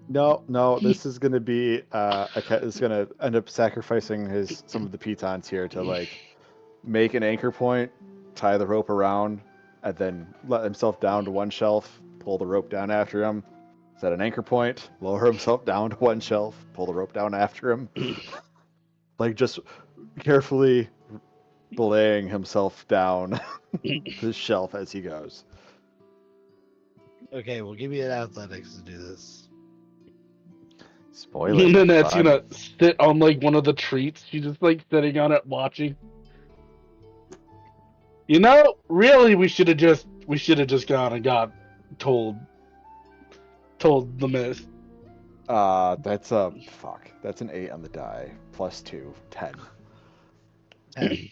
No, this is gonna be is gonna end up sacrificing some of the pitons here to like make an anchor point, tie the rope around, and then let himself down to one shelf, pull the rope down after him, set an anchor point, lower himself down to one shelf, pull the rope down after him. Like just carefully belaying himself down the shelf as he goes. Okay, well, give me an athletics to do this. Spoiler. And then that's bud. gonna sit on like one of the treats. She's just like sitting on it watching. You know, really, we should have just gone and got told the miss. That's That's an 8 on the die. Plus 2, 10. 10.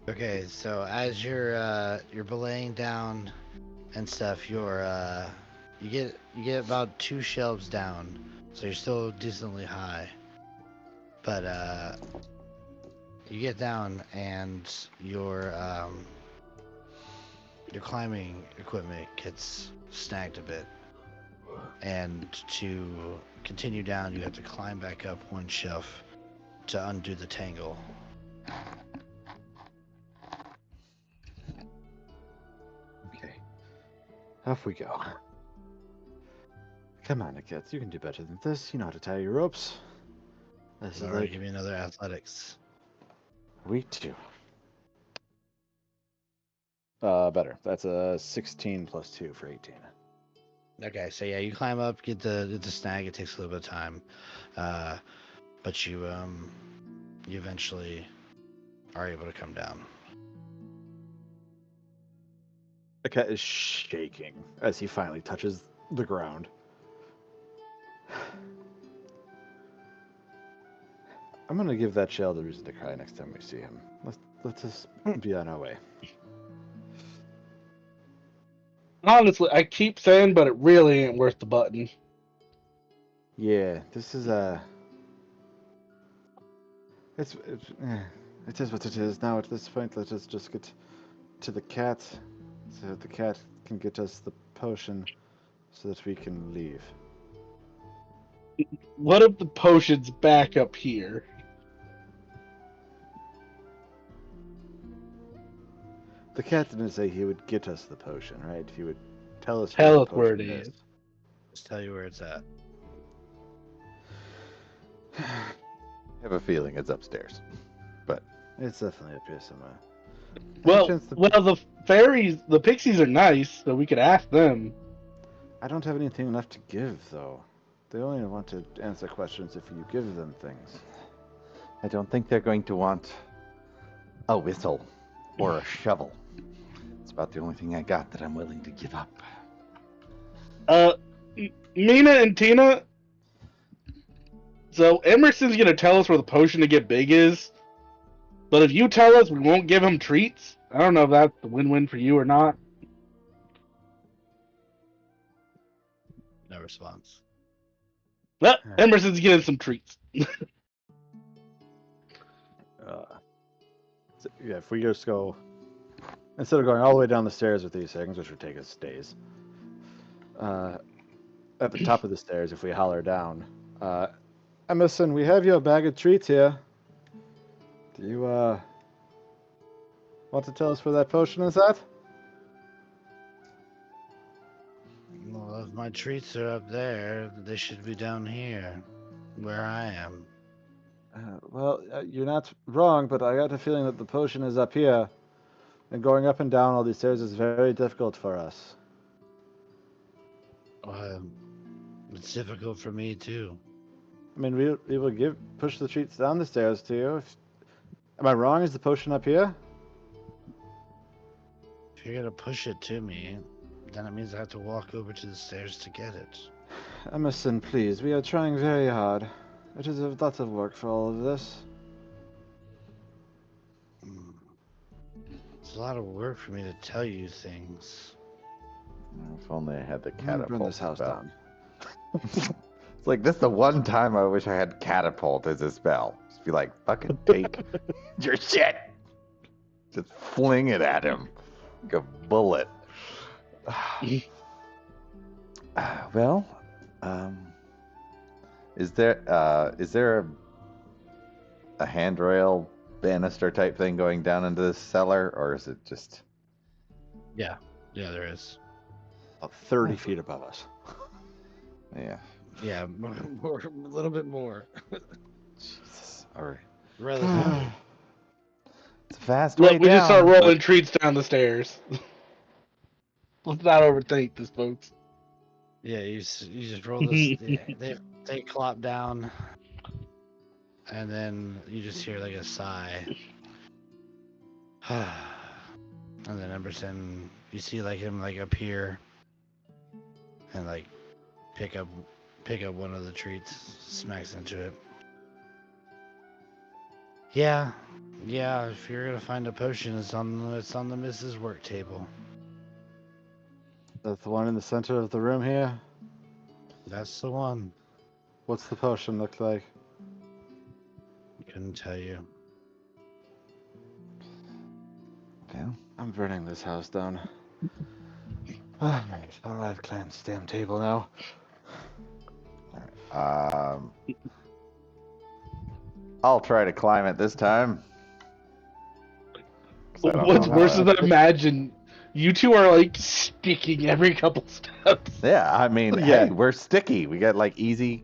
Okay, so as you're belaying down and stuff, you get about 2 shelves down, so you're still decently high. But you get down and your climbing equipment gets snagged a bit, and to continue down, you have to climb back up one shelf to undo the tangle. Okay. Off we go. Come on, kids. You can do better than this. You know how to tie your ropes. This is All right, like give me another athletics. week 2. Better. That's a 16 plus 2 for 18. Okay, so yeah, you climb up, get the snag. It takes a little bit of time, but you eventually are able to come down. The cat is shaking as he finally touches the ground. I'm gonna give that child a reason to cry next time we see him. Let's just be on our way. Honestly, I keep saying, but it really ain't worth the button. Yeah, this is it's it is what it is. Now at this point, let us just get to the cat, so that the cat can get us the potion, so that we can leave. What if the potion's back up here? The cat didn't say he would get us the potion, right? He would tell us where the Tell us where it potion is. Just tell you where it's at. I have a feeling it's upstairs. But It's definitely up here somewhere. Well, chance to- the fairies, the pixies are nice, so we could ask them. I don't have anything left to give, though. They only want to answer questions if you give them things. I don't think they're going to want a whistle or a shovel. It's about the only thing I got that I'm willing to give up. Mina and Tina. So Emerson's gonna tell us where the potion to get big is, but if you tell us we won't give him treats, I don't know if that's the win-win for you or not. No response. But Emerson's getting some treats. So, yeah, if we just go, instead of going all the way down the stairs with these things, which would take us days, at the top of the stairs, if we holler down, Emerson, we have your bag of treats here. Do you want to tell us where that potion is at? Well, if my treats are up there, they should be down here, where I am. You're not wrong, but I got a feeling that the potion is up here, and going up and down all these stairs is very difficult for us. It's difficult for me too. I mean, we will push the treats down the stairs to you. Am I wrong? Is the potion up here? If you're gonna push it to me, then it means I have to walk over to the stairs to get it. Emerson, please, we are trying very hard. It is a lot of work for all of this. It's a lot of work for me to tell you things. If only I had the I'm gonna burn catapult this house spell. down. It's like, this is the one time I wish I had catapult as a spell. Just be like, fucking take your shit. Just fling it at him like a bullet. Well, is there a handrail banister type thing going down into this cellar, or is it just? Yeah, there is. About 30 feet above us. Yeah. Yeah, more, a little bit more. Jesus. All right. Relatively. It's a fast way Look, we down. just start rolling treats down the stairs. Let's not overthink this, folks. Yeah, you just roll this. They clop down, and then you just hear like a sigh. And then Emerson, you see like him like appear, and like pick up one of the treats, smacks into it. Yeah. If you're gonna find a potion, it's on the Mrs. Work table. That's the one in the center of the room here. That's the one. What's the potion look like? Couldn't tell you. Yeah. I'm burning this house down. Alright, I've climbed this damn table now. I'll try to climb it this time. 'Cause I don't What's know how worse to- than imagine, you two are like sticking every couple steps. Yeah, I mean, Yeah. hey, we're sticky. We got like easy.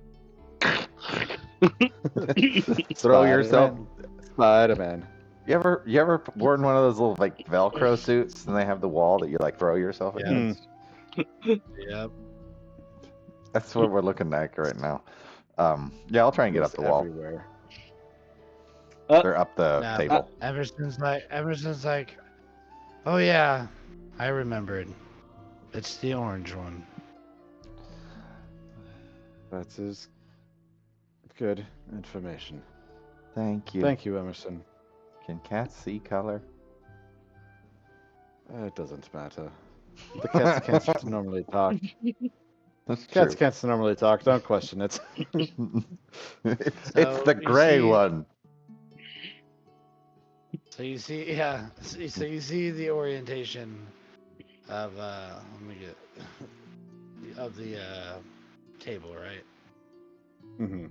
Throw Spider-Man. yourself. Spider-Man. You ever worn one of those little like Velcro suits and they have the wall that you like throw yourself Yeah. against? Yep. That's what we're looking at right now. Yeah, I'll try and get up It's the wall everywhere. or up the Now, table. Emerson's like, oh yeah, I remembered. It's the orange one. That is good information. Thank you. Thank you, Emerson. Can cats see color? It doesn't matter. The cats can't normally talk. That's Cats true. can't normally talk. Don't question it. It's So the you gray see- one. So you see, yeah. So you see the orientation of let me get of the table, right? hmm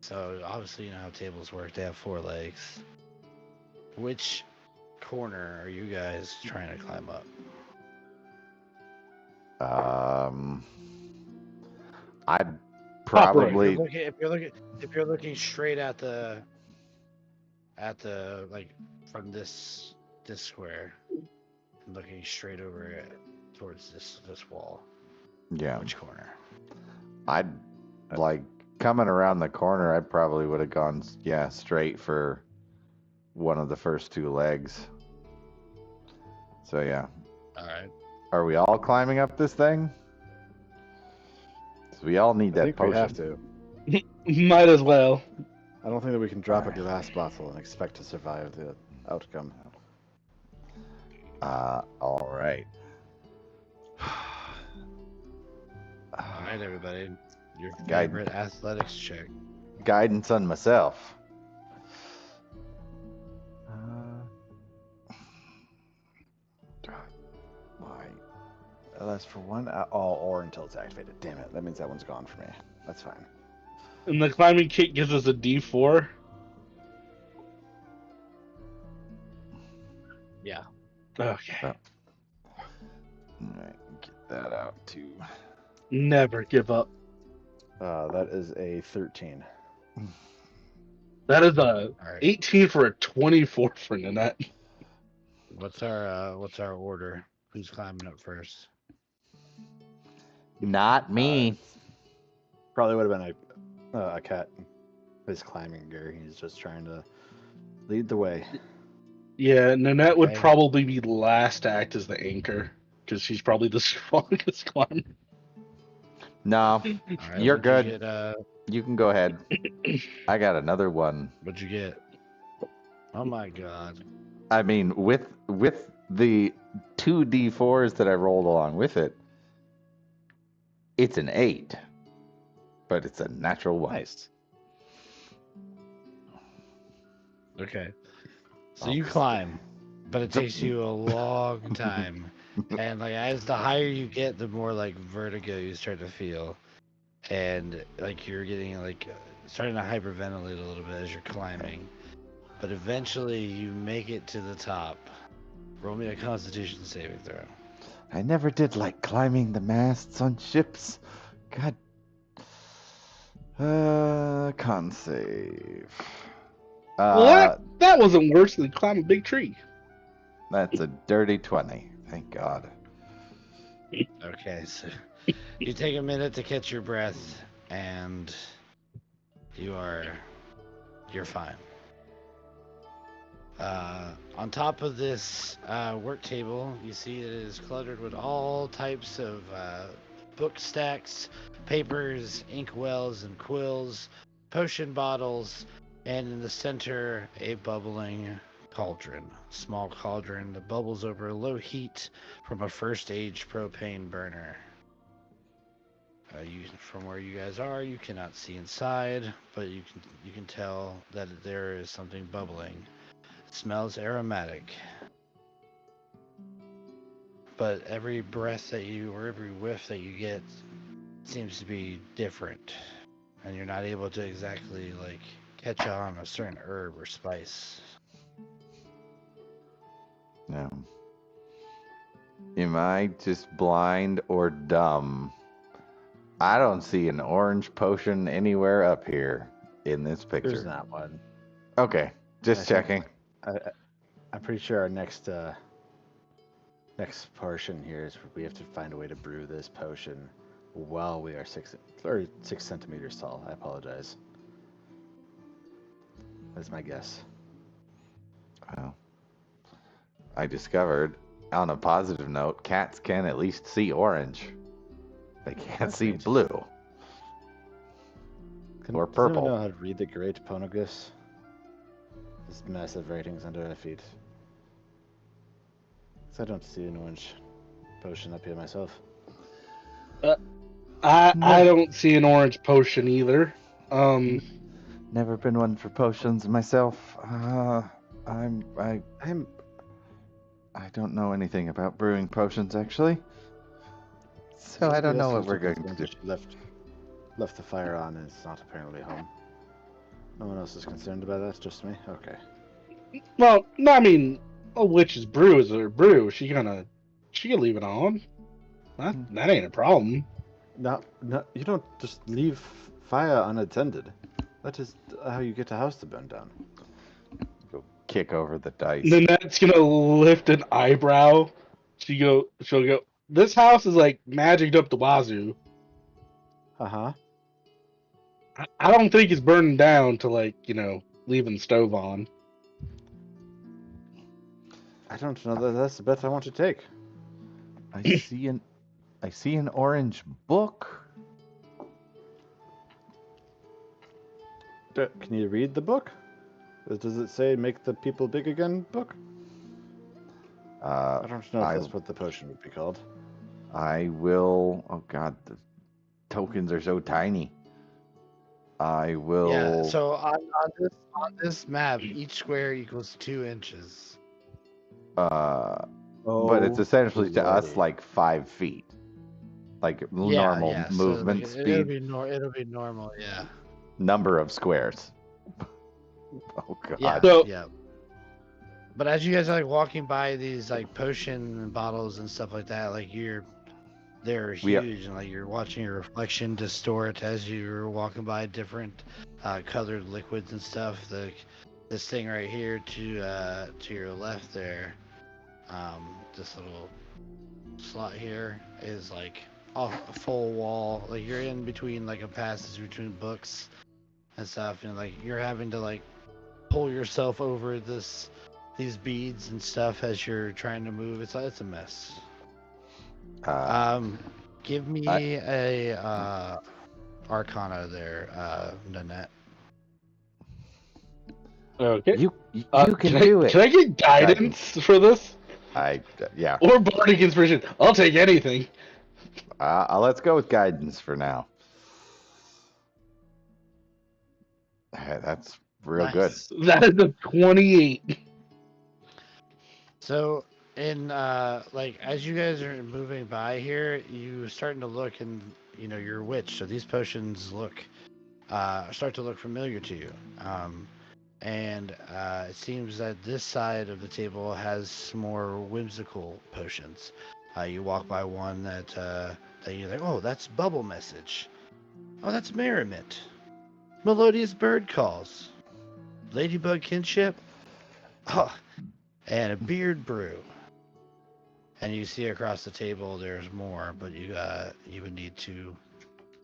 So obviously you know how tables work. They have 4 legs. Which corner are you guys trying to climb up? I'd Top right. If you're probably looking, if you're looking straight at the like from this square, looking straight over it towards this wall. yeah. Which corner? I'd like coming around the corner. I probably would have gone straight for one of the first 2 legs. So yeah, All right. are we all climbing up this thing? 'Cause we all need I that think potion. we have to. Might as well. I don't think that we can drop a glass bottle and expect to survive the outcome. All right. All right, everybody. Your Guide- favorite athletics check. Guidance on myself. Why? That's for one. Or until it's activated. Damn it. That means that one's gone for me. That's fine. And the climbing kit gives us a D4. Yeah. Okay. All right, get that out too. Never give up. That is a 13. That is a All right. 18 for a 24 for Nanette. What's our order? Who's climbing up first? Not me. Probably would have been a cat. His climbing gear. He's just trying to lead the way. Yeah, Nanette would Okay. probably be last to act as the anchor because she's probably the strongest climber. No, All right, you're what'd good. You get, You can go ahead. I got another one. what'd you get? Oh my god. I mean, with the 2 D4s that I rolled along with it, it's an 8, but it's a natural 1. Nice. Okay. So you climb, but it takes you a long time. And like as the higher you get, the more like vertigo you start to feel. And like you're getting like starting to hyperventilate a little bit as you're climbing. But eventually you make it to the top. Roll me a constitution saving throw. I never did like climbing the masts on ships. God. Con save. Well, that wasn't worse than climb a big tree. That's a dirty 20. Thank God. Okay, so you take a minute to catch your breath and you're fine. On top of this work table, you see it is cluttered with all types of book stacks, papers, ink wells, and quills, potion bottles, and in the center, a bubbling cauldron. Small cauldron that bubbles over low heat from a first age propane burner. From where you guys are, you cannot see inside, but you can tell that there is something bubbling. It smells aromatic, but every breath that you or every whiff that you get seems to be different, and you're not able to exactly like catch on a certain herb or spice. No. Am I just blind or dumb? I don't see an orange potion anywhere up here in this picture. There's not one. Okay, just I think- checking. I'm pretty sure our next portion here is we have to find a way to brew this potion while we are 6 centimeters tall. I apologize. That's my guess. Well, I discovered, on a positive note, cats can at least see orange. They can't That's see neat. blue or Does anyone purple. know how to read the Great Poneglyphs? These massive writings under our feet. 'Cause I don't see an orange potion up here myself. I don't see an orange potion either. Never been one for potions myself. I'm I don't know anything about brewing potions actually. So I don't know what we're going to do. She left the fire on and is not apparently home. No one else is concerned about that, just me? Okay. Well, no, I mean, a witch's brew is her brew. She can leave it on. That ain't a problem. No, you don't just leave fire unattended. That is how you get a house to burn down. Go kick over the dice. Nanette's gonna lift an eyebrow. She'll go. This house is like magicked up the wazoo. Uh-huh. I don't think it's burning down to leaving the stove on. I don't know that that's the bet I want to take. I see an orange book. Can you read the book? Does it say "Make the People Big Again" book? I don't know if that's what the potion would be called. I will. Oh God, the tokens are so tiny. I will. Yeah. So on this map, each square equals 2 inches. But it's essentially to us like 5 feet, like normal movement so speed. It'll be normal. Yeah. Number of squares. Oh God. Yeah. So- yeah. But as you guys are like walking by these like potion bottles and stuff like that, like they're huge, and like you're watching your reflection distort as you're walking by different colored liquids and stuff. This thing right here to your left there, this little slot here is like a full wall. Like you're in between like a passage between books and stuff, and like you're having to like pull yourself over these beads and stuff as you're trying to move. It's a mess. Give me a Arcana there, Nanette. Okay. You can do it. Can I get guidance for this? Yeah. Or bardic inspiration? I'll take anything. Let's go with guidance for now. That's real good. That is a 28. So in like as you guys are moving by here, you starting to look, and you're a witch, so these potions start to look familiar to you. And it seems that this side of the table has some more whimsical potions. You walk by one that you're like, oh, that's bubble message. Oh, that's merriment. Melodious bird calls. Ladybug kinship. Oh, and a beard brew. And you see across the table there's more, but you would need to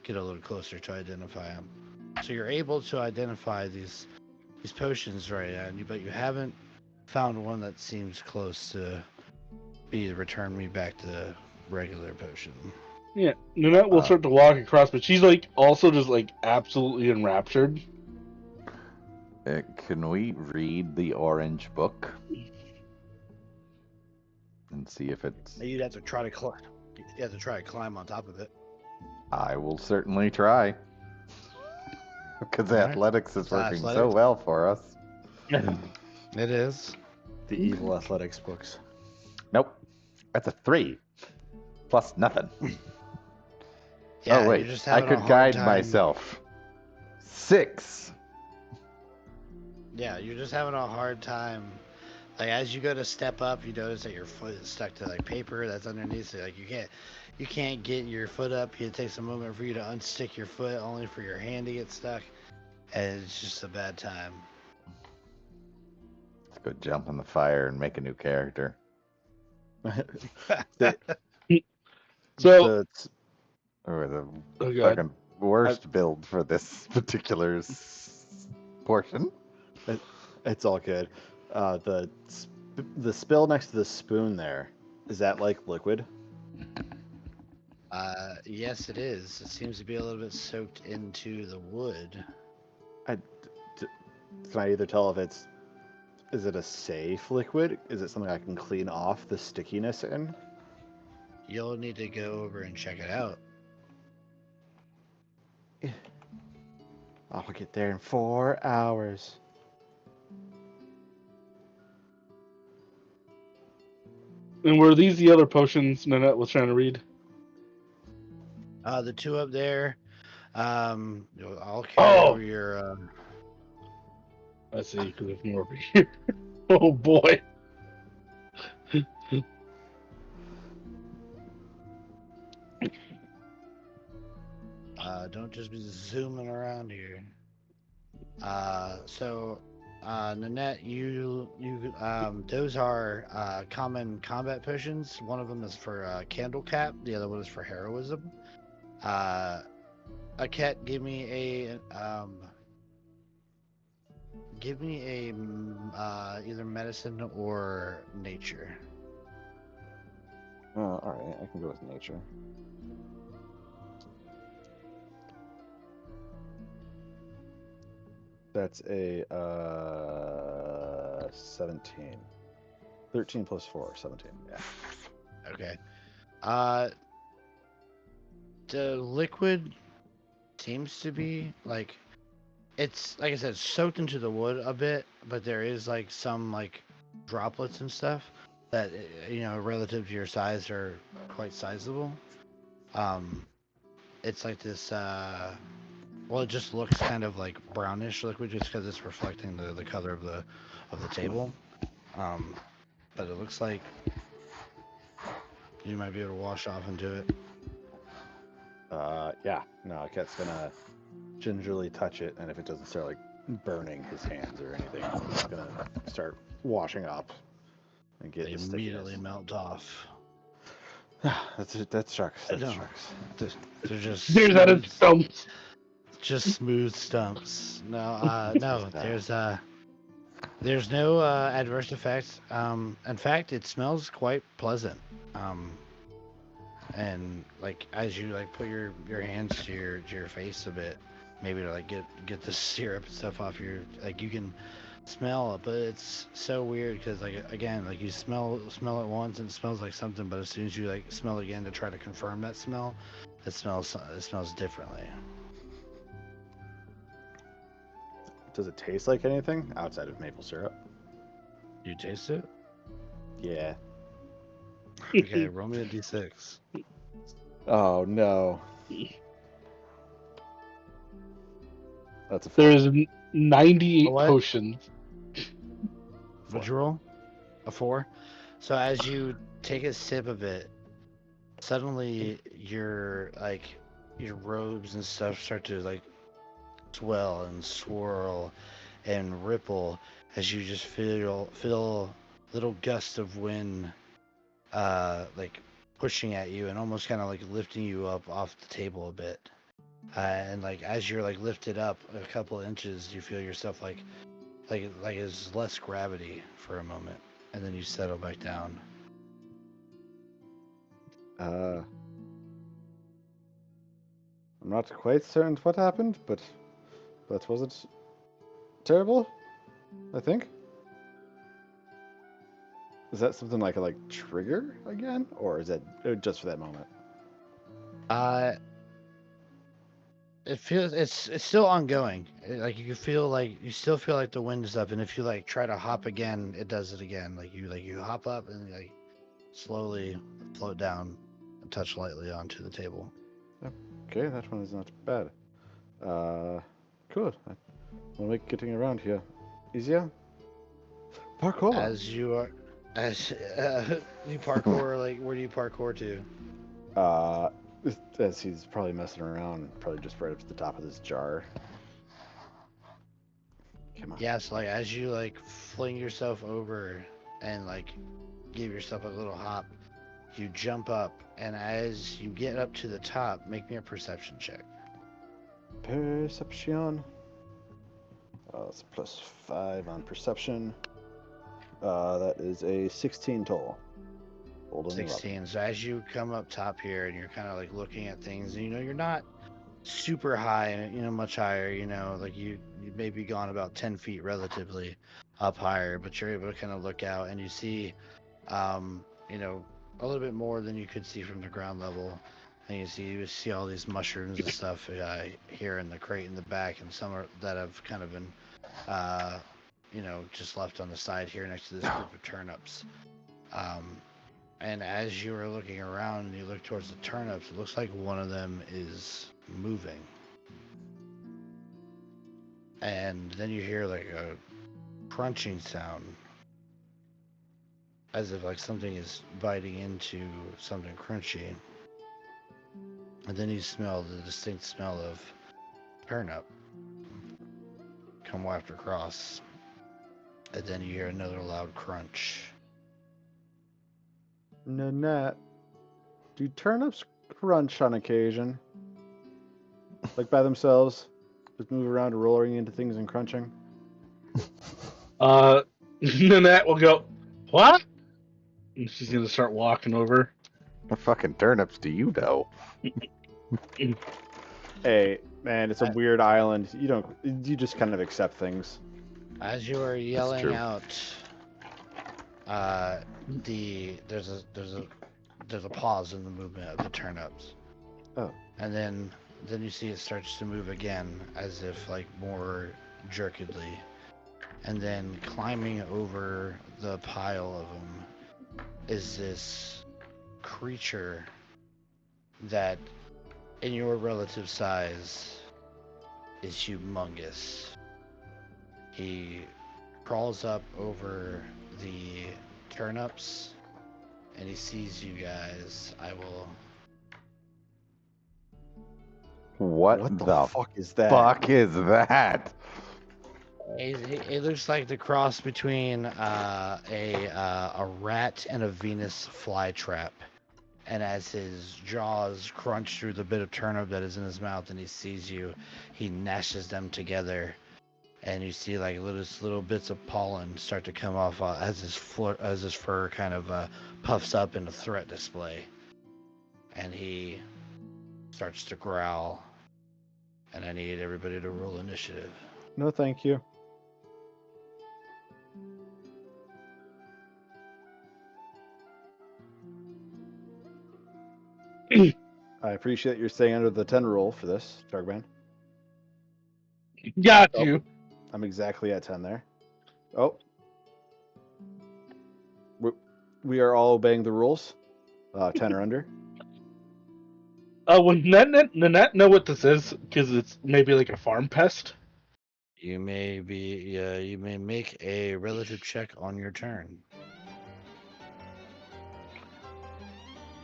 get a little closer to identify them. So you're able to identify these potions right now, but you haven't found one that seems close to return me back to regular potion. Yeah, Nanette will start to walk across, but she's like also just like absolutely enraptured. Can we read the orange book and see if it's? You'd have to try to climb. You have to try to climb on top of it. I will certainly try. Because athletics is working so well for us. It is. The evil athletics books. Nope. That's a 3. Plus nothing. Yeah, oh, wait. you're just I having a could hard guide time. myself. 6. Yeah, you're just having a hard time. Like as you go to step up, you notice that your foot is stuck to like paper that's underneath. So like you can't get your foot up. It takes a moment for you to unstick your foot, only for your hand to get stuck, and it's just a bad time. Let's go jump in the fire and make a new character. So Or the Oh god. fucking worst build for this particular portion. It's all good. The spill next to the spoon there, is that like liquid? Yes, it is. It seems to be a little bit soaked into the wood. Can I either tell if is it a safe liquid? Is it something I can clean off the stickiness in? You'll need to go over and check it out. I'll get there in 4 hours. And were these the other potions Nanette was trying to read? The two up there. I'll carry over your. I see, because there's more over here. Oh boy. Don't just be zooming around here. Nanette, those are common combat potions. One of them is for Candle Cap. The other one is for heroism. Cat, give me a either medicine or nature. All right, I can go with nature. That's a 17. 13 plus 4, 17. Yeah. Okay. The liquid seems to be like it's like I said, soaked into the wood a bit, but there is like some like droplets and stuff that relative to your size are quite sizable. It's like this. Well, it just looks kind of like brownish liquid just because it's reflecting the color of the table. But it looks like you might be able to wash off into it. Yeah. No, Cat's gonna gingerly touch it, and if it doesn't start like burning his hands or anything, he's gonna start washing up and get They the immediately stickiness. melt off. That's shucks. That's No. shucks. They're just There's that in stumps. just smooth stumps. No, there's no adverse effects. In fact, it smells quite pleasant. And like as you like put your hands to your face a bit, maybe to like get the syrup and stuff off your like you can smell it, but it's so weird because like again like you smell it once and it smells like something, but as soon as you like smell it again to try to confirm that smell, it smells differently. Does it taste like anything outside of maple syrup? You taste it? Yeah. Okay, roll me a d6. Oh no. That's a 4. There's 98 What? potions. What'd you roll? A 4. So as you take a sip of it, suddenly your robes and stuff start to like swell and swirl and ripple as you just feel little gusts of wind like pushing at you and almost kind of like lifting you up off the table a bit. And like as you're like lifted up a couple inches, you feel yourself like it's less gravity for a moment, and then you settle back down. I'm not quite certain what happened, but was it terrible? I think. Is that something I could like trigger again, or is that just for that moment? It feels it's still ongoing. Like you feel like you still feel like the wind is up, and if you like try to hop again, it does it again. Like you hop up and like slowly float down and touch lightly onto the table. Okay, that one is not bad. Good. We'll make getting around here easier. Parkour. As you parkour, like where do you parkour to? As he's probably messing around, probably just right up to the top of this jar. Come on. Yeah, so like as you like fling yourself over and like give yourself a little hop, You jump up, and as you get up to the top, make me a perception check. Perception. It's +5 on perception. That is a 16 total. Rolled an 11. 16. So as you come up top here, and you're kind of like looking at things, and you're not super high, much higher, like you maybe gone about 10 feet relatively up higher, but you're able to kind of look out and you see, a little bit more than you could see from the ground level. And you see all these mushrooms and stuff here in the crate in the back, and some that have kind of been, just left on the side here next to this group of turnips. And as you are looking around and you look towards the turnips, it looks like one of them is moving. And then you hear like a crunching sound, as if like something is biting into something crunchy. And then you smell the distinct smell of turnip come wafted across. And then you hear another loud crunch. Nanette, do turnips crunch on occasion? Like by themselves? Just move around rolling into things and crunching? Nanette will go, what? And she's gonna start walking over. What fucking turnips do you know? Hey, man, it's a weird island. You just kind of accept things. As you are yelling true. out, there's a pause in the movement of the turnips. Oh. And then you see it starts to move again, as if like more jerkedly. And then climbing over the pile of them is this creature that, in your relative size, is humongous. He crawls up over the turnips, and he sees you guys. What the fuck is that? fuck is that? It looks like the cross between a rat and a Venus flytrap. And as his jaws crunch through the bit of turnip that is in his mouth, and he sees you, he gnashes them together, and you see like little bits of pollen start to come off as his fur kind of puffs up in a threat display, and he starts to growl. And I need everybody to roll initiative. No, thank you. I appreciate you're staying under the 10 roll for this, Sharkman. Got you. I'm exactly at 10 there. Oh. We are all obeying the rules. 10 or under. Would Nanette know what this is? Because it's maybe like a farm pest? You may make a relative check on your turn.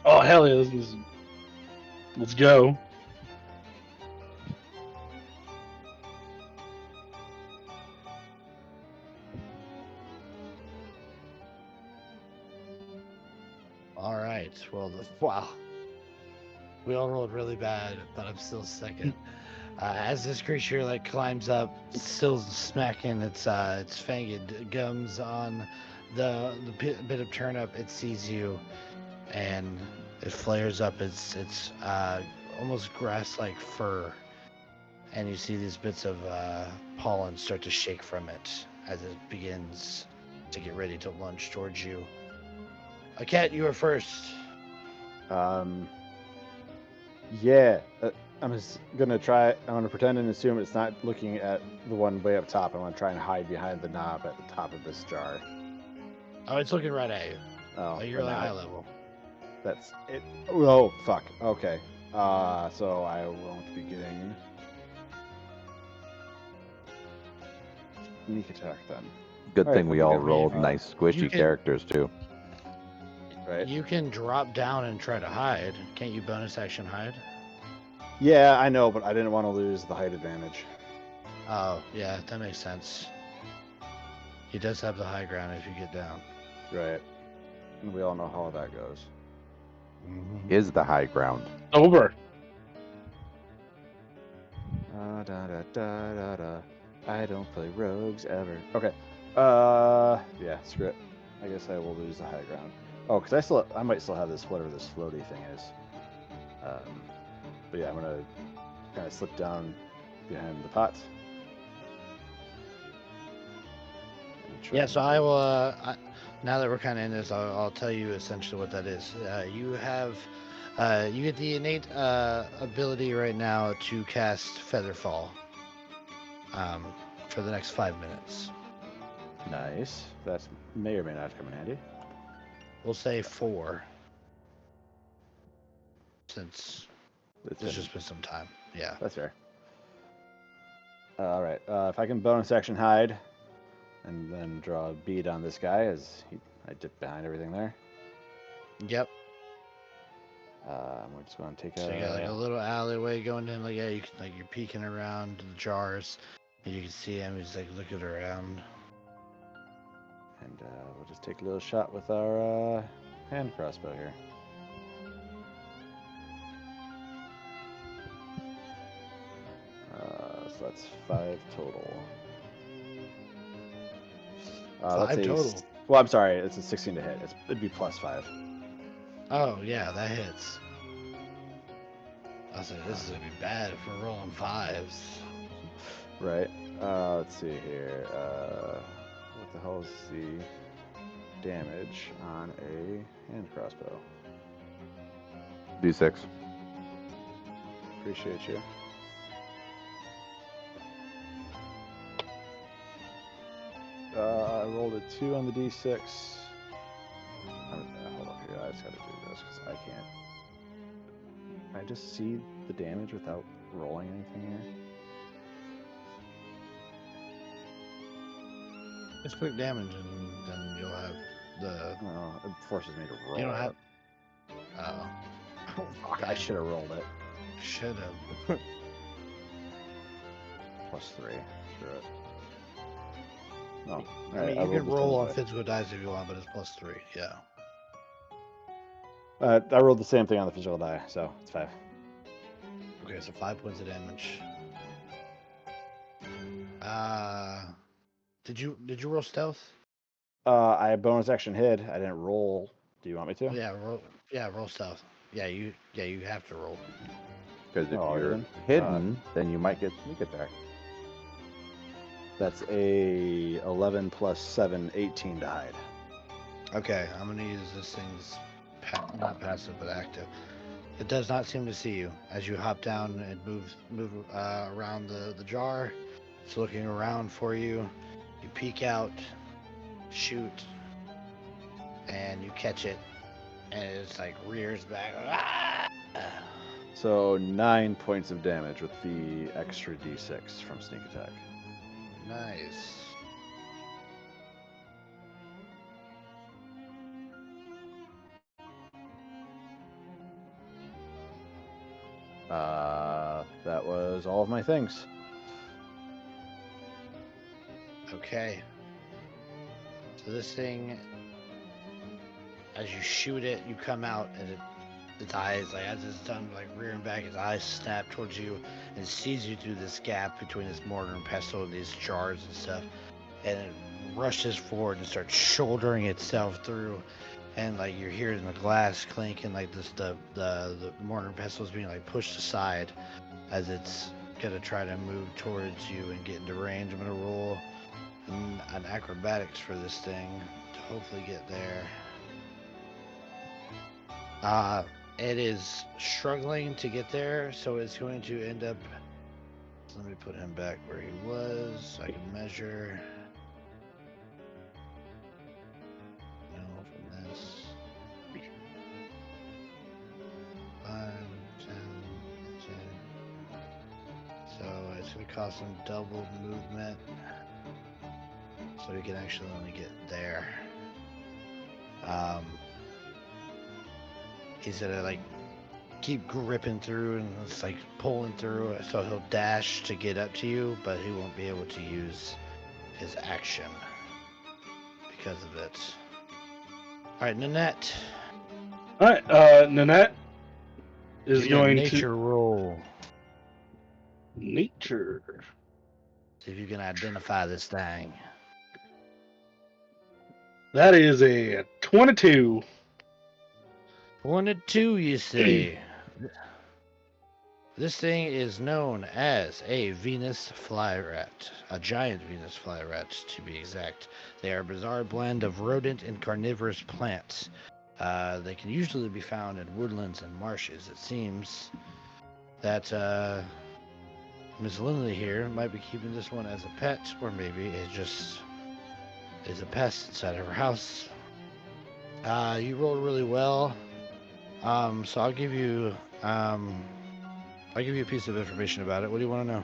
Oh, hell yeah. Let's go. All right. Well, wow. We all rolled really bad, but I'm still second. As this creature like climbs up, still smacking its fanged gums on the bit of turnip, it sees you, and it flares up its almost grass-like fur, and you see these bits of pollen start to shake from it as it begins to get ready to lunge towards you. Cat, you are first. Yeah. I'm just gonna pretend and assume it's not looking at the one way up top. I'm gonna try and hide behind the knob at the top of this jar. Oh, it's looking right at you. Oh, You're like eye level. That's it. Oh, fuck. Okay. So I won't be getting sneak attack then. Good All thing right, we you all got me. rolled nice squishy characters too. Right. You can drop down and try to hide. Can't you bonus action hide? Yeah, I know, but I didn't want to lose the height advantage. Oh, yeah, that makes sense. He does have the high ground if you get down. Right. And we all know how that goes. is the high ground. Over. Da, da, da, da, da. I don't play rogues ever. Okay. Yeah, screw it. I guess I will lose the high ground. Oh, because I might still have this, whatever this floaty thing is. But yeah, I'm gonna kind of slip down behind the pot. Yeah, so I will. Now that we're kind of in this, I'll tell you essentially what that is. You have, you get the innate ability right now to cast Featherfall. For the next 5 minutes. Nice. That may or may not come in handy. We'll say 4. Since there's just been some time. Yeah. That's fair. All right. If I can bonus action hide, and then draw a bead on this guy as I dip behind everything there. Yep. We're just going to take So you got like a little alleyway going in, like you can, like you're peeking around the jars, and you can see him. He's like looking around. And we'll just take a little shot with our hand crossbow here. So that's 5 total. 5 total. Well, I'm sorry, it's a 16 to hit. It'd be +5. Oh yeah, that hits. I was like, this is gonna be bad if we're rolling 5s. Right. Let's see here. What the hell is the damage on a hand crossbow? D6. Appreciate you. I rolled a 2 on the D6. Hold up here. I just gotta do this because I can't. Can I just see the damage without rolling anything here? Just quick damage, and then you'll have the. Oh, it forces me to roll. You don't have. it. Oh. Fuck, I should have rolled it. Should have. +3. Screw it. Oh, all I right, mean, you can rolled this roll on anyway. physical dice if you want, but it's +3. Yeah. I rolled the same thing on the physical die, so it's 5. Okay, so 5 points of damage. Did you roll stealth? I bonus action hid. I didn't roll. Do you want me to? Roll stealth. Yeah, you have to roll. Because if Oh, you're even? hidden, then you might get sneak attack. That's a 11 plus 7, 18 to hide. Okay, I'm gonna use this thing's not passive but active. It does not seem to see you as you hop down and move around the jar. It's looking around for you. You peek out, shoot, and you catch it, and it's like rears back. Ah! So 9 points of damage with the extra d6 from sneak attack. Nice. That was all of my things. Okay. So this thing, as you shoot it, you come out, and its eyes, like as it's done, like rearing back, its eyes snap towards you and sees you through this gap between this mortar and pestle and these jars and stuff, and it rushes forward and starts shouldering itself through, and like you're hearing the glass clink and like this the mortar and pestle is being like pushed aside as it's gonna try to move towards you and get into range. I'm gonna roll an acrobatics for this thing to hopefully get there. It is struggling to get there, so it's going to end up. Let me put him back where he was so I can measure. No, from this. 5, 10, 10. So it's going to cost him double movement. So he can actually only get there. He's gonna like keep gripping through and it's like pulling through, so he'll dash to get up to you, but he won't be able to use his action because of it. All right, Nanette. All right, Nanette is Give me a going nature roll. to nature. See if you can identify this thing. That is a 22. 22, you say? This thing is known as a Venus fly rat, a giant Venus fly rat to be exact. They are a bizarre blend of rodent and carnivorous plants. They can usually be found in woodlands and marshes. It seems that Miss Lindley here might be keeping this one as a pet, or maybe it just is a pest inside of her house. You rolled really well, so I'll give you a piece of information about it. What do you want to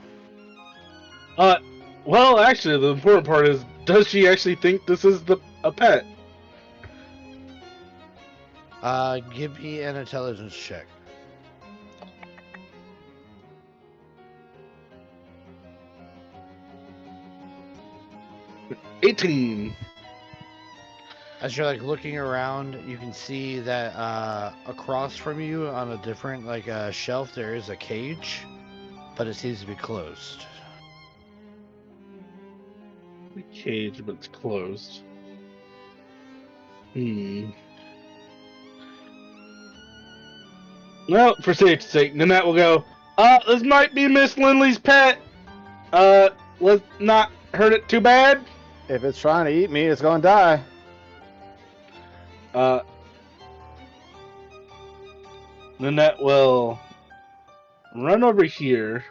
know? Well, actually, the important part is, does she actually think this is a pet? Give me an intelligence check. $18. As you're like looking around, you can see that across from you on a different shelf there is a cage, but it seems to be closed. The cage, but it's closed. Well, for safety's sake, Nanette will go, this might be Miss Lindley's pet. Let's not hurt it too bad. If it's trying to eat me, it's going to die. Nanette will run over here.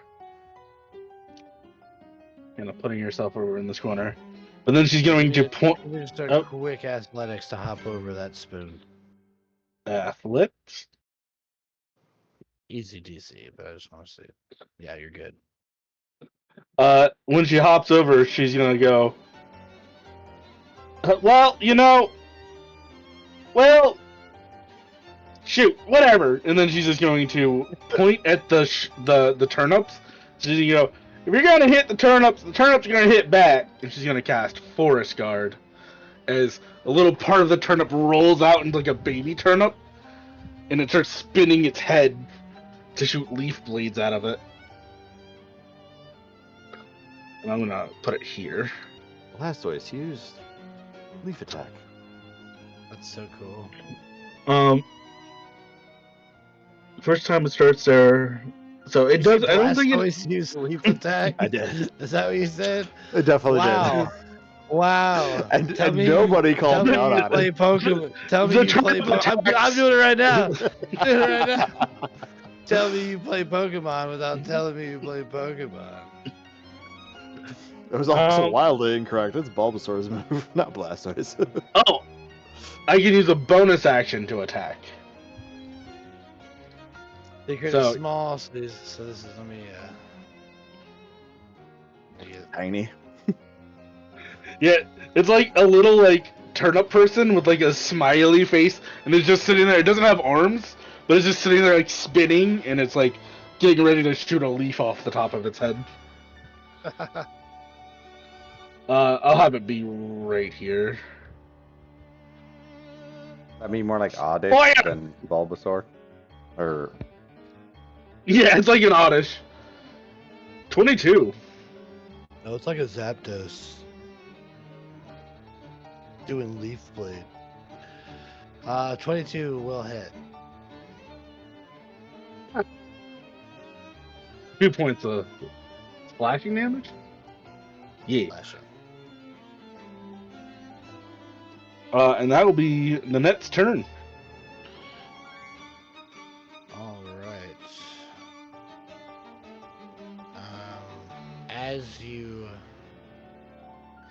Kind of putting herself over in this corner. But then she's going to point. You just start quick athletics to hop over that spoon. Athletics? Easy DC, but I just want to see. Yeah, you're good. When she hops over, she's gonna go. Well, shoot, whatever. And then she's just going to point at the turnips. She's gonna go, if you're gonna hit the turnips are gonna hit back. And she's gonna cast Forest Guard as a little part of the turnip rolls out into like a baby turnip, and it starts spinning its head to shoot leaf blades out of it. And I'm gonna put it here. Blastoise used leaf attack. That's so cool. First time it starts there, so it does. I don't think it. Blastoise use leaf attack. I did. Is that what you said? It definitely Wow. Wow. And nobody called me out on play it. Pokemon. Tell me you play Pokemon. I'm doing it right now. I'm doing it right now. Tell me you play Pokemon without telling me you play Pokemon. It was also wildly incorrect. It's Bulbasaur's move, not Blastoise. Oh, I can use a bonus action to attack. Secret is small, so this is let me Tiny. Yeah, it's like a little turnip person with a smiley face, and it's just sitting there. It doesn't have arms, but it's just sitting there spinning, and it's getting ready to shoot a leaf off the top of its head. I'll have it be right here. I mean, more like Oddish than Bulbasaur, or yeah, it's like an Oddish. 22. No, it's like a Zapdos. Doing Leaf Blade. 22 will hit. 2 points of splashing damage? Yeah. Slashing. And that will be Nanette's turn. All right.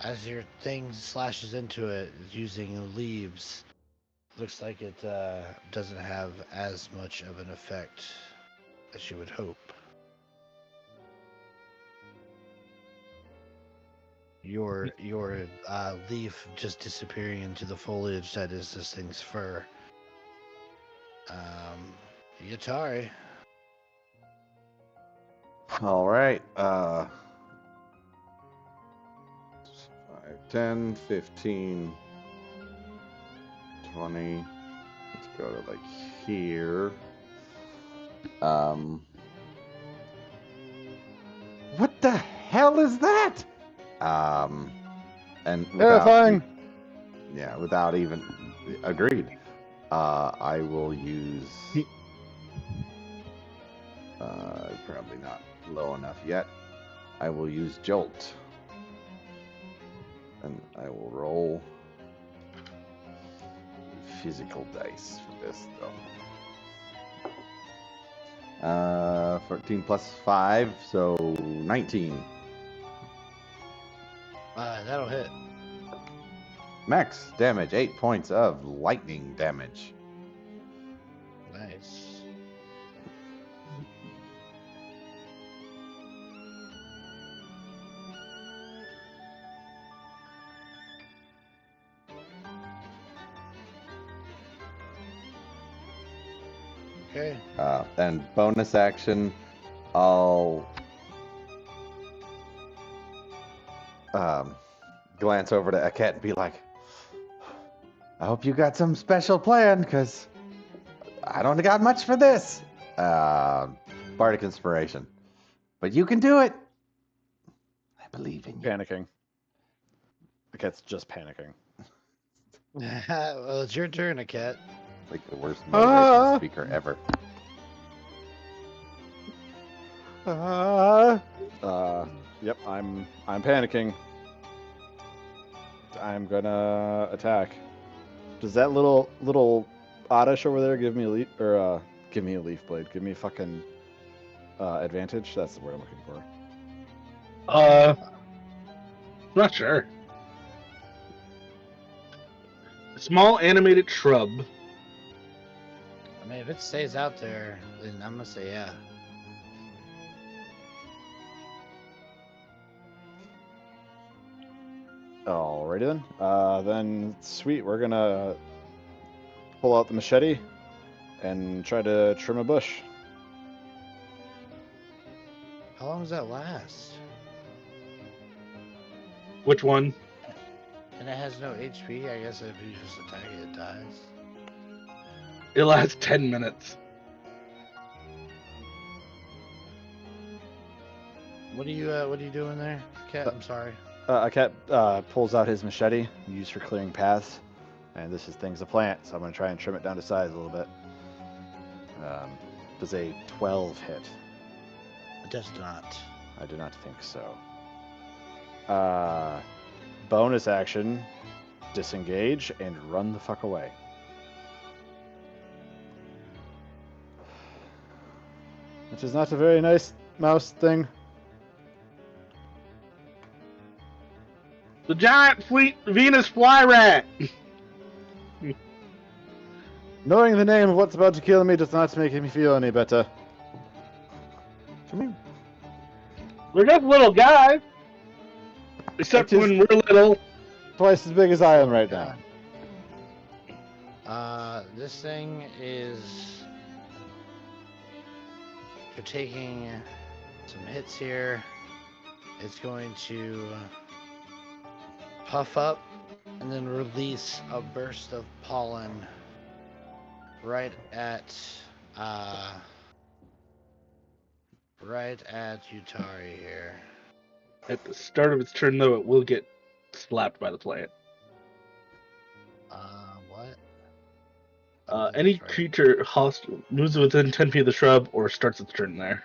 As your thing slashes into it using leaves, looks like it doesn't have as much of an effect as you would hope. Your leaf just disappearing into the foliage that is this thing's fur. Yatari. all right. 5, 10, 15, 20, Let's go to like here. What the hell is that? And without Terrifying. yeah, without even agreed. I will use. Probably not low enough yet. I will use Jolt. And I will roll physical dice for this, though. 14 plus 5, so 19. That'll hit. Max damage, 8 points of lightning damage. Nice. Okay. And bonus action, I'll glance over to Aket and be like, I hope you got some special plan, because I don't got much for this. Bardic Inspiration. But you can do it. I believe in you. Panicking. The cat's just panicking. Well, it's your turn, Cat. Like the worst motivational speaker ever. Yep, I'm panicking. I'm gonna attack. Does that little oddish over there give me a leaf or give me a leaf blade? Give me a fucking advantage? That's the word I'm looking for. Not sure. Small animated shrub. I mean, if it stays out there, then I'm gonna say yeah. Alrighty then. Then sweet, we're gonna pull out the machete and try to trim a bush. How long does that last? Which one? And it has no HP. I guess if you just attack it, it dies. It lasts 10 minutes. What are you doing there, Cat? I'm sorry. A cat pulls out his machete, used for clearing paths, and this is things a plant, so I'm going to try and trim it down to size a little bit. Does a 12 hit? It does not. I do not think so. Bonus action, disengage and run the fuck away. Which is not a very nice mouse thing. The giant fleet Venus fly rat. Knowing the name of what's about to kill me does not make me feel any better. What do you mean? We're just little guys. Except It is- when we're little. Twice as big as I am right now. This thing is. You're taking some hits here. It's going to puff up and then release a burst of pollen right at Utari here. At the start of its turn, though, it will get slapped by the plant. What? Any creature hostile moves within 10 feet of the shrub or starts its turn there.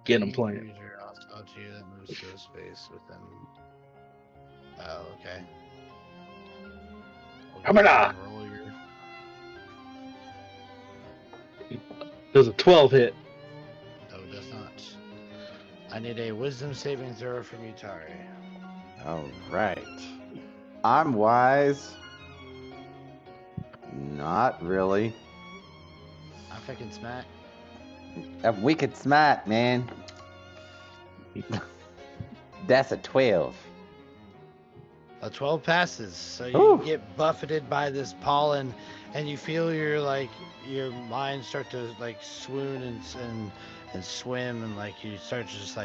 Get him, plant. Creature hostile to you that moves to a space within. Oh, okay. Come on, Roll your... Does a 12 hit? No, it does not. I need a wisdom saving throw from Utari. All right. I'm wise. Not really. I fucking smack. I'm wicked smart, man. That's a 12. A 12 passes, so you Ooh. get buffeted by this pollen, and you feel your mind start to swoon and swim, and you start to just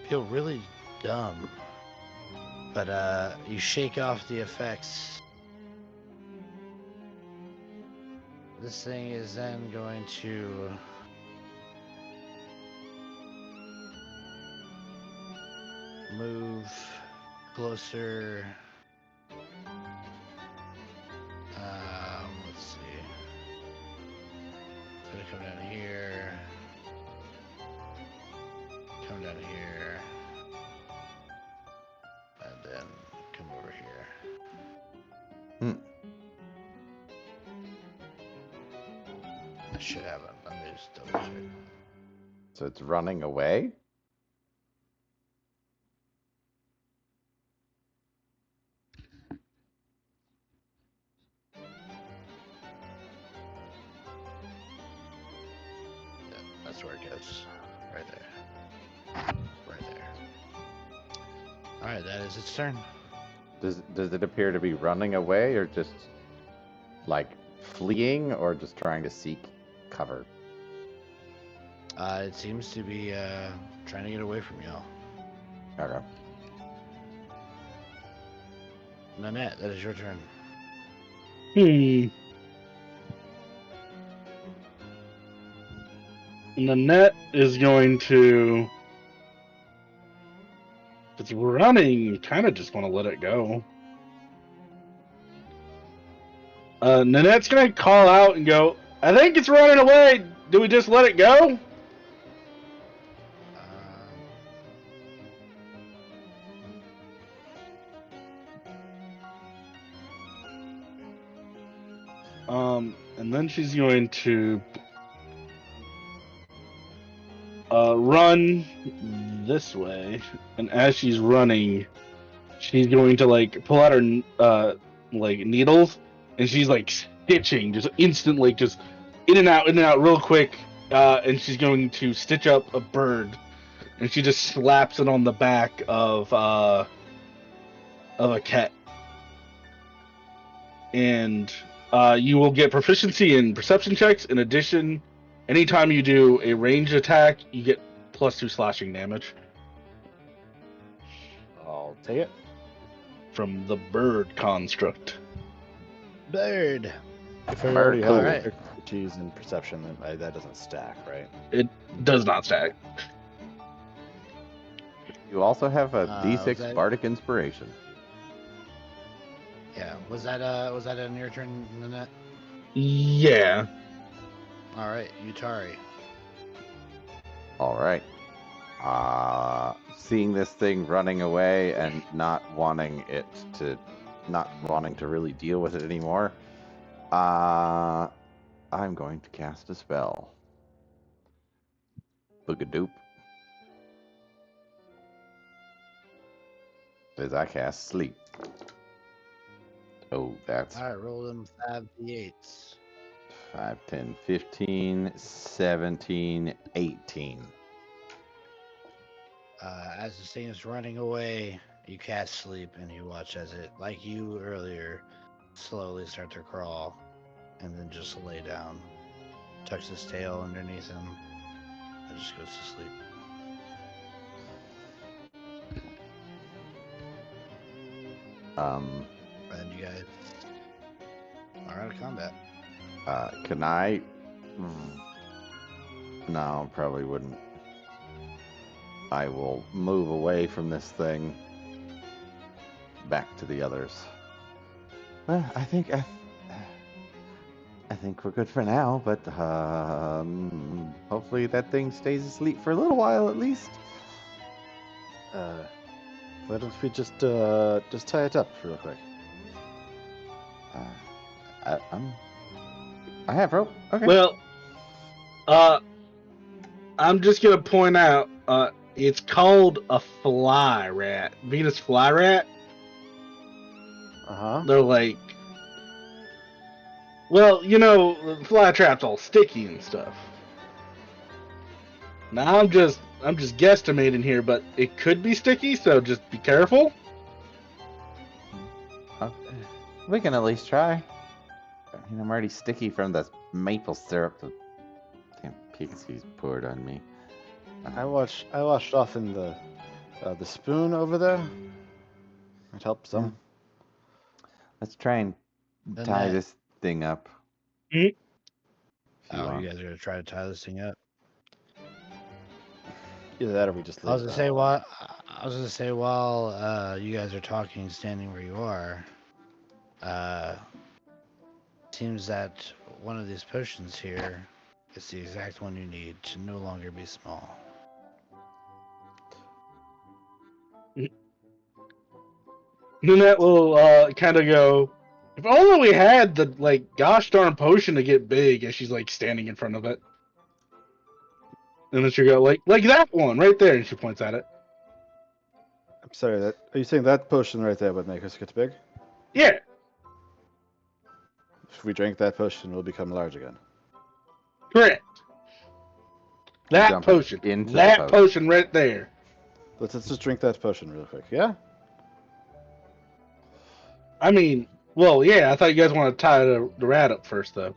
feel really dumb. But you shake off the effects. This thing is then going to move closer. Let's see. It's gonna come down here. Come down here. And then come over here. I should have it. Let me just double check. So it's running away? Yeah, that's where it goes. Right there. Right there. Alright, that is its turn. Does it appear to be running away or just like fleeing or just trying to seek cover? It seems to be trying to get away from y'all. Okay. Nanette, that is your turn. Nanette is going to. If it's running, you kind of just want to let it go. Nanette's going to call out and go, I think it's running away. Do we just let it go? And then she's going to run this way, and as she's running, she's going to like pull out her like needles, and she's like stitching, just instantly, just in and out, real quick. And she's going to stitch up a bird, and she just slaps it on the back of a cat. And you will get proficiency in perception checks. In addition, anytime you do a ranged attack, you get +2 slashing damage I'll take it. from the bird construct. Bird. If I already have Alright. expertise in perception, then that doesn't stack, right? It does not stack. You also have a D6 that- Bardic Inspiration. Yeah. Was that in your turn, Nanette? Yeah. Alright, Utari. All right. Seeing this thing running away and not wanting to really deal with it anymore, I'm going to cast a spell. Boogadoop. As I cast Sleep. Oh, that's Alright, roll them 5d8s. 5, 10, 15, 17, 18. As this thing is running away, you cast Sleep, and you watch as it, like you earlier, slowly start to crawl, and then just lay down, tucks his tail underneath him, and just goes to sleep. And you guys are out of combat. Can I? No, probably wouldn't. I will move away from this thing. Back to the others. Well, I think we're good for now, but hopefully that thing stays asleep for a little while at least. Why don't we just tie it up real quick? I have rope. Okay. Well, I'm just gonna point out, it's called a fly rat, Venus fly rat. They're like, well, you know, fly traps all sticky and stuff. Now I'm just guesstimating here, but it could be sticky, so just be careful. We can at least try. I mean, I'm already sticky from the maple syrup the damn pixies poured on me. I washed off in the spoon over there. It helps some. Let's try and Then tie that- this thing up. Mhm. If you Oh, want. you guys are gonna try to tie this thing up. Either that or we just leave I was it gonna say out. while you guys are talking, standing where you are, seems that one of these potions here is the exact one you need to no longer be small. Nanette will kind of go, if only we had the gosh darn potion to get big, as she's standing in front of it. And then she'll go like that one right there, and she points at it. I'm sorry. Are you saying that potion right there would make us get big? Yeah. If we drink that potion, we'll become large again. Correct. That Jump potion. into the That potion. potion right there. Let's just drink that potion real quick. Yeah. I mean, well, yeah, I thought you guys want to tie the rat up first, though.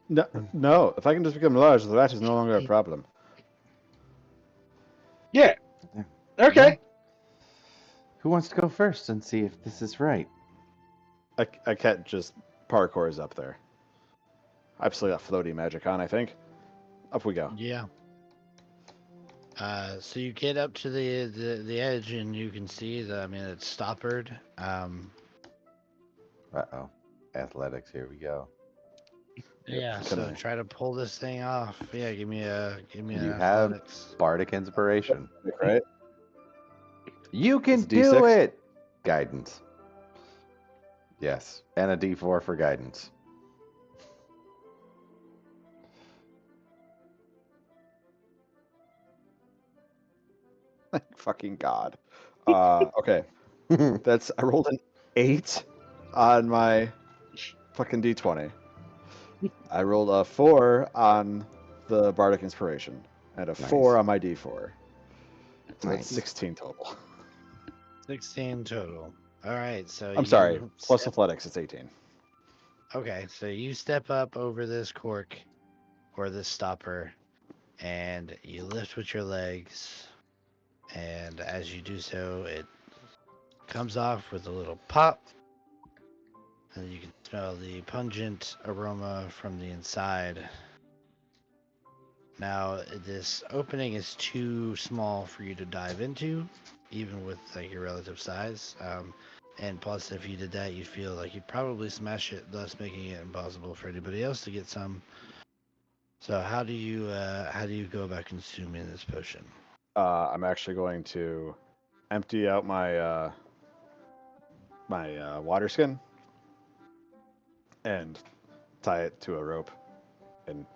No. If I can just become large, the rat is no longer a problem. Yeah. Yeah. Okay. Who wants to go first and see if this is right? I can't just parkours up there. I've still got floaty magic on, I think. Up we go. Yeah. So you get up to the edge and you can see it's stoppered. Uh-oh. Athletics, here we go. Yeah. come So in. try to pull this thing off. Yeah. Give me an You have athletics. Bardic Inspiration. Right? You can It's a do D6? it! Guidance. Yes. And a D4 for guidance. Fucking God. Okay. I rolled an 8 on my fucking D20. I rolled a 4 on the Bardic Inspiration. And a 4 Nice. on my D4. So that's Nice. 16 total. 16 total. All right. So I'm sorry. you Plus step- athletics, it's 18. Okay. So you step up over this cork or this stopper, and you lift with your legs. And as you do so, it comes off with a little pop. And you can smell the pungent aroma from the inside. Now, this opening is too small for you to dive into, even with your relative size. And plus, if you did that, you feel like you'd probably smash it, thus making it impossible for anybody else to get some. So, how do you go about consuming this potion? I'm actually going to empty out my my water skin and tie it to a rope and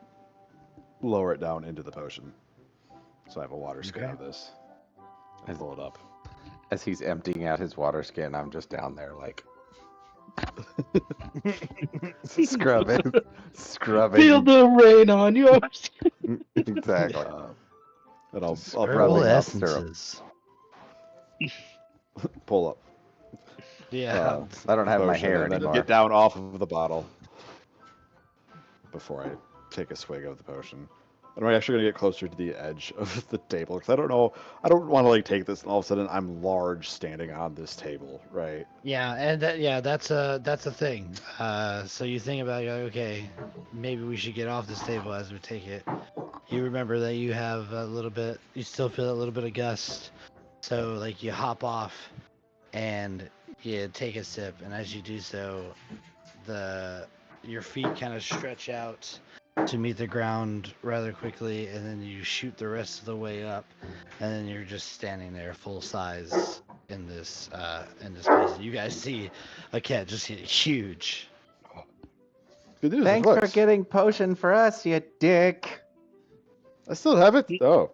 lower it down into the potion. So I have a water skin Okay. of this. I pull it up. As he's emptying out his water skin, I'm just down there scrubbing. Scrubbing. Feel the rain on yours. Exactly. And I'll Just probably Herbal rubbing off syrup. essences. pull up. Yeah. I don't have my potion hair and then anymore. get down off of the bottle before I take a swig of the potion. And I'm actually going to get closer to the edge of the table because I don't know. I don't want to take this and all of a sudden I'm large standing on this table, right? Yeah, and that's a thing. So you think about okay, maybe we should get off this table as we take it. You remember that you have a little bit, you still feel a little bit of gust. So you hop off and you take a sip, and as you do so, your feet kind of stretch out to meet the ground rather quickly, and then you shoot the rest of the way up, and then you're just standing there full size in this place. You guys see a cat just huge. Good news. Thanks it for works. getting potion for us, you dick. I still have it. Oh, all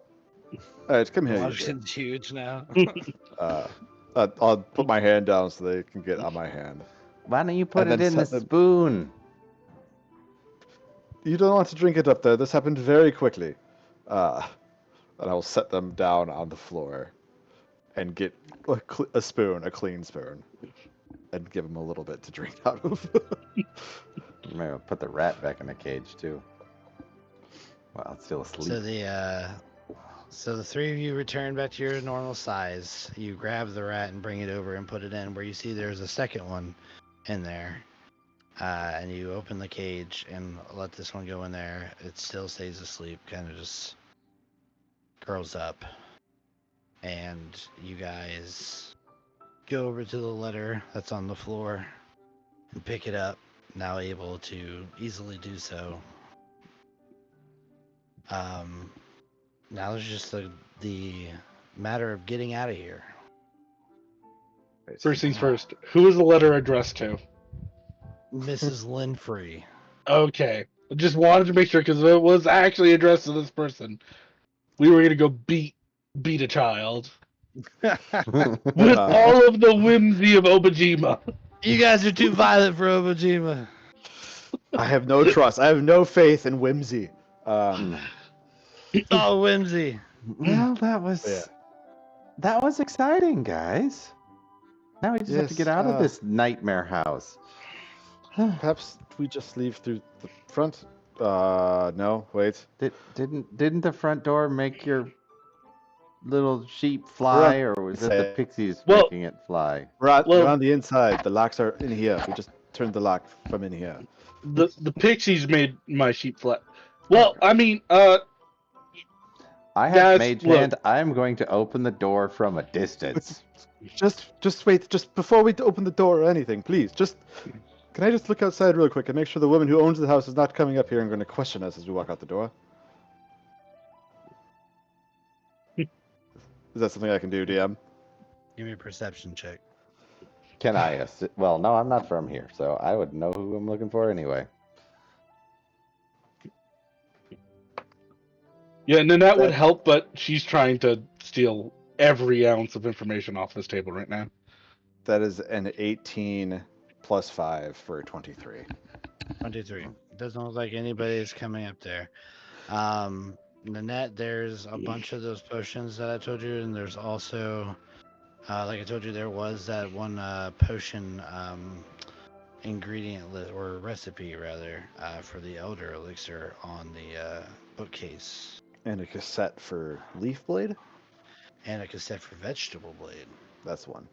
right. Come here. You two. Washington's huge now. I'll put my hand down so they can get on my hand. Why don't you put And it then in the set them- spoon? You don't want to drink it up there. This happened very quickly. And I'll set them down on the floor and get a spoon, a clean spoon, and give them a little bit to drink out of. Maybe I'll put the rat back in the cage too. Well, it's still asleep. So So the three of you return back to your normal size. You grab the rat and bring it over and put it in where you see there's a second one in there. And you open the cage and let this one go in there. It still stays asleep, kind of just curls up. And you guys go over to the letter that's on the floor and pick it up, now able to easily do so. Now there's just the matter of getting out of here. First things first. Who is the letter addressed to? Mrs. Linfrey. Okay. I just wanted to make sure because it was actually addressed to this person. We were gonna go beat a child with all of the whimsy of Obojima. You guys are too violent for Obojima. I have no trust. I have no faith in whimsy. It's all whimsy. Well, that was exciting, guys. Now we just have to Yes, get out of this nightmare house. Perhaps we just leave through the front. No, wait. Didn't the front door make your little sheep fly, or was it the pixies making it fly? We're on the inside. The locks are in here. We just turned the lock from in here. The pixies made my sheep fly. Well, I mean, I have guys, mage look. hand. I'm going to open the door from a distance. Just wait. Just before we open the door or anything, please. Can I just look outside real quick and make sure the woman who owns the house is not coming up here and going to question us as we walk out the door? Is that something I can do, DM? Give me a perception check. Can I? Well, no, I'm not from here, so I would know who I'm looking for anyway. Yeah, Nanette would help, but she's trying to steal every ounce of information off this table right now. That is an 18 plus 5 for 23. 23. Doesn't look like anybody's coming up there. Nanette, there's a bunch of those potions that I told you, and there's also, like I told you, there was that one potion ingredient list, or recipe rather, for the Elder Elixir on the bookcase. And a cassette for Leaf Blade? And a cassette for Vegetable Blade. That's one.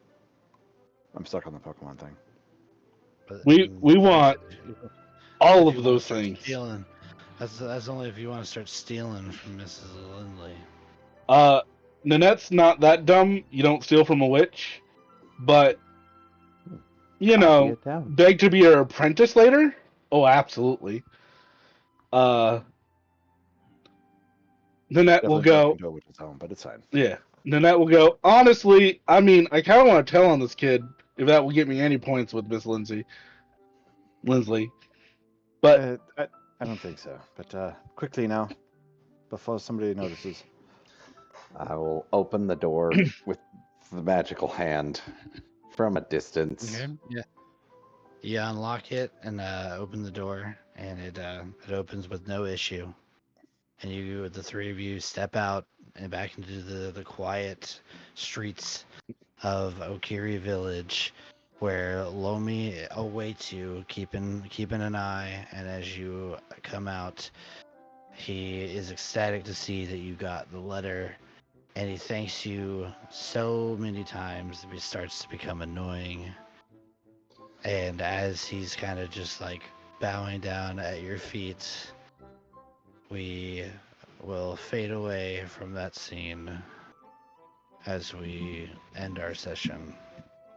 I'm stuck on the Pokemon thing. But we want all of those things. Stealing. That's only if you want to start stealing from Mrs. Lindley. Nanette's not that dumb. You don't steal from a witch. But, you know, beg to be her apprentice later? Oh, absolutely. Nanette will go. Home, but it's fine. Yeah. Nanette will go. Honestly, I mean, I kind of want to tell on this kid if that will get me any points with Miss Lindsley. But I don't think so. But quickly now, before somebody notices. I will open the door with the magical hand from a distance. Okay. Yeah. You unlock it and open the door, and it opens with no issue. And the three of you, step out and back into the quiet streets of Okiri Village, where Lomi awaits you, keeping an eye. And as you come out, he is ecstatic to see that you got the letter, and he thanks you so many times that it starts to become annoying. And as he's kind of just like bowing down at your feet, we will fade away from that scene as we end our session,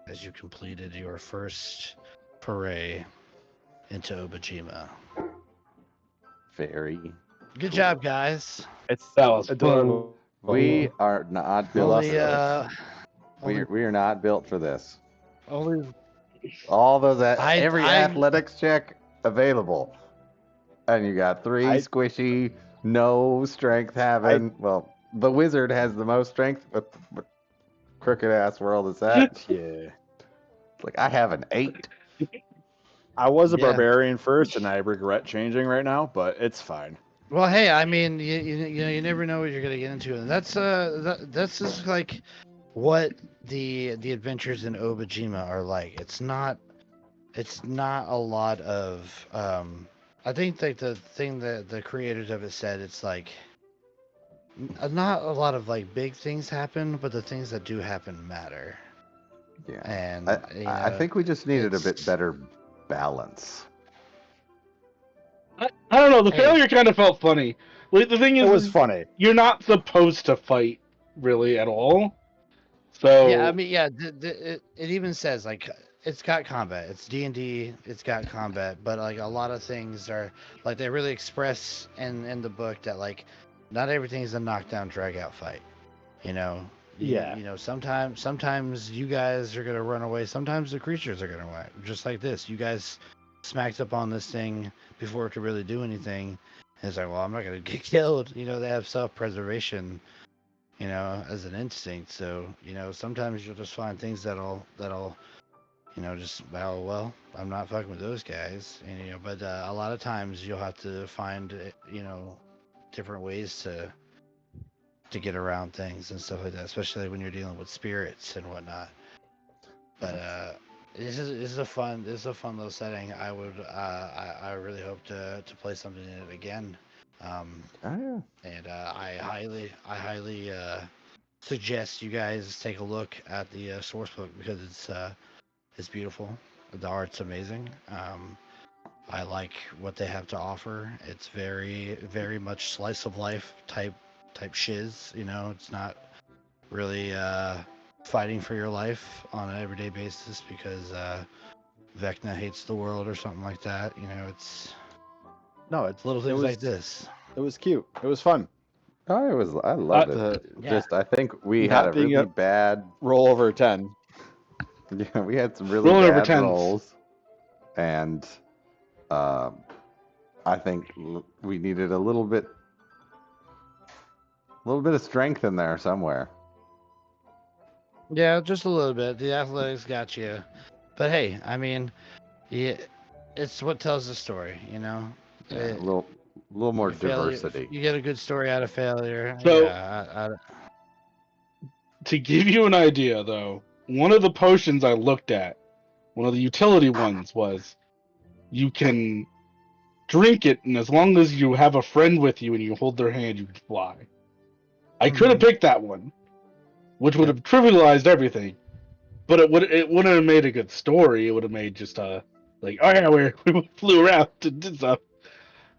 as you completed your first foray into Obojima. Very good job, guys. That was adorable. We are not built. We are not built for this. All those every athletics check available, and you got three squishy, no strength having. Well, the wizard has the most strength, but crooked ass world is that. Yeah. Like I have an 8. I was a barbarian first, and I regret changing right now, but it's fine. Well, hey, I mean, you never know what you're gonna get into, and that's just like what the adventures in Obojima are like. It's not a lot of I think like the thing that the creators of it said, it's like not a lot of like big things happen, but the things that do happen matter. Yeah. And I think we just needed a bit it's better balance. I don't know. The hey, failure kind of felt funny. Like, the thing It was is, funny. you're not supposed to fight really at all. yeah. I So mean, yeah. It even says like it's got combat. It's D&D. It's got combat, but like a lot of things are like they really express in the book that like not everything is a knockdown drag out fight. You know, Yeah. you know sometimes you guys are gonna run away. Sometimes the creatures are gonna run away. Just like this, you guys smacked up on this thing before it could really do anything. And it's like, well, I'm not gonna get killed. You know, they have self-preservation, you know, as an instinct. So, you know, sometimes you'll just find things that'll, you know, just well, I'm not fucking with those guys. And you know, but a lot of times you'll have to find, you know, different ways to get around things and stuff like that, especially when you're dealing with spirits and whatnot. But this is a fun little setting. I would I really hope to play something in it again. Um, Oh yeah. and I highly suggest you guys take a look at the source book because it's beautiful. The art's amazing. I like what they have to offer. It's very much slice of life type shiz. You know, it's not really fighting for your life on an everyday basis because Vecna hates the world or something like that. You know, it's No, little things like this. It was cute. It was fun. Oh, it was. I loved it. The Yeah. Just, I think we had Not a being really a- bad. roll over 10. Yeah, we had some really Roll over bad 10s. rolls, and I think we needed a little bit of strength in there somewhere. Yeah, just a little bit. The athletics got you, but hey, I mean, yeah, it's what tells the story. You know, Yeah, it, a little more failure. diversity. You get a good story out of failure. So- Yeah, to give you an idea, though, one of the potions I looked at, one of the utility ones, was you can drink it, and as long as you have a friend with you and you hold their hand, you can fly. I could have picked that one, which would have trivialized everything, but it wouldn't have made a good story. It would have made just like, oh yeah, we flew around and did stuff.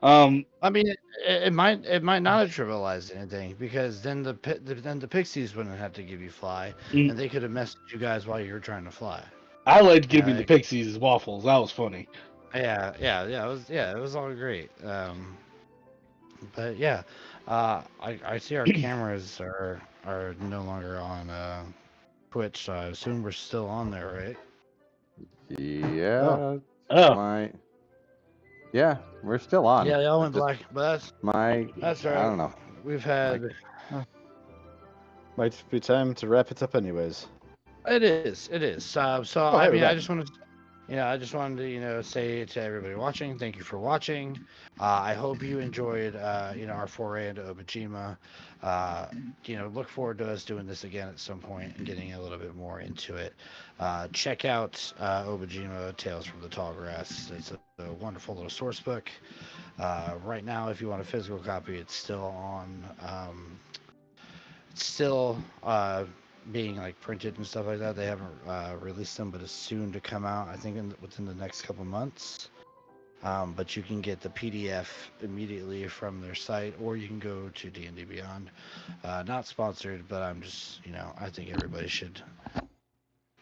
I mean, it might not have trivialized anything because then then the pixies wouldn't have to give you fly, Mm. and they could have messaged you guys while you were trying to fly. I liked giving the Like, pixies waffles. That was funny. it was all great. But yeah, I see our cameras are no longer on Twitch, so I assume we're still on there, right? Yeah, Oh, my. Yeah, we're still on. Yeah, they all It went just- black, but that's I right. don't know. We've had. Might be time to wrap it up anyways. It is. It is. So Oh, I hey, mean, we're I back. just wanted, I just wanted to, say to everybody watching, thank you for watching. I hope you enjoyed, our foray into Obojima. Look forward to us doing this again at some point and getting a little bit more into it. Check out Obojima Tales from the Tall Grass. It's a wonderful little source book. Right now, if you want a physical copy, it's still on. It's still being like printed and stuff like that. They haven't released them, but it's soon to come out. I think within the next couple months. But you can get the PDF immediately from their site, or you can go to D&D Beyond. Not sponsored, but I'm just, I think everybody should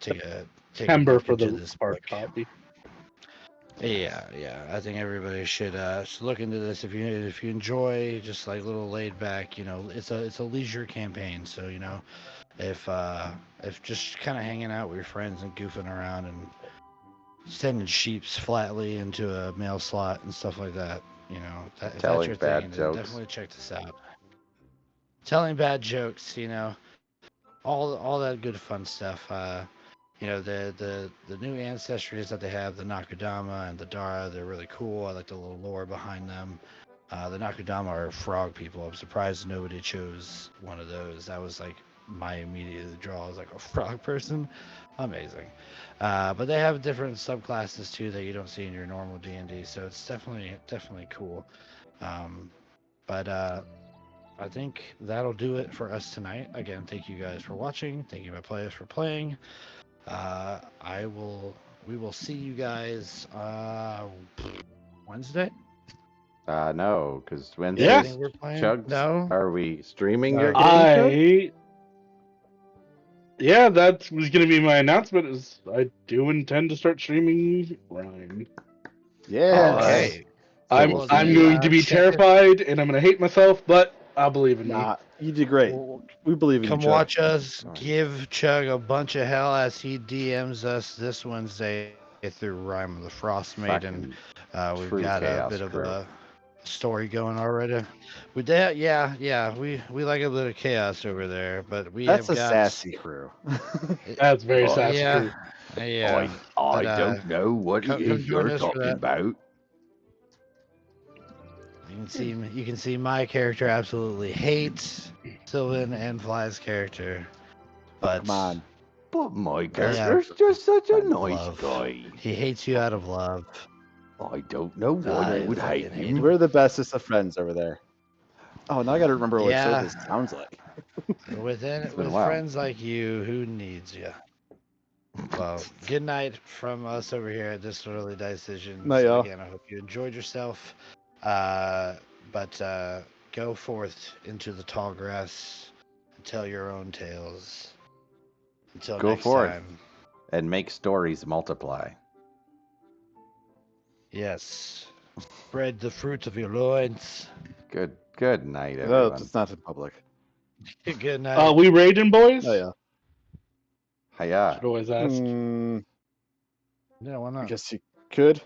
take a Timber look for into the this hard book. copy. Yeah. I think everybody should look into this. If you enjoy just like little laid back, it's a leisure campaign. So if just kind of hanging out with your friends and goofing around and sending sheeps flatly into a mail slot and stuff like that, if that's Telling your bad thing, then jokes. definitely check this out. Telling bad jokes, all that good fun stuff. The new ancestries that they have, the Nakudama and the Dara, they're really cool. I like the little lore behind them. The Nakudama are frog people. I'm surprised nobody chose one of those. That was like my immediate draw. I was like a frog person, amazing. But they have different subclasses too that you don't see in your normal D&D. So it's definitely cool. But I think that'll do it for us tonight. Again, thank you guys for watching. Thank you, my players, for playing. We will see you guys Wednesday. No, because I Wednesday's think we're playing. Chugs. No. Are we streaming No. your game, Chug? Yeah, that was going to be my announcement. Is I do intend to start streaming Rhyme. Yes. Okay. I'm Well, I'm then, going to be check it. terrified and I'm going to hate myself, but I'll believe in me. Nah, you did great. Well, We believe in you, come Chuck. watch us Alright. give Chug a bunch of hell as he DMs us this Wednesday through Rhyme of the Frost Maiden. Fucking We've true got a chaos bit of crew. a story going already. We did, yeah. We like a bit of chaos over there, but we That's have a got sassy crew. That's very Oh, sassy. yeah, True. yeah. I But, don't know what come it is join you're us for talking that. about. You can see my character absolutely hates Sylvan and Fly's character, but Come on. But my Yeah. character's just such a nice Love. guy. he hates you out of love. I don't know why I you would hate fucking hate him. We're the bestest of friends over there. Oh, now I got to remember what Yeah. this sounds like. With been a while. friends like you, who needs you? Well, good night from us over here at Disorderly Decisions. Night, y'all. Again, I hope you enjoyed yourself. But go forth into the tall grass and tell your own tales. Until Go next forth. time. And make stories multiply. Yes. Spread the fruits of your loins. Good night, Oh, everyone. it's not in public. Good night. We raiding, boys? Oh, yeah. Hiya. Should always ask. Yeah, why I not? guess you could.